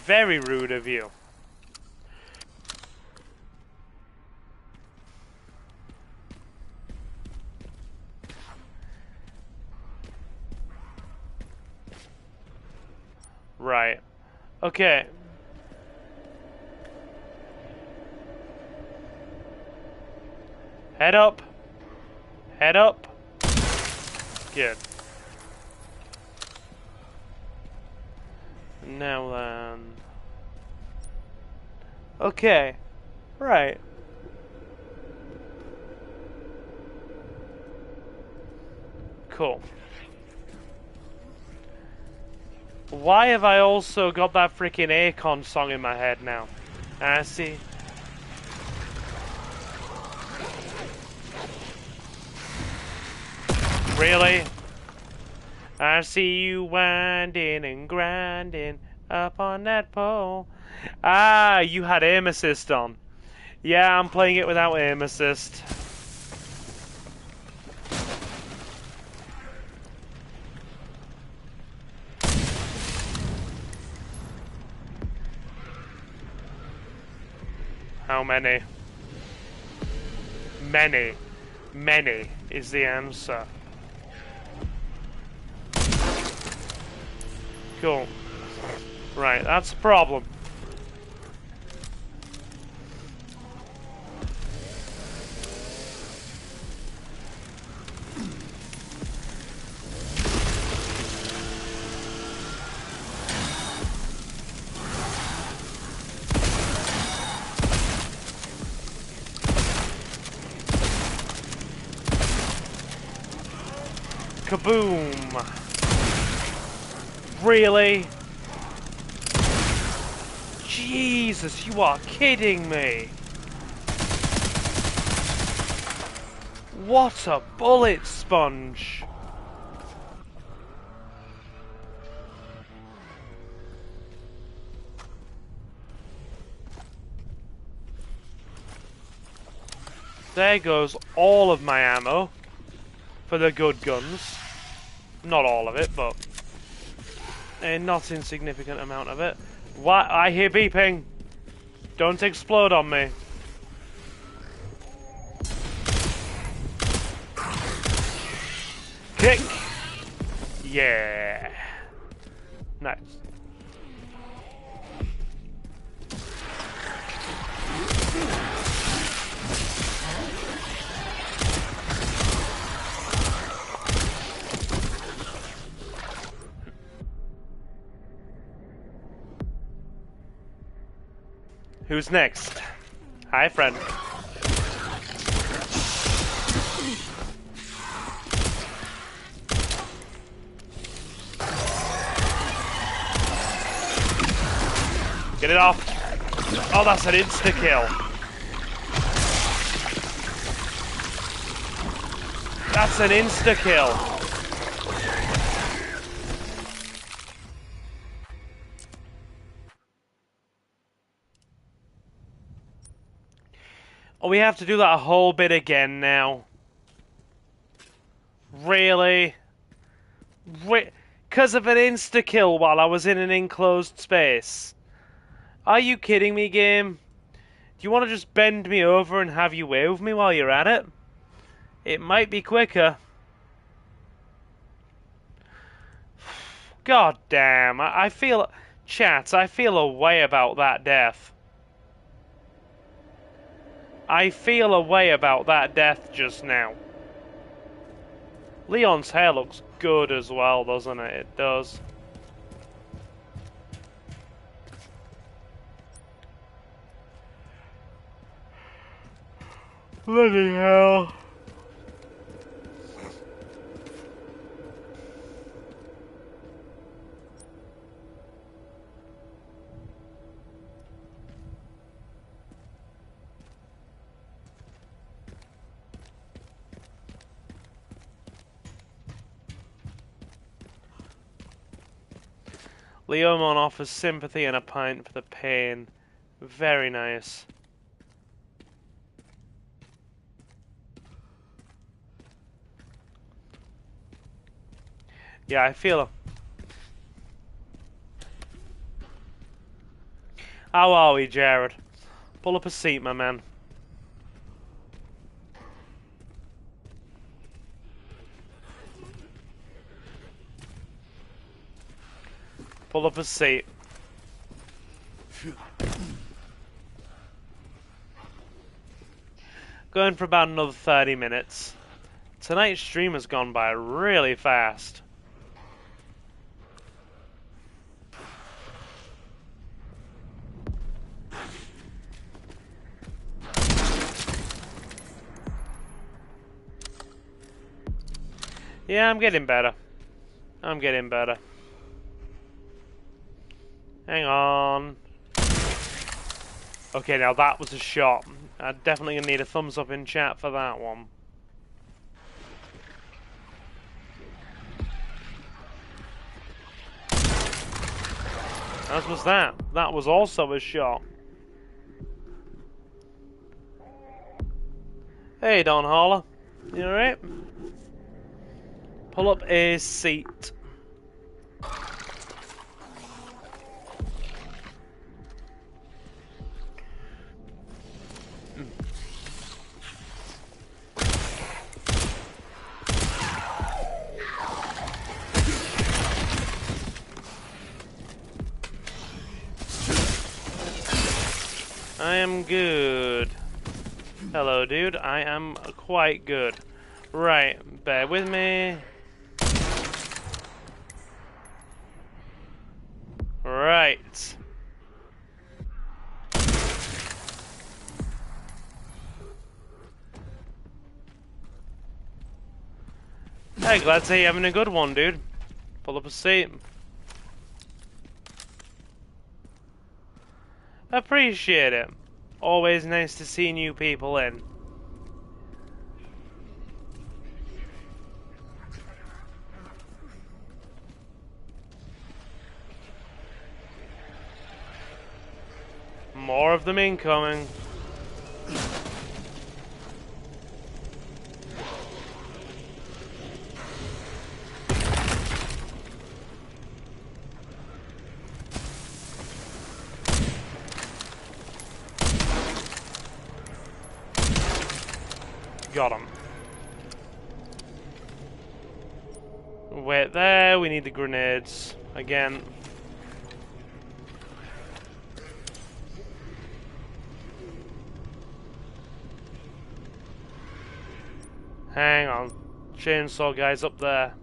Very rude of you. Right. Okay. Head up. Head up. Good. Now then. Okay. Right. Cool. Why have I also got that freaking Akon song in my head now? I see. Really? I see you winding and grinding up on that pole. Ah, you had aim assist on. Yeah, I'm playing it without aim assist. How many? Many. Many is the answer. Cool. Right, that's a problem. Kaboom! Really? Jesus, you are kidding me! What a bullet sponge! There goes all of my ammo. for the good guns. Not all of it, but a not insignificant amount of it. What? I hear beeping. Don't explode on me. Kick. Yeah. Nice. Who's next? Hi, friend. Get it off. Oh, that's an insta-kill. That's an insta-kill. Oh, we have to do that whole bit again now. Really? Because of an insta-kill while I was in an enclosed space. Are you kidding me, game? Do you want to just bend me over and have you way with me while you're at it? It might be quicker. God damn, I feel... Chat, I feel a way about that death. I feel a way about that death just now. Leon's hair looks good as well, doesn't it? It does. Bloody hell. Leomon offers sympathy and a pint for the pain. Very nice. Yeah, I feel... How are we, Jared? Pull up a seat, my man. Pull up a seat. Going for about another 30 minutes. Tonight's stream has gone by really fast. Yeah, I'm getting better. I'm getting better. Hang on. Okay, now that was a shot. I'm definitely gonna need a thumbs up in chat for that one. As was that. That was also a shot. Hey, Don Holler. You alright? Pull up a seat. I am good. Hello, dude. I am quite good. Right, bear with me. Right. Hey, glad to hear you're having a good one, dude. Pull up a seat. Appreciate it. Always nice to see new people in. More of them incoming. Got him. Wait there, we need the grenades. Again. Hang on. Chainsaw guy's up there.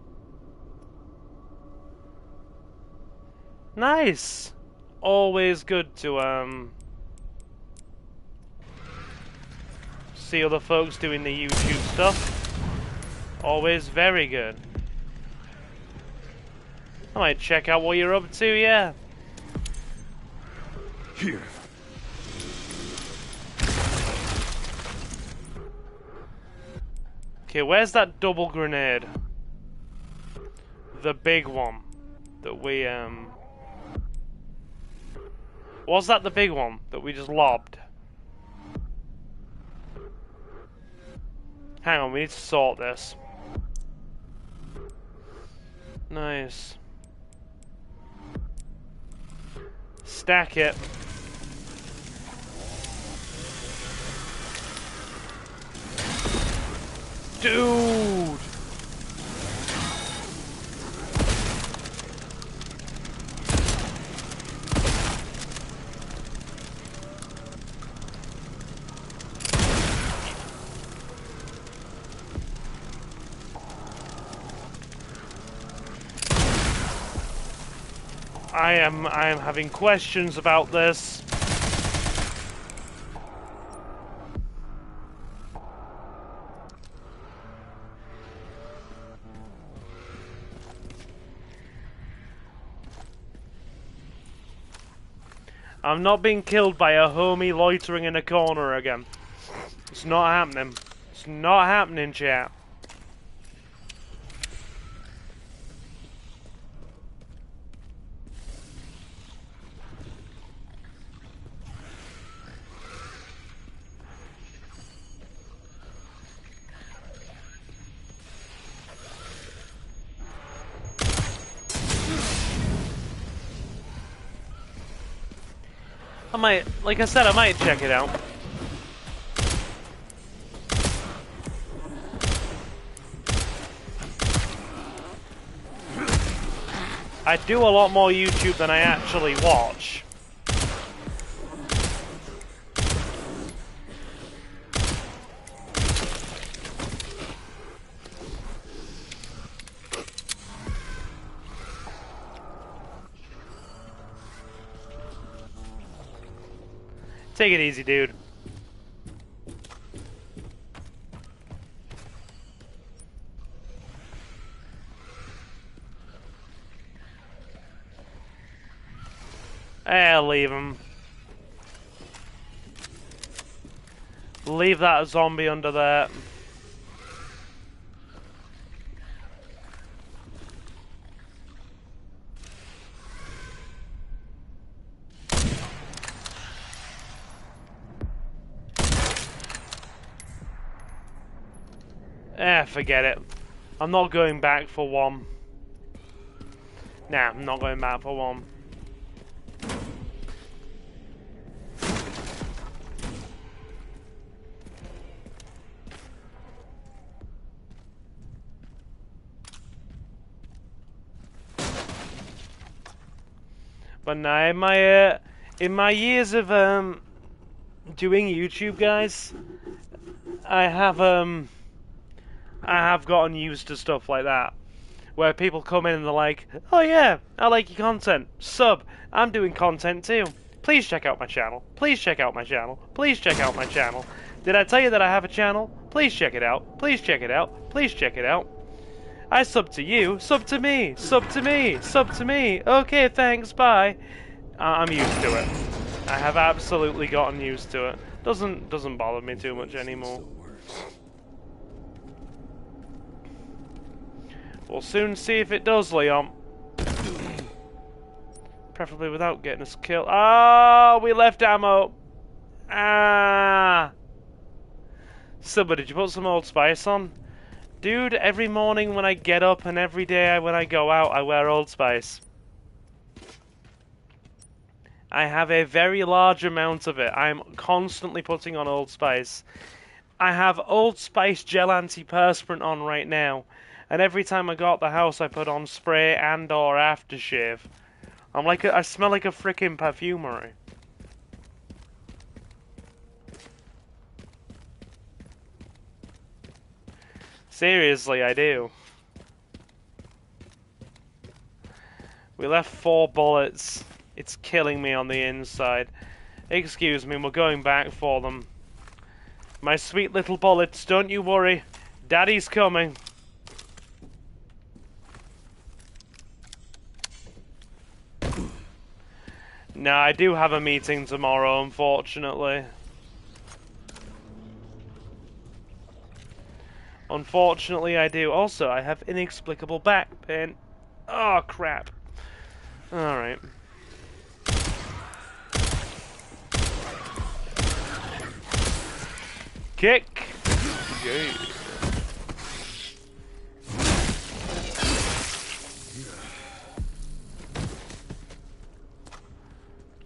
Nice! Always good to, see other folks doing the YouTube stuff. Always very good. I might check out what you're up to, yeah. Here. Okay, where's that double grenade? The big one that we, was that the big one that we just lobbed? Hang on, we need to sort this. Nice. Stack it. Dude! I am having questions about this. I'm not being killed by a homie loitering in a corner again. It's not happening. It's not happening, chat. I might, like I said, I might check it out. I do a lot more YouTube than I actually watch. Take it easy, dude. Leave him. Leave that zombie under there. Forget it. I'm not going back for one. Nah, I'm not going back for one. But no, in my years of doing YouTube, guys, I have gotten used to stuff like that, where people come in and they're like, "Oh yeah, I like your content. Sub, I'm doing content too. Please check out my channel. Please check out my channel. Please check out my channel. Did I tell you that I have a channel? Please check it out. Please check it out. Please check it out. I sub to you. Sub to me. Sub to me. Sub to me. Okay, thanks. Bye." I'm used to it. I have absolutely gotten used to it. Doesn't bother me too much anymore. We'll soon see if it does, Leon. Preferably without getting us killed. Ah, we left ammo. Ah. Somebody, did you put some Old Spice on? Dude, every morning when I get up and every day when I go out, I wear Old Spice. I have a very large amount of it. I'm constantly putting on Old Spice. I have Old Spice gel antiperspirant on right now, and every time I go out the house, I put on spray and/or aftershave. I smell like a frickin' perfumery. Seriously, I do. We left 4 bullets. It's killing me on the inside. Excuse me, we're going back for them. My sweet little bullets, don't you worry. Daddy's coming. No, I do have a meeting tomorrow, unfortunately. Unfortunately, I do. Also, I have inexplicable back pain. Oh, crap. Alright. Kick! Yeah.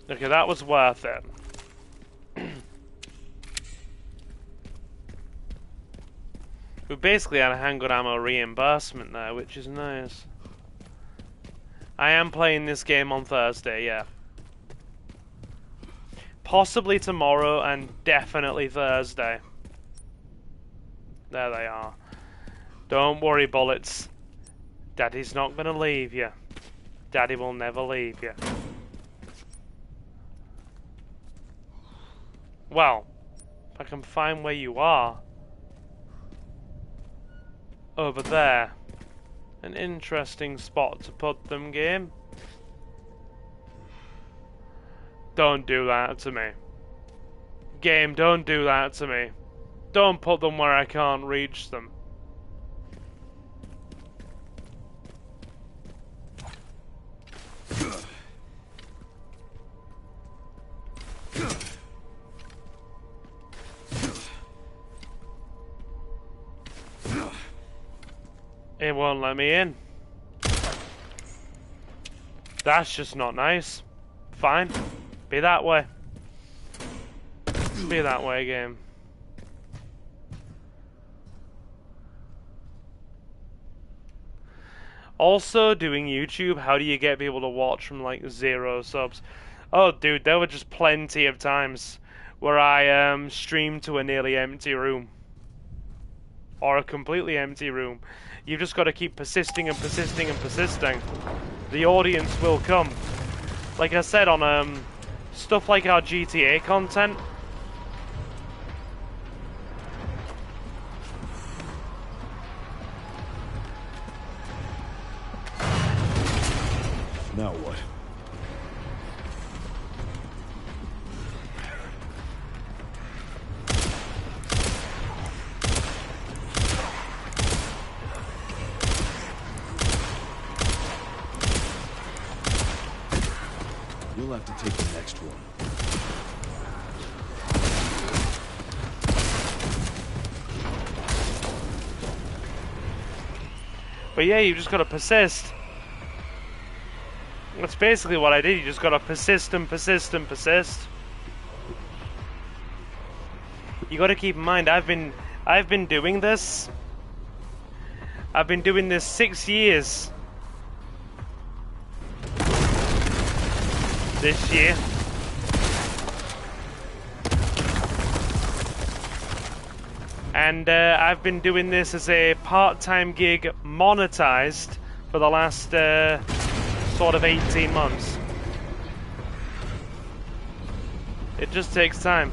Okay, that was worth it. We basically had a handgun ammo reimbursement there, which is nice. I am playing this game on Thursday, yeah. Possibly tomorrow and definitely Thursday. There they are. Don't worry, bullets. Daddy's not gonna leave you. Daddy will never leave you. Well, if I can find where you are. Over there. An interesting spot to put them, game. Don't do that to me. Game, don't do that to me. Don't put them where I can't reach them. It won't let me in. That's just not nice. Fine. Be that way. Be that way, game. Also, doing YouTube, how do you get people to watch from like 0 subs? Oh, dude, there were just plenty of times where I streamed to a nearly empty room. Or a completely empty room. You've just got to keep persisting and persisting and persisting. The audience will come. Like I said on stuff like our GTA content. Now what? You'll have to take the next one. But yeah, you just got to persist. That's basically what I did. You just got to persist and persist and persist. You got to keep in mind, I've been doing this. I've been doing this 6 years. This year. And I've been doing this as a part-time gig, monetized, for the last sort of 18 months. It just takes time.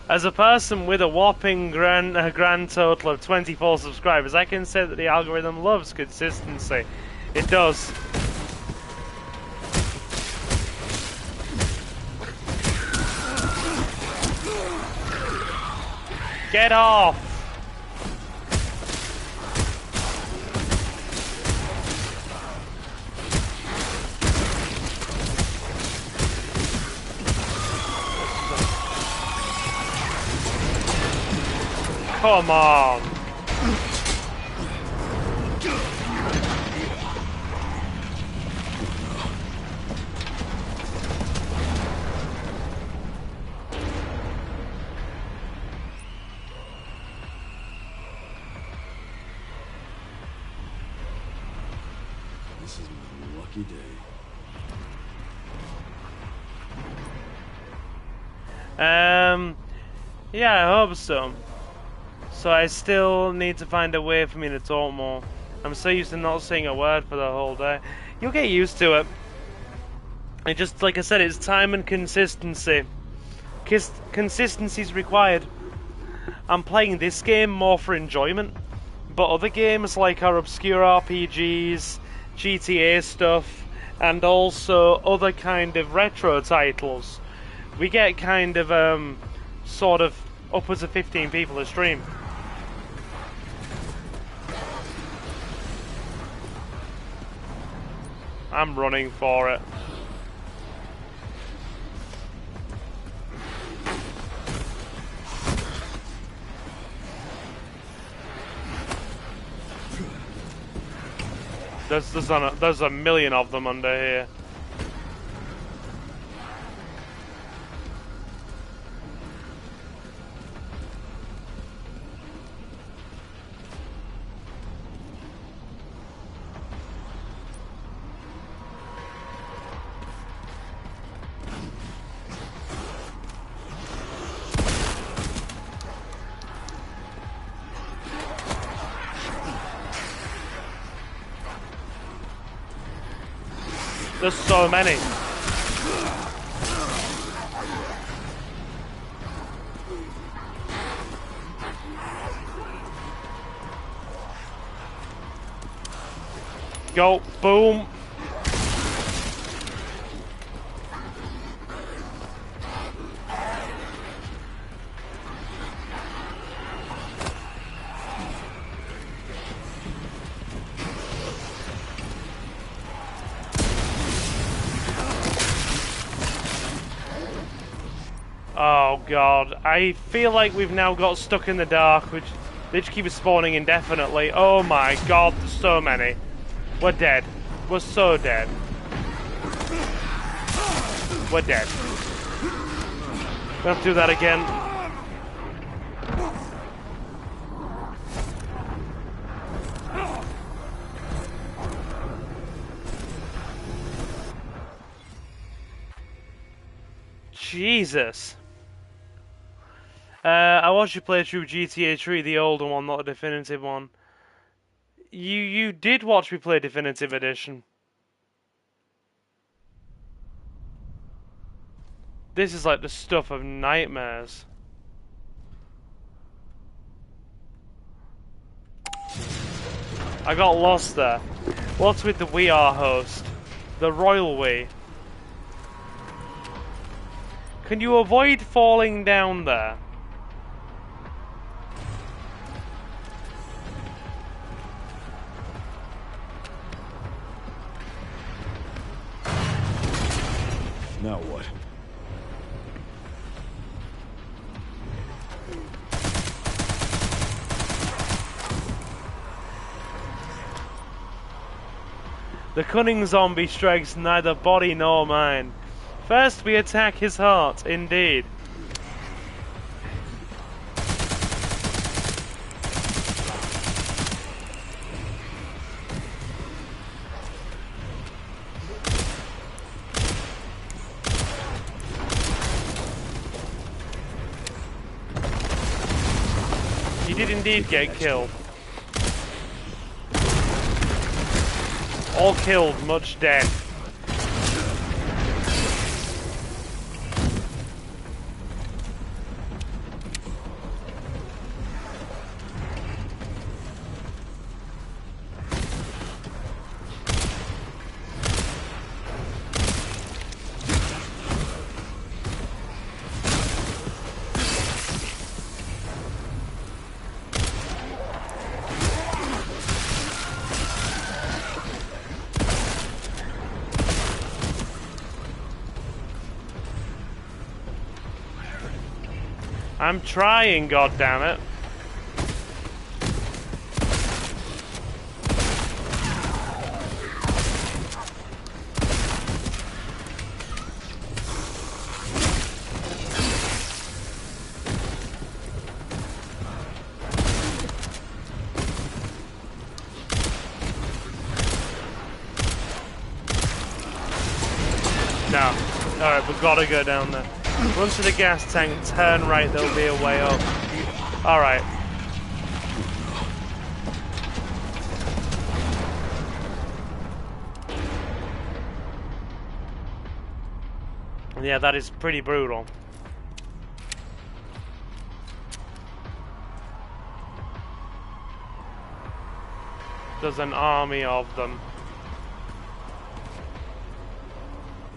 As a person with a whopping grand total of 24 subscribers, I can say that the algorithm loves consistency. It does. Get off! Come on! This is my lucky day. Yeah, I hope so. So I still need to find a way for me to talk more. I'm so used to not saying a word for the whole day. You'll get used to it. It just, like I said, it's time and consistency. Consistency is required. I'm playing this game more for enjoyment, but other games like our obscure RPGs, GTA stuff, and also other kind of retro titles, we get kind of sort of upwards of 15 people a stream. I'm running for it. There's a million of them under here. There's so many. Go, boom. Oh god, I feel like we've now got stuck in the dark, which they just keep spawning indefinitely. Oh my god, there's so many. We're dead. We're so dead. We're dead. We have to do that again. Jesus. I watched you play through GTA 3, the older one, not the definitive one. You did watch me play Definitive Edition. This is like the stuff of nightmares. I got lost there. What's with the We Are host? The royal we. Can you avoid falling down there? Now what? The cunning zombie strikes neither body nor mind. First we attack his heart, indeed. You did indeed get killed. All killed, much dead. I'm trying, goddammit. No. Alright, we've got to go down there. Run to the gas tank, turn right, there'll be a way up. Alright. Yeah, that is pretty brutal. There's an army of them.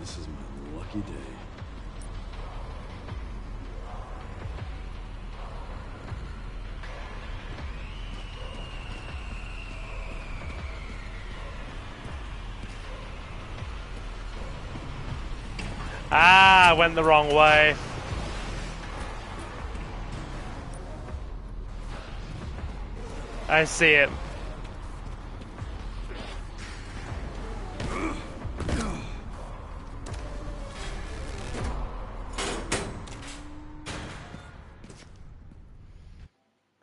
This is my lucky day. Ah, I went the wrong way. I see it.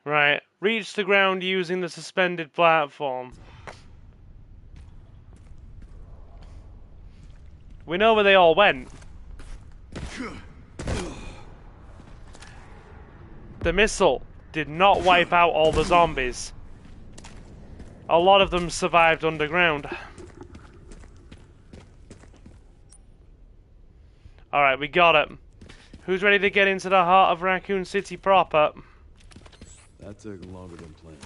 Right, reach the ground using the suspended platform. We know where they all went. The missile did not wipe out all the zombies. A lot of them survived underground. Alright, we got it. Who's ready to get into the heart of Raccoon City proper? That took longer than planned.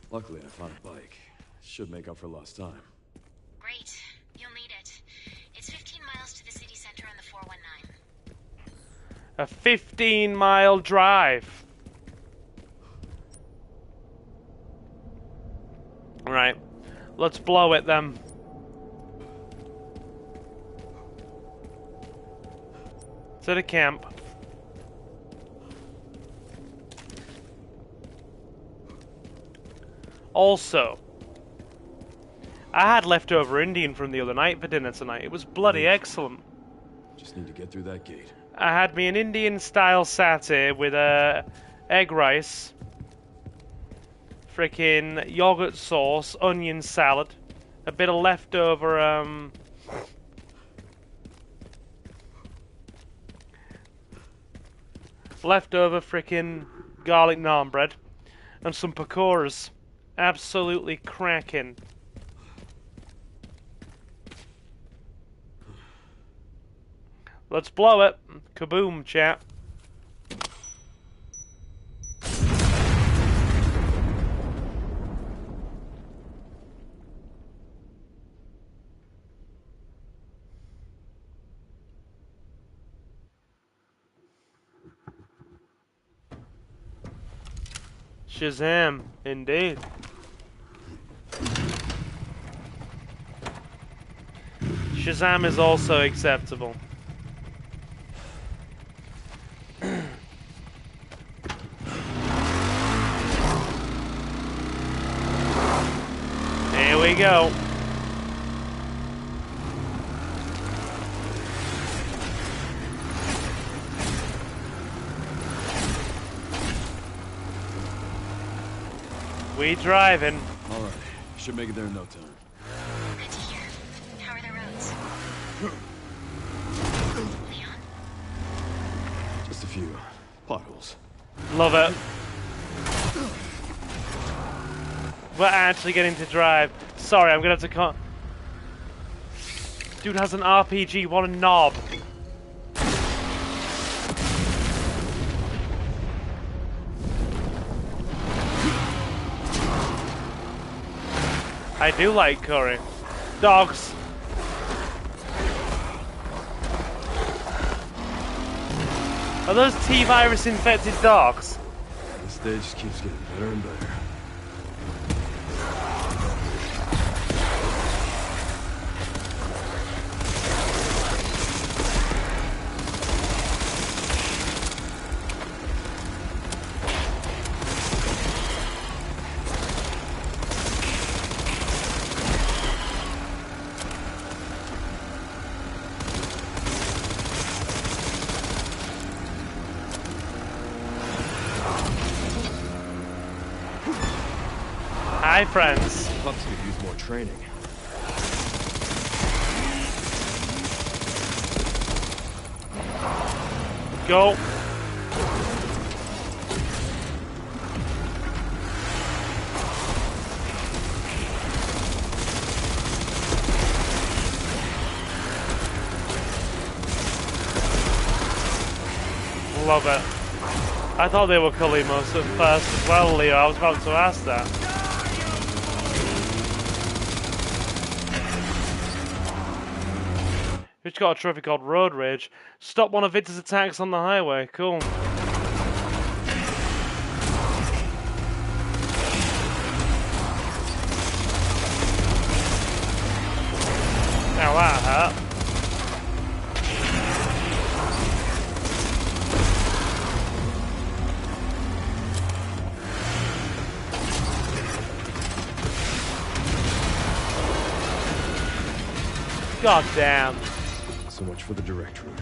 Luckily, I found a bike. Should make up for lost time. Great. You'll need it. It's 15 miles to the city center on the 419. A 15-mile drive. Right. Let's blow it then. To the camp. Also, I had leftover Indian from the other night for dinner tonight. It was bloody excellent. Just need to get through that gate. I had me an Indian-style satay with egg rice, frickin' yogurt sauce, onion salad, a bit of leftover frickin' garlic naan bread, and some pakoras. Absolutely cracking. Let's blow it. Kaboom, chat. Shazam, indeed. Shazam is also acceptable. Here we go. We driving. All right, should make it there in no time. Good to hear. How are the roads? Leon? Just a few potholes. Love it. We're actually getting to drive. Sorry, I'm gonna have to Dude has an RPG, what a knob. I do like curry. Dogs. Are those T-virus infected dogs? This stage just keeps getting better and better. Hi, friends. Pups could use more training. Go. Love it. I thought they were Kalimos at first as well, Leo. I was about to ask that. We've got a trophy called Road Rage. Stop one of Victor's attacks on the highway. Cool. Now that hurt. God damn. So much for the direct route.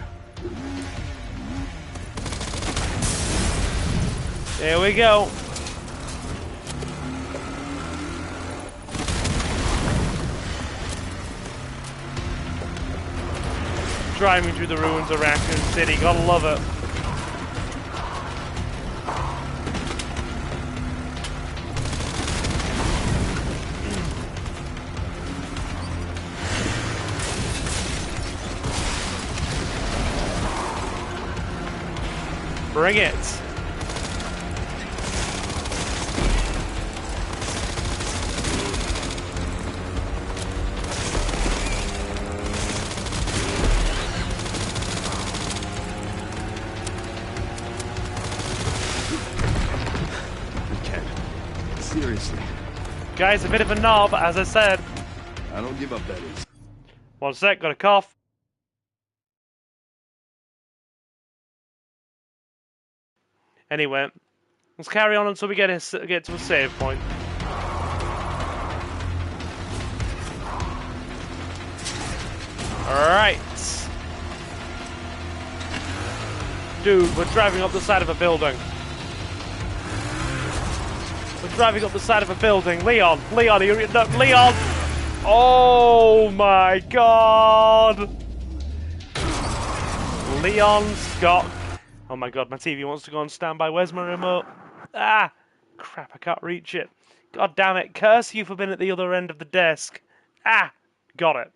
There we go. Driving through the ruins of Raccoon City. Gotta love it. Bring it! We can't. Seriously. Guy's a bit of a knob, as I said. I don't give up, that is. One sec, got a cough. Anyway, let's carry on until we get to a save point. Alright. Dude, we're driving up the side of a building. We're driving up the side of a building. Leon! Leon, are you... No, Leon! Oh my god! Leon Scott. Oh my god, my TV wants to go on standby. Where's my remote? Ah! Crap, I can't reach it. God damn it. Curse you for being at the other end of the desk. Ah! Got it.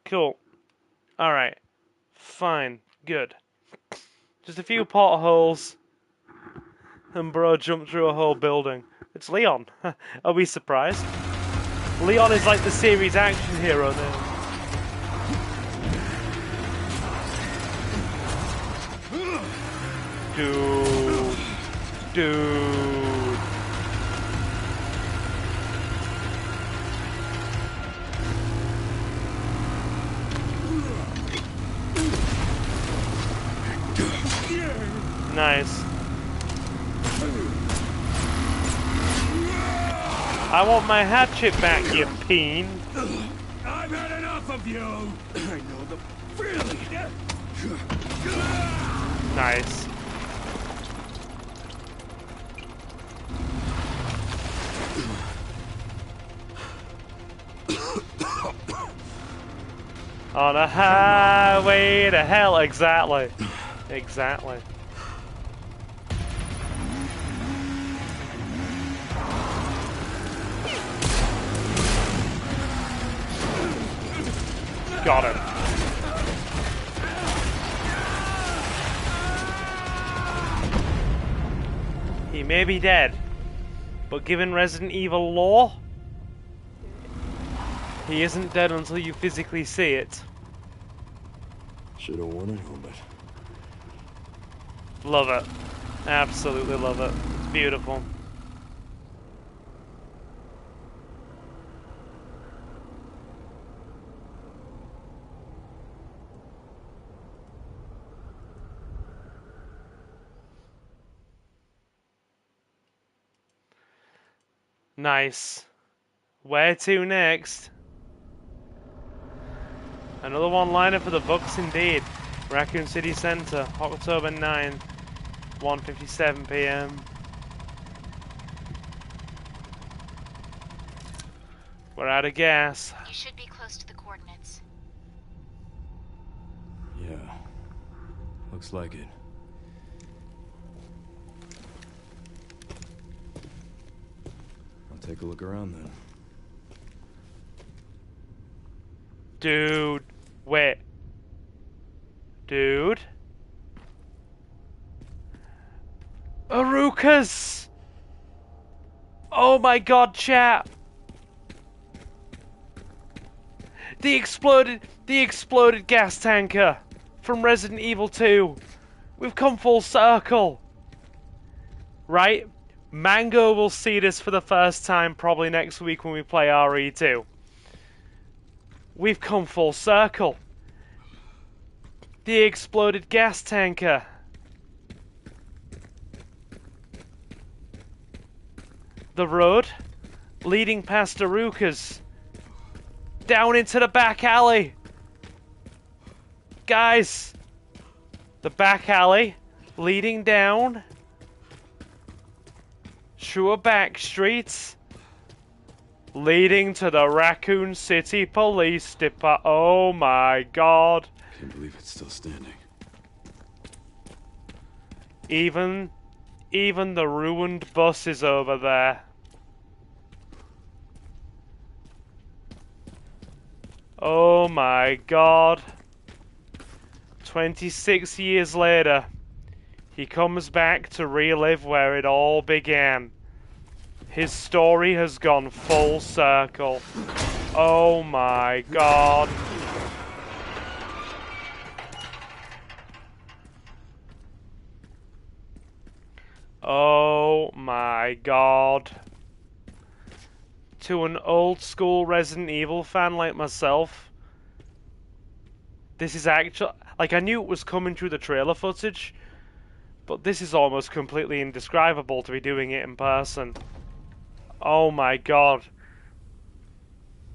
Cool. Alright. Fine. Good. Just a few potholes. And bro jumped through a whole building. It's Leon. Are we surprised? Leon is like the series action hero now. Dude. Dude. Nice. I want my hatchet back, you peen. I've had enough of you. I know the feeling. Nice. On a highway to hell, exactly. Exactly. Got him. He may be dead, but given Resident Evil lore, he isn't dead until you physically see it. Should have worn a helmet. Love it. Absolutely love it. It's beautiful. Nice. Where to next? Another one-liner for the books indeed. Raccoon City Center, October 9th, 1:57 p.m. We're out of gas. You should be close to the coordinates. Yeah. Looks like it. I'll take a look around then. Dude. Wait. Dude. Arukas! Oh my god, chat! The exploded gas tanker from Resident Evil 2. We've come full circle. Right? Mango will see this for the first time probably next week when we play RE2. We've come full circle. The exploded gas tanker. The road leading past Arukas down into the back alley. Guys, the back alley leading down through a back street leading to the Raccoon City Police Department. Oh my god. Can't believe it's still standing. Even the ruined bus is over there. Oh my god. 26 years later, he comes back to relive where it all began. His story has gone full circle. Oh my god. Oh my god. To an old school Resident Evil fan like myself, this is actually, like, I knew it was coming through the trailer footage, but this is almost completely indescribable to be doing it in person. Oh my god.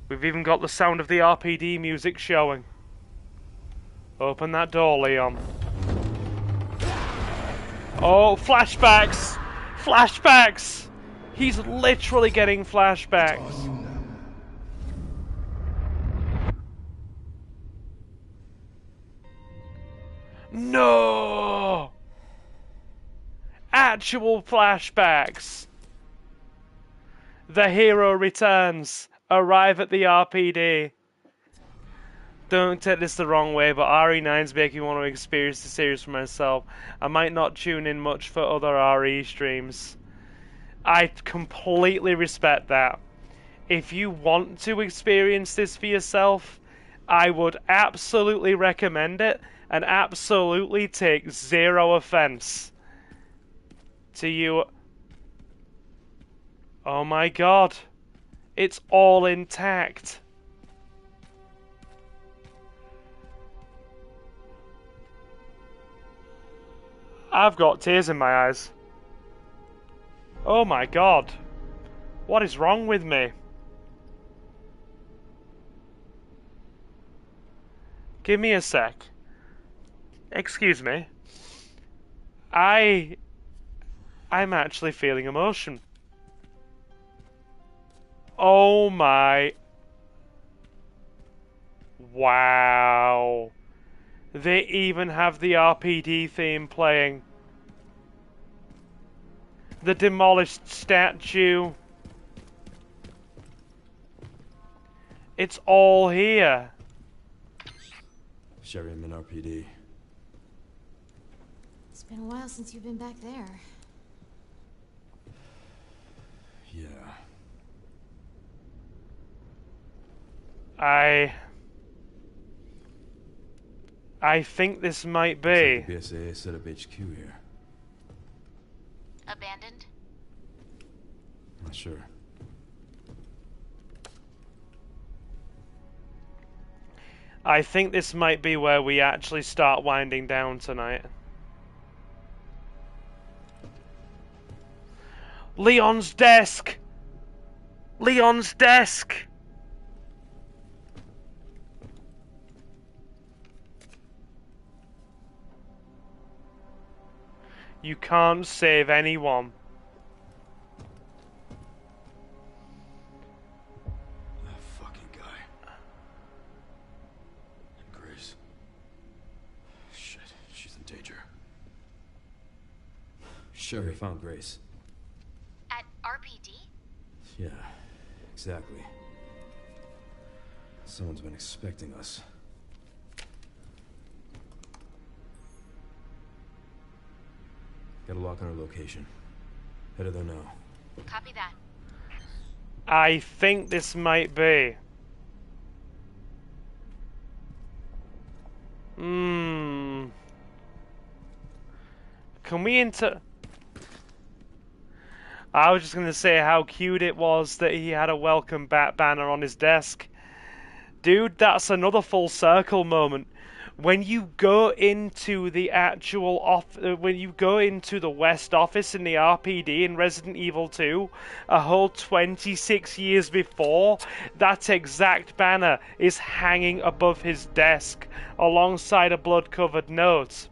We've even got the sound of the RPD music showing. Open that door, Leon. Oh, flashbacks! Flashbacks! He's literally getting flashbacks. No! Actual flashbacks. The hero returns. Arrive at the RPD. Don't take this the wrong way, but RE9's making me want to experience the series for myself. I might not tune in much for other RE streams. I completely respect that. If you want to experience this for yourself, I would absolutely recommend it and absolutely take zero offense to you. Oh my god. It's all intact. I've got tears in my eyes. Oh my god. What is wrong with me? Give me a sec. Excuse me. I'm actually feeling emotion. Oh my... Wow. They even have the RPD theme playing. The demolished statue. It's all here. Sheridan RPD. It's been a while since you've been back there. Yeah. I think this might be. Looks like the BSAA set up HQ here. Abandoned? Not sure. I think this might be where we actually start winding down tonight. Leon's desk! Leon's desk! You can't save anyone. Sherry found Grace. At RPD? Yeah, exactly. Someone's been expecting us. Got a lock on her location. Headed there now. Copy that. I think this might be. Can we I was just going to say how cute it was that he had a welcome back banner on his desk. Dude, that's another full circle moment. When you go into the actual when you go into the West office in the RPD in Resident Evil 2, a whole 26 years before, that exact banner is hanging above his desk alongside a blood-covered note.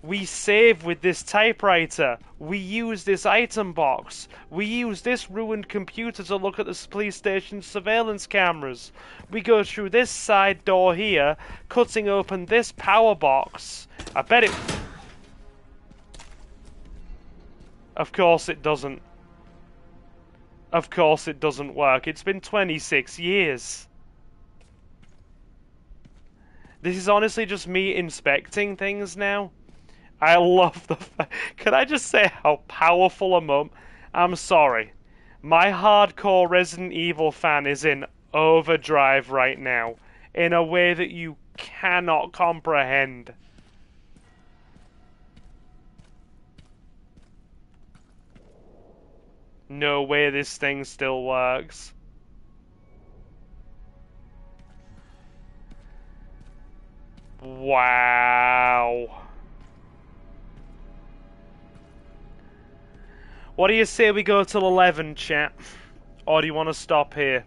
We save with this typewriter. We use this item box. We use this ruined computer to look at the police station's surveillance cameras. We go through this side door here, cutting open this power box. I bet it... Of course it doesn't. Of course it doesn't work. It's been 26 years. This is honestly just me inspecting things now. I love the fact... Can I just say how powerful a moment... I'm sorry. My hardcore Resident Evil fan is in overdrive right now. In a way that you cannot comprehend. No way this thing still works. Wow. What do you say we go till 11, chat? Or do you want to stop here?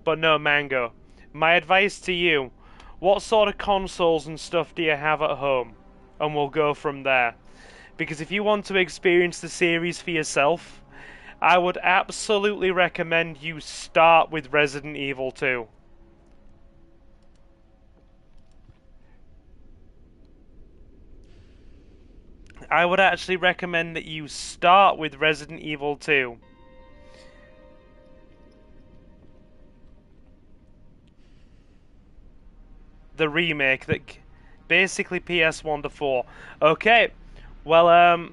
But no, Mango. My advice to you, what sort of consoles and stuff do you have at home? And we'll go from there. Because if you want to experience the series for yourself, I would absolutely recommend you start with Resident Evil 2. I would actually recommend that you start with Resident Evil 2. The remake that basically PS1 to 4. Okay, well,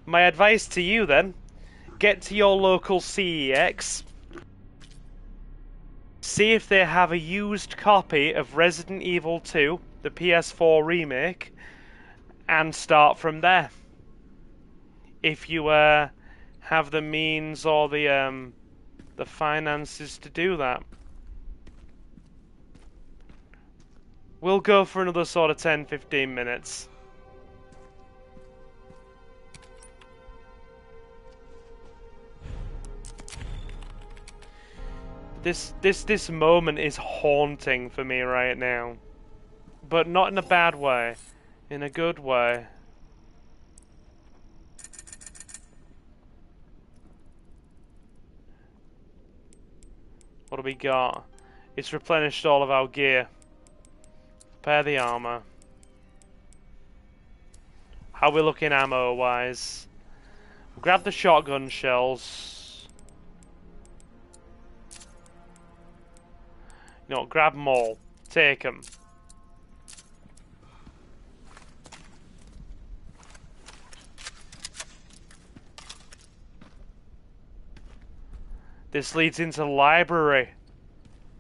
my advice to you then, get to your local CEX, see if they have a used copy of Resident Evil 2, the PS4 remake, and start from there. If you have the means or the finances to do that. We'll go for another sort of 10-15 minutes. This moment is haunting for me right now. But not in a bad way. In a good way. What do we got? It's replenished all of our gear. Prepare the armor. How are we looking ammo-wise? We'll grab the shotgun shells. You know, grab them all. Take them. This leads into the library.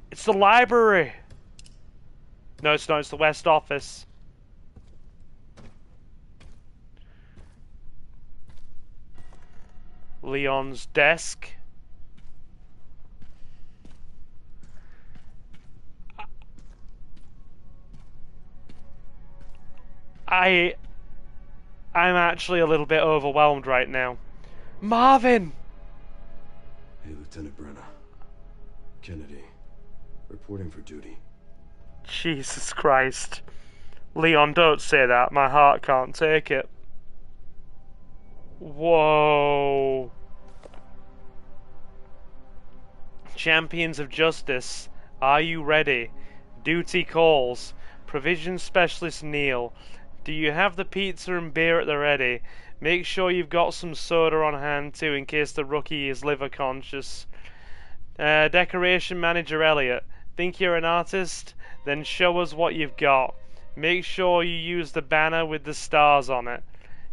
It's the library! No, it's not. It's the West office. Leon's desk. I'm actually a little bit overwhelmed right now. Marvin! Hey, Lieutenant Brenna. Kennedy. Reporting for duty. Jesus Christ. Leon, don't say that. My heart can't take it. Whoa. Champions of Justice, are you ready? Duty calls. Provision Specialist Neil, do you have the pizza and beer at the ready? Make sure you've got some soda on hand too in case the rookie is liver conscious. Decoration Manager Elliot, think you're an artist? Then show us what you've got. Make sure you use the banner with the stars on it.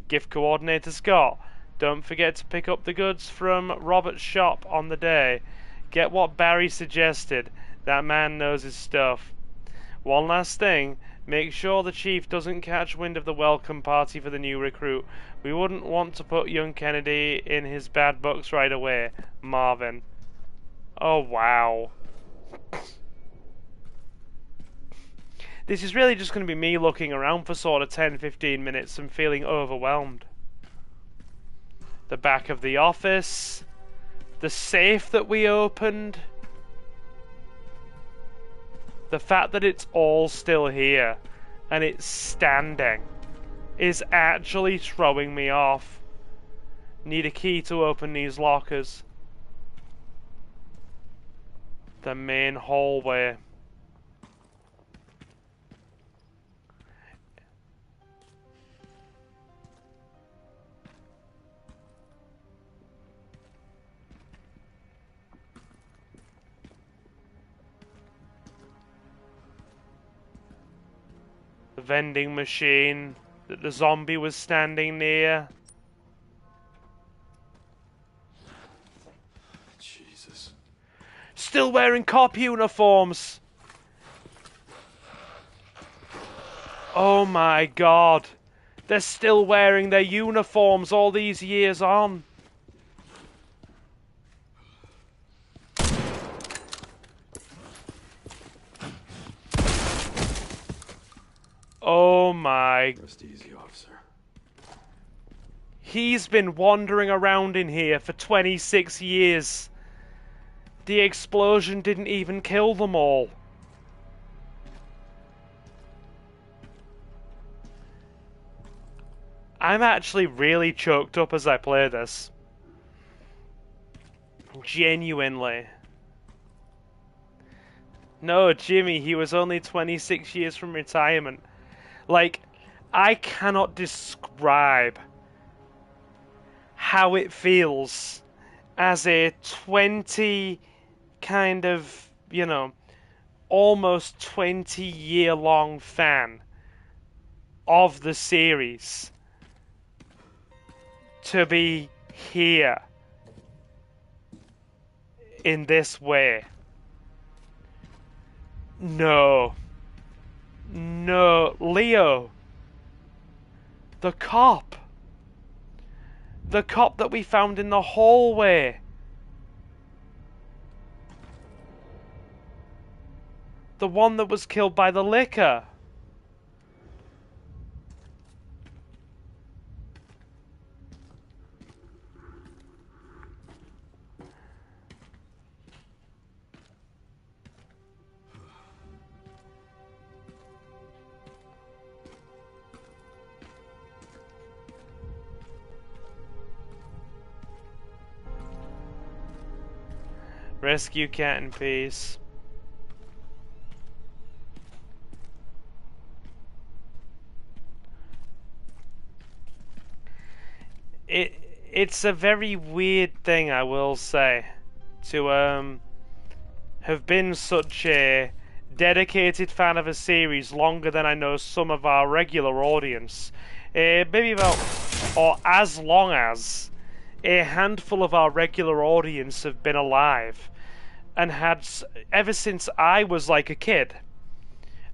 Gift Coordinator Scott, don't forget to pick up the goods from Robert's shop on the day. Get what Barry suggested. That man knows his stuff. One last thing, make sure the chief doesn't catch wind of the welcome party for the new recruit. We wouldn't want to put young Kennedy in his bad books right away. Marvin. Oh, wow. This is really just going to be me looking around for sort of 10-15 minutes and feeling overwhelmed. The back of the office. The safe that we opened. The fact that it's all still here and it's standing is actually throwing me off. Need a key to open these lockers. The main hallway. The vending machine that the zombie was standing near. Jesus. Still wearing cop uniforms. Oh my god. They're still wearing their uniforms all these years on. Oh my. Rest easy, officer. He's been wandering around in here for 26 years. The explosion didn't even kill them all. I'm actually really choked up as I play this. Genuinely. No, Jimmy, he was only 26 years from retirement. Like, I cannot describe how it feels as a 20 kind of, you know, almost 20-year-long fan of the series to be here in this way. No. No, Leo. The cop. The cop that we found in the hallway. The one that was killed by the liquor. Rescue cat in peace. It's a very weird thing, I will say, to have been such a dedicated fan of a series longer than I know some of our regular audience. Maybe about, or as long as a handful of our regular audience have been alive and had ever since I was like a kid,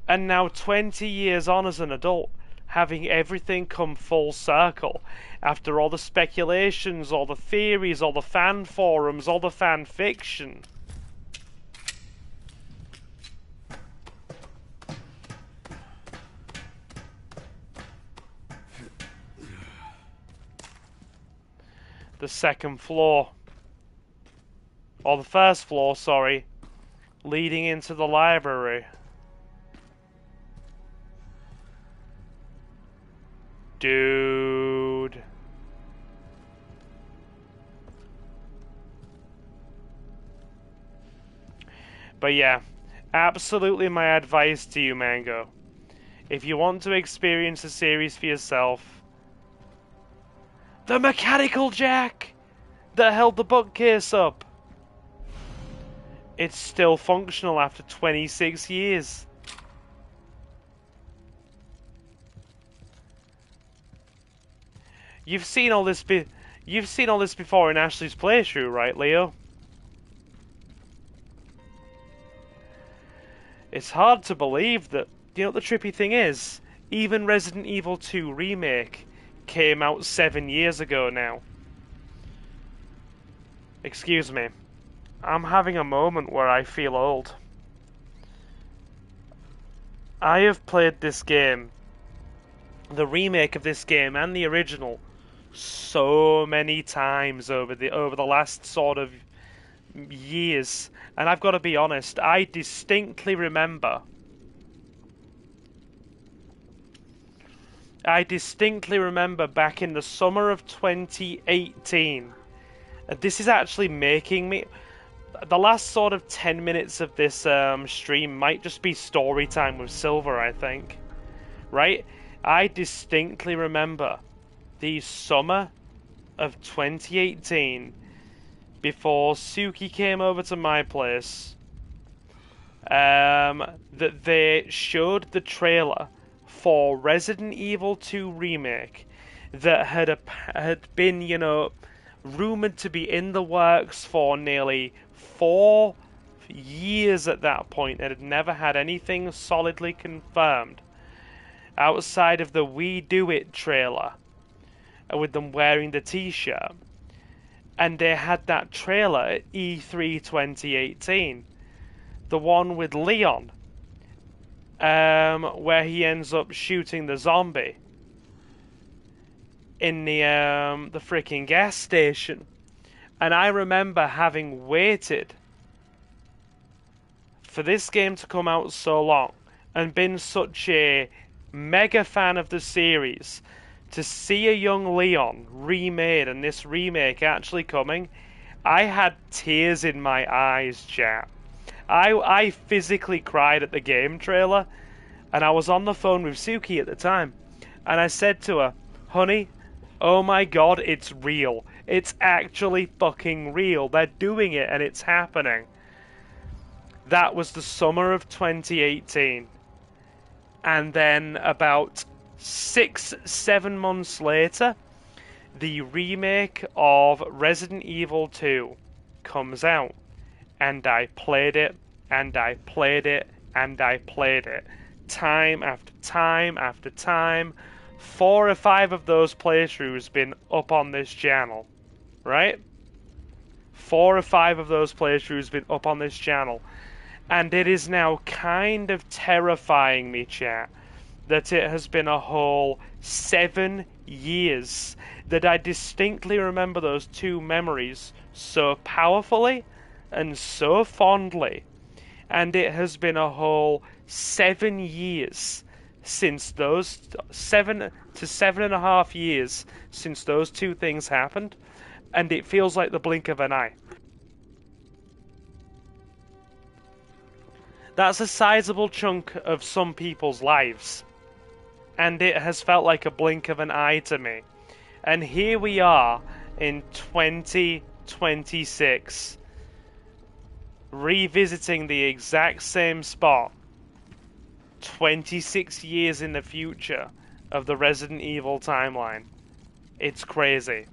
and now 20 years on as an adult, having everything come full circle after all the speculations, all the theories, all the fan forums, all the fan fiction. The second floor, or the first floor, sorry, leading into the library. Dude. But yeah, absolutely my advice to you, Mango. If you want to experience the series for yourself, the mechanical jack that held the bookcase up, it's still functional after 26 years. You've seen all this before in Ashley's playthrough, right, Leo? It's hard to believe that, you know what the trippy thing is? Even Resident Evil 2 Remake came out 7 years ago now. Excuse me. I'm having a moment where I feel old. I have played this game, the remake of this game and the original, so many times over the last sort of years, and I've got to be honest, I distinctly remember back in the summer of 2018, and this is actually making me, the last sort of 10 minutes of this stream might just be story time with Silver, I think, right? I distinctly remember the summer of 2018, before Suki came over to my place, that they showed the trailer for Resident Evil 2 Remake that had been, you know, rumored to be in the works for nearly 4 years at that point, and had never had anything solidly confirmed outside of the We Do It trailer with them wearing the t-shirt. And they had that trailer at E3 2018, the one with Leon, where he ends up shooting the zombie in the freaking gas station. And I remember having waited for this game to come out so long and been such a mega fan of the series, to see a young Leon remade and this remake actually coming. I had tears in my eyes, chat. I physically cried at the game trailer, and I was on the phone with Suki at the time, and I said to her, honey, oh my god, it's real. It's actually fucking real. They're doing it and it's happening. That was the summer of 2018. And then about 6-7 months later, the remake of Resident Evil 2 comes out, and I played it, and I played it, and I played it, time after time after time. 4 or 5 of those playthroughs been up on this channel, right? 4 or 5 of those playthroughs been up on this channel, and it is now kind of terrifying me, chat, that it has been a whole 7 years, that I distinctly remember those 2 memories so powerfully and so fondly, and it has been a whole 7 years since those 7 to 7.5 years since those 2 things happened, and it feels like the blink of an eye. That's a sizable chunk of some people's lives, and it has felt like a blink of an eye to me. And here we are in 2026, revisiting the exact same spot 26 years in the future of the Resident Evil timeline. It's crazy.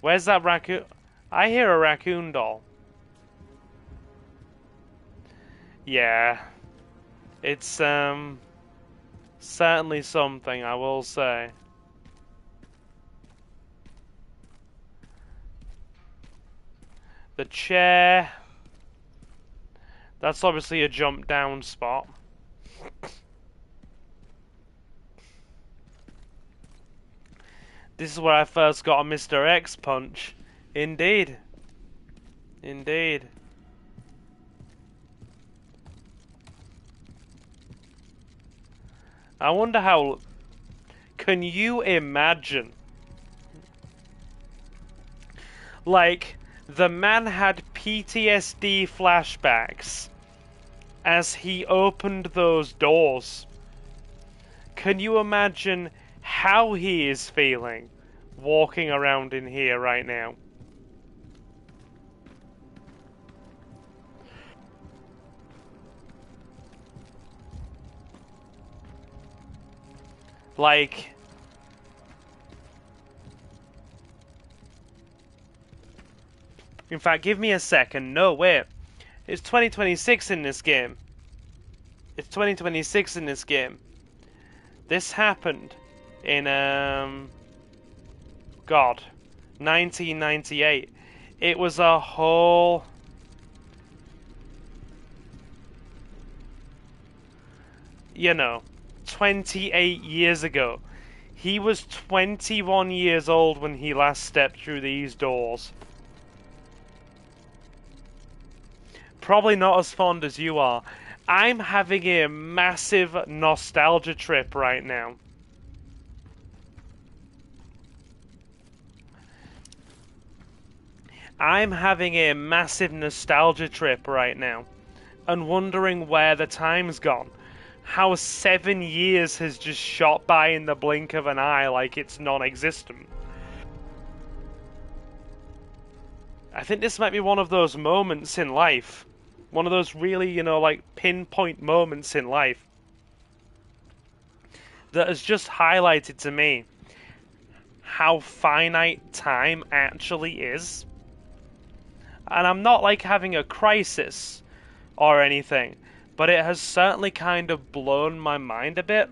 Where's that raccoon? I hear a raccoon doll. Yeah. It's, certainly something, I will say. The chair. That's obviously a jump down spot. This is where I first got a Mr. X punch. Indeed. Indeed. I wonder how... Can you imagine Like, the man had PTSD flashbacks as he opened those doors. Can you imagine how he is feeling walking around in here right now? Like, in fact, give me a second. No, wait. It's 2026 in this game. It's 2026 in this game. This happened in, God, 1998. It was a whole... You know, 28 years ago. He was 21 years old when he last stepped through these doors. Probably not as fond as you are. I'm having a massive nostalgia trip right now. I'm having a massive nostalgia trip right now. And wondering where the time's gone. How 7 years has just shot by in the blink of an eye like it's non-existent. I think this might be one of those moments in life. One of those really, you know, like pinpoint moments in life that has just highlighted to me how finite time actually is. And I'm not like having a crisis or anything, but it has certainly kind of blown my mind a bit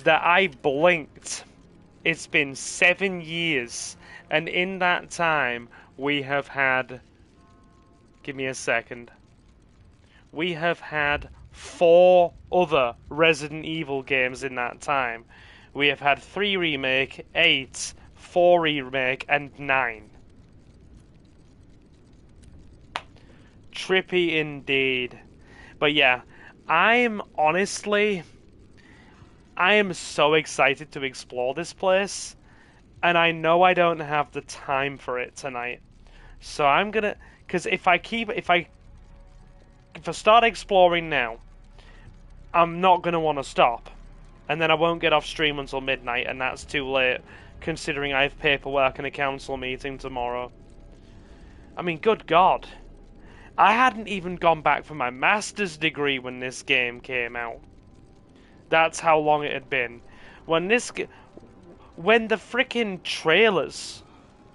that I blinked. It's been 7 years, and in that time we have had... Give me a second. We have had 4 other Resident Evil games in that time. We have had 3 remake, 8, 4 remake, and 9. Trippy indeed. But yeah, I am so excited to explore this place, and I know I don't have the time for it tonight. So I'm gonna, because if I start exploring now, I'm not gonna want to stop, and then I won't get off stream until midnight, and that's too late, considering I have paperwork and a council meeting tomorrow. I mean, good God. I hadn't even gone back for my master's degree when this game came out. That's how long it had been. When the frickin' trailers,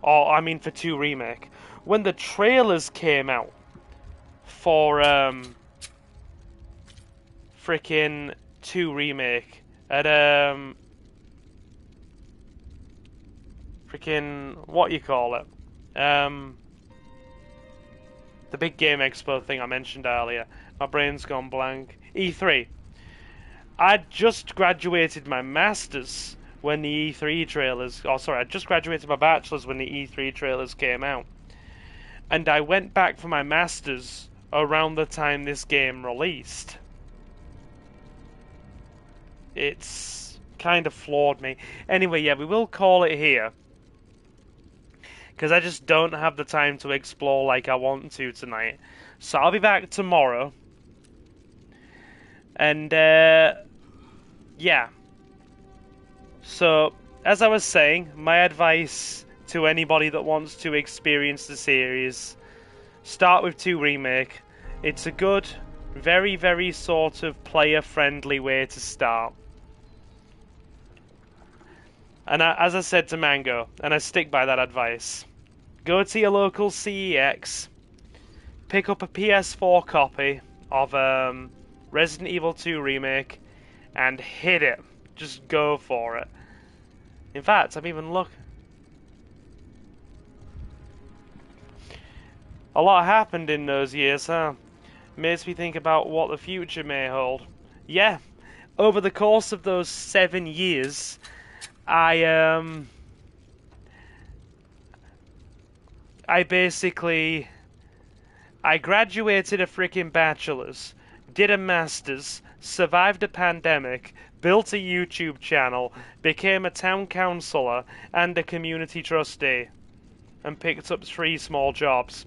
or I mean for 2 remake, when the trailers came out for frickin' 2 remake at frickin' what you call it, the big game expo thing I mentioned earlier. My brain's gone blank. E3. I'd just graduated my master's when the E3 trailers... Oh, sorry, I just graduated my bachelor's when the E3 trailers came out. And I went back for my master's around the time this game released. It's kind of floored me. Anyway, yeah, we will call it here. Because I just don't have the time to explore like I want to tonight. So I'll be back tomorrow. And, yeah. So, as I was saying, my advice to anybody that wants to experience the series, start with 2 Remake. It's a good, very, very sort of player-friendly way to start. And as I said to Mango, and I stick by that advice, go to your local CEX, pick up a PS4 copy of Resident Evil 2 Remake, and hit it. Just go for it. In fact, I'm even looking. A lot happened in those years, huh? Makes me think about what the future may hold. Yeah, over the course of those 7 years, I graduated a freaking bachelor's, did a master's, survived a pandemic, built a YouTube channel, became a town councillor, and a community trustee. and picked up 3 small jobs.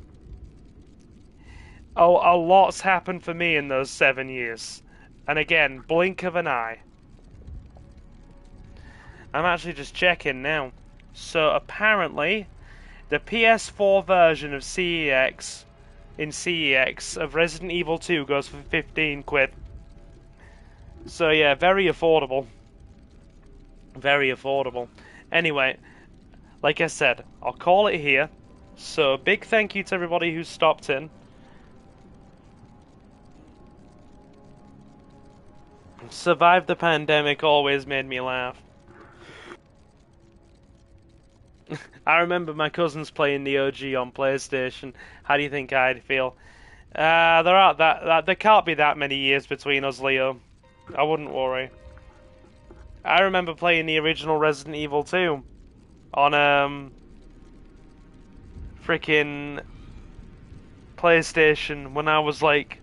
Oh, a lot's happened for me in those 7 years. And again, blink of an eye. I'm actually just checking now. So apparently, the PS4 version of CEX of Resident Evil 2 goes for 15 quid. So yeah, very affordable. Very affordable. Anyway, like I said, I'll call it here. So big thank you to everybody who stopped in. Survived the pandemic always made me laugh. I remember my cousins playing the OG on PlayStation. How do you think I'd feel? There can't be that many years between us, Leo. I wouldn't worry. I remember playing the original Resident Evil 2 on freaking PlayStation when I was like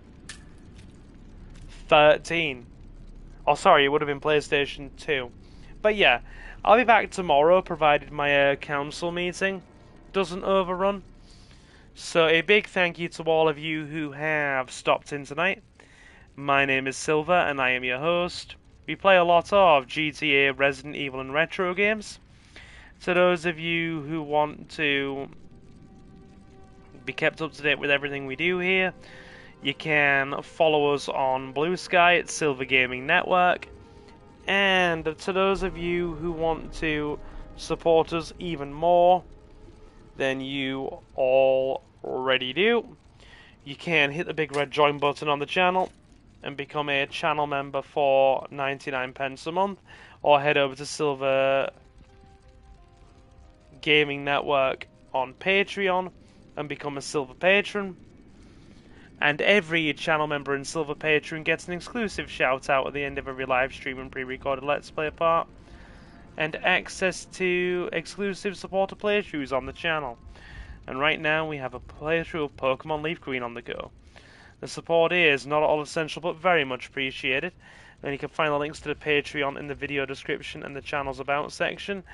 13. Oh, sorry, it would have been PlayStation 2. But yeah, I'll be back tomorrow, provided my council meeting doesn't overrun. So a big thank you to all of you who have stopped in tonight. My name is Silver, and I am your host. We play a lot of GTA, Resident Evil, and retro games. To those of you who want to be kept up to date with everything we do here, you can follow us on Blue Sky at Silver Gaming Network. And to those of you who want to support us even more than you already do, you can hit the big red join button on the channel and become a channel member for 99 pence a month, or head over to Silver Gaming Network on Patreon and become a Silver Patron. And every channel member and Silver Patron gets an exclusive shout out at the end of every live stream and pre-recorded Let's Play part, and access to exclusive supporter playthroughs on the channel. And right now we have a playthrough of Pokemon Leaf Green on the go. The support is not all essential but very much appreciated. And you can find the links to the Patreon in the video description and the channel's about section.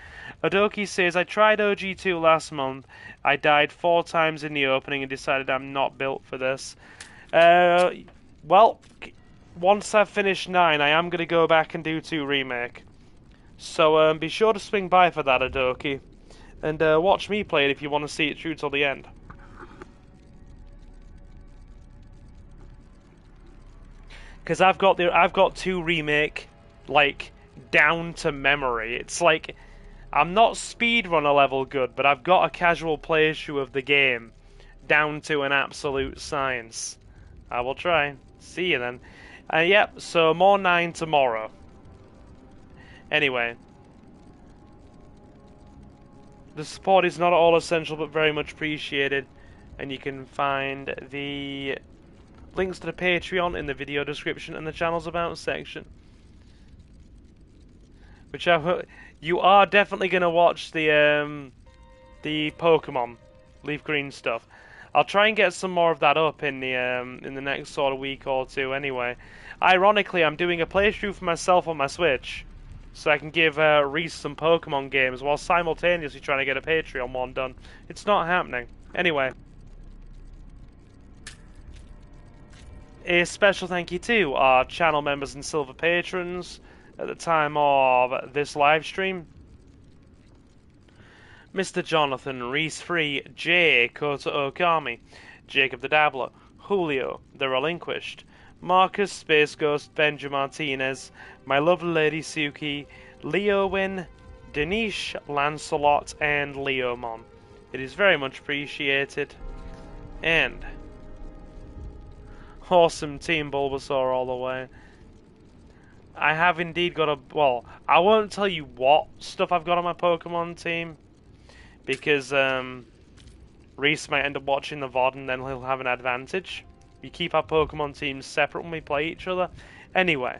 Odoki says, I tried OG2 last month. I died 4 times in the opening and decided I'm not built for this. Well, once I've finished 9, I am going to go back and do 2 remake. So be sure to swing by for that, Odoki. And watch me play it if you want to see it through till the end. Because I've got 2 remake, like, down to memory. It's like, I'm not speedrunner level good, but I've got a casual playthrough of the game down to an absolute science. I will try. See you then. Yep, so more 9 tomorrow. Anyway. The support is not all essential, but very much appreciated. And you can find the links to the Patreon in the video description and the channel's about section. Which you are definitely going to watch the Pokemon Leaf Green stuff. I'll try and get some more of that up in the next sort of week or 2 anyway. Ironically, I'm doing a playthrough for myself on my Switch, so I can give Reese some Pokemon games while simultaneously trying to get a Patreon one done. It's not happening. Anyway. A special thank you to our channel members and Silver Patrons at the time of this live stream. Mr. Jonathan, Reese Free, Jay, Kota Okami, Jacob the Dabbler, Julio, The Relinquished, Marcus, Space Ghost, Benja Martinez, My Lovely Lady Suki, Leo Win, Denish, Lancelot, and Leomon. It is very much appreciated. And awesome Team Bulbasaur all the way. I have indeed got well, I won't tell you what stuff I've got on my Pokemon team, because Reese might end up watching the VOD and then he'll have an advantage. We keep our Pokemon teams separate when we play each other. Anyway,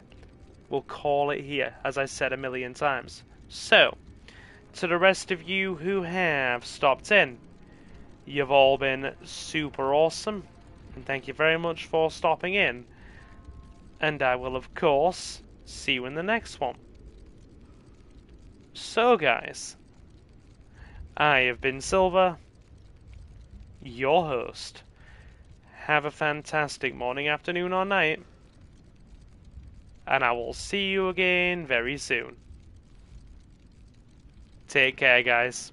we'll call it here, as I said a million times. So, to the rest of you who have stopped in, you've all been super awesome. And thank you very much for stopping in. And I will, of course, see you in the next one. So, guys, I have been Silver, your host. Have a fantastic morning, afternoon, or night, and I will see you again very soon. Take care, guys.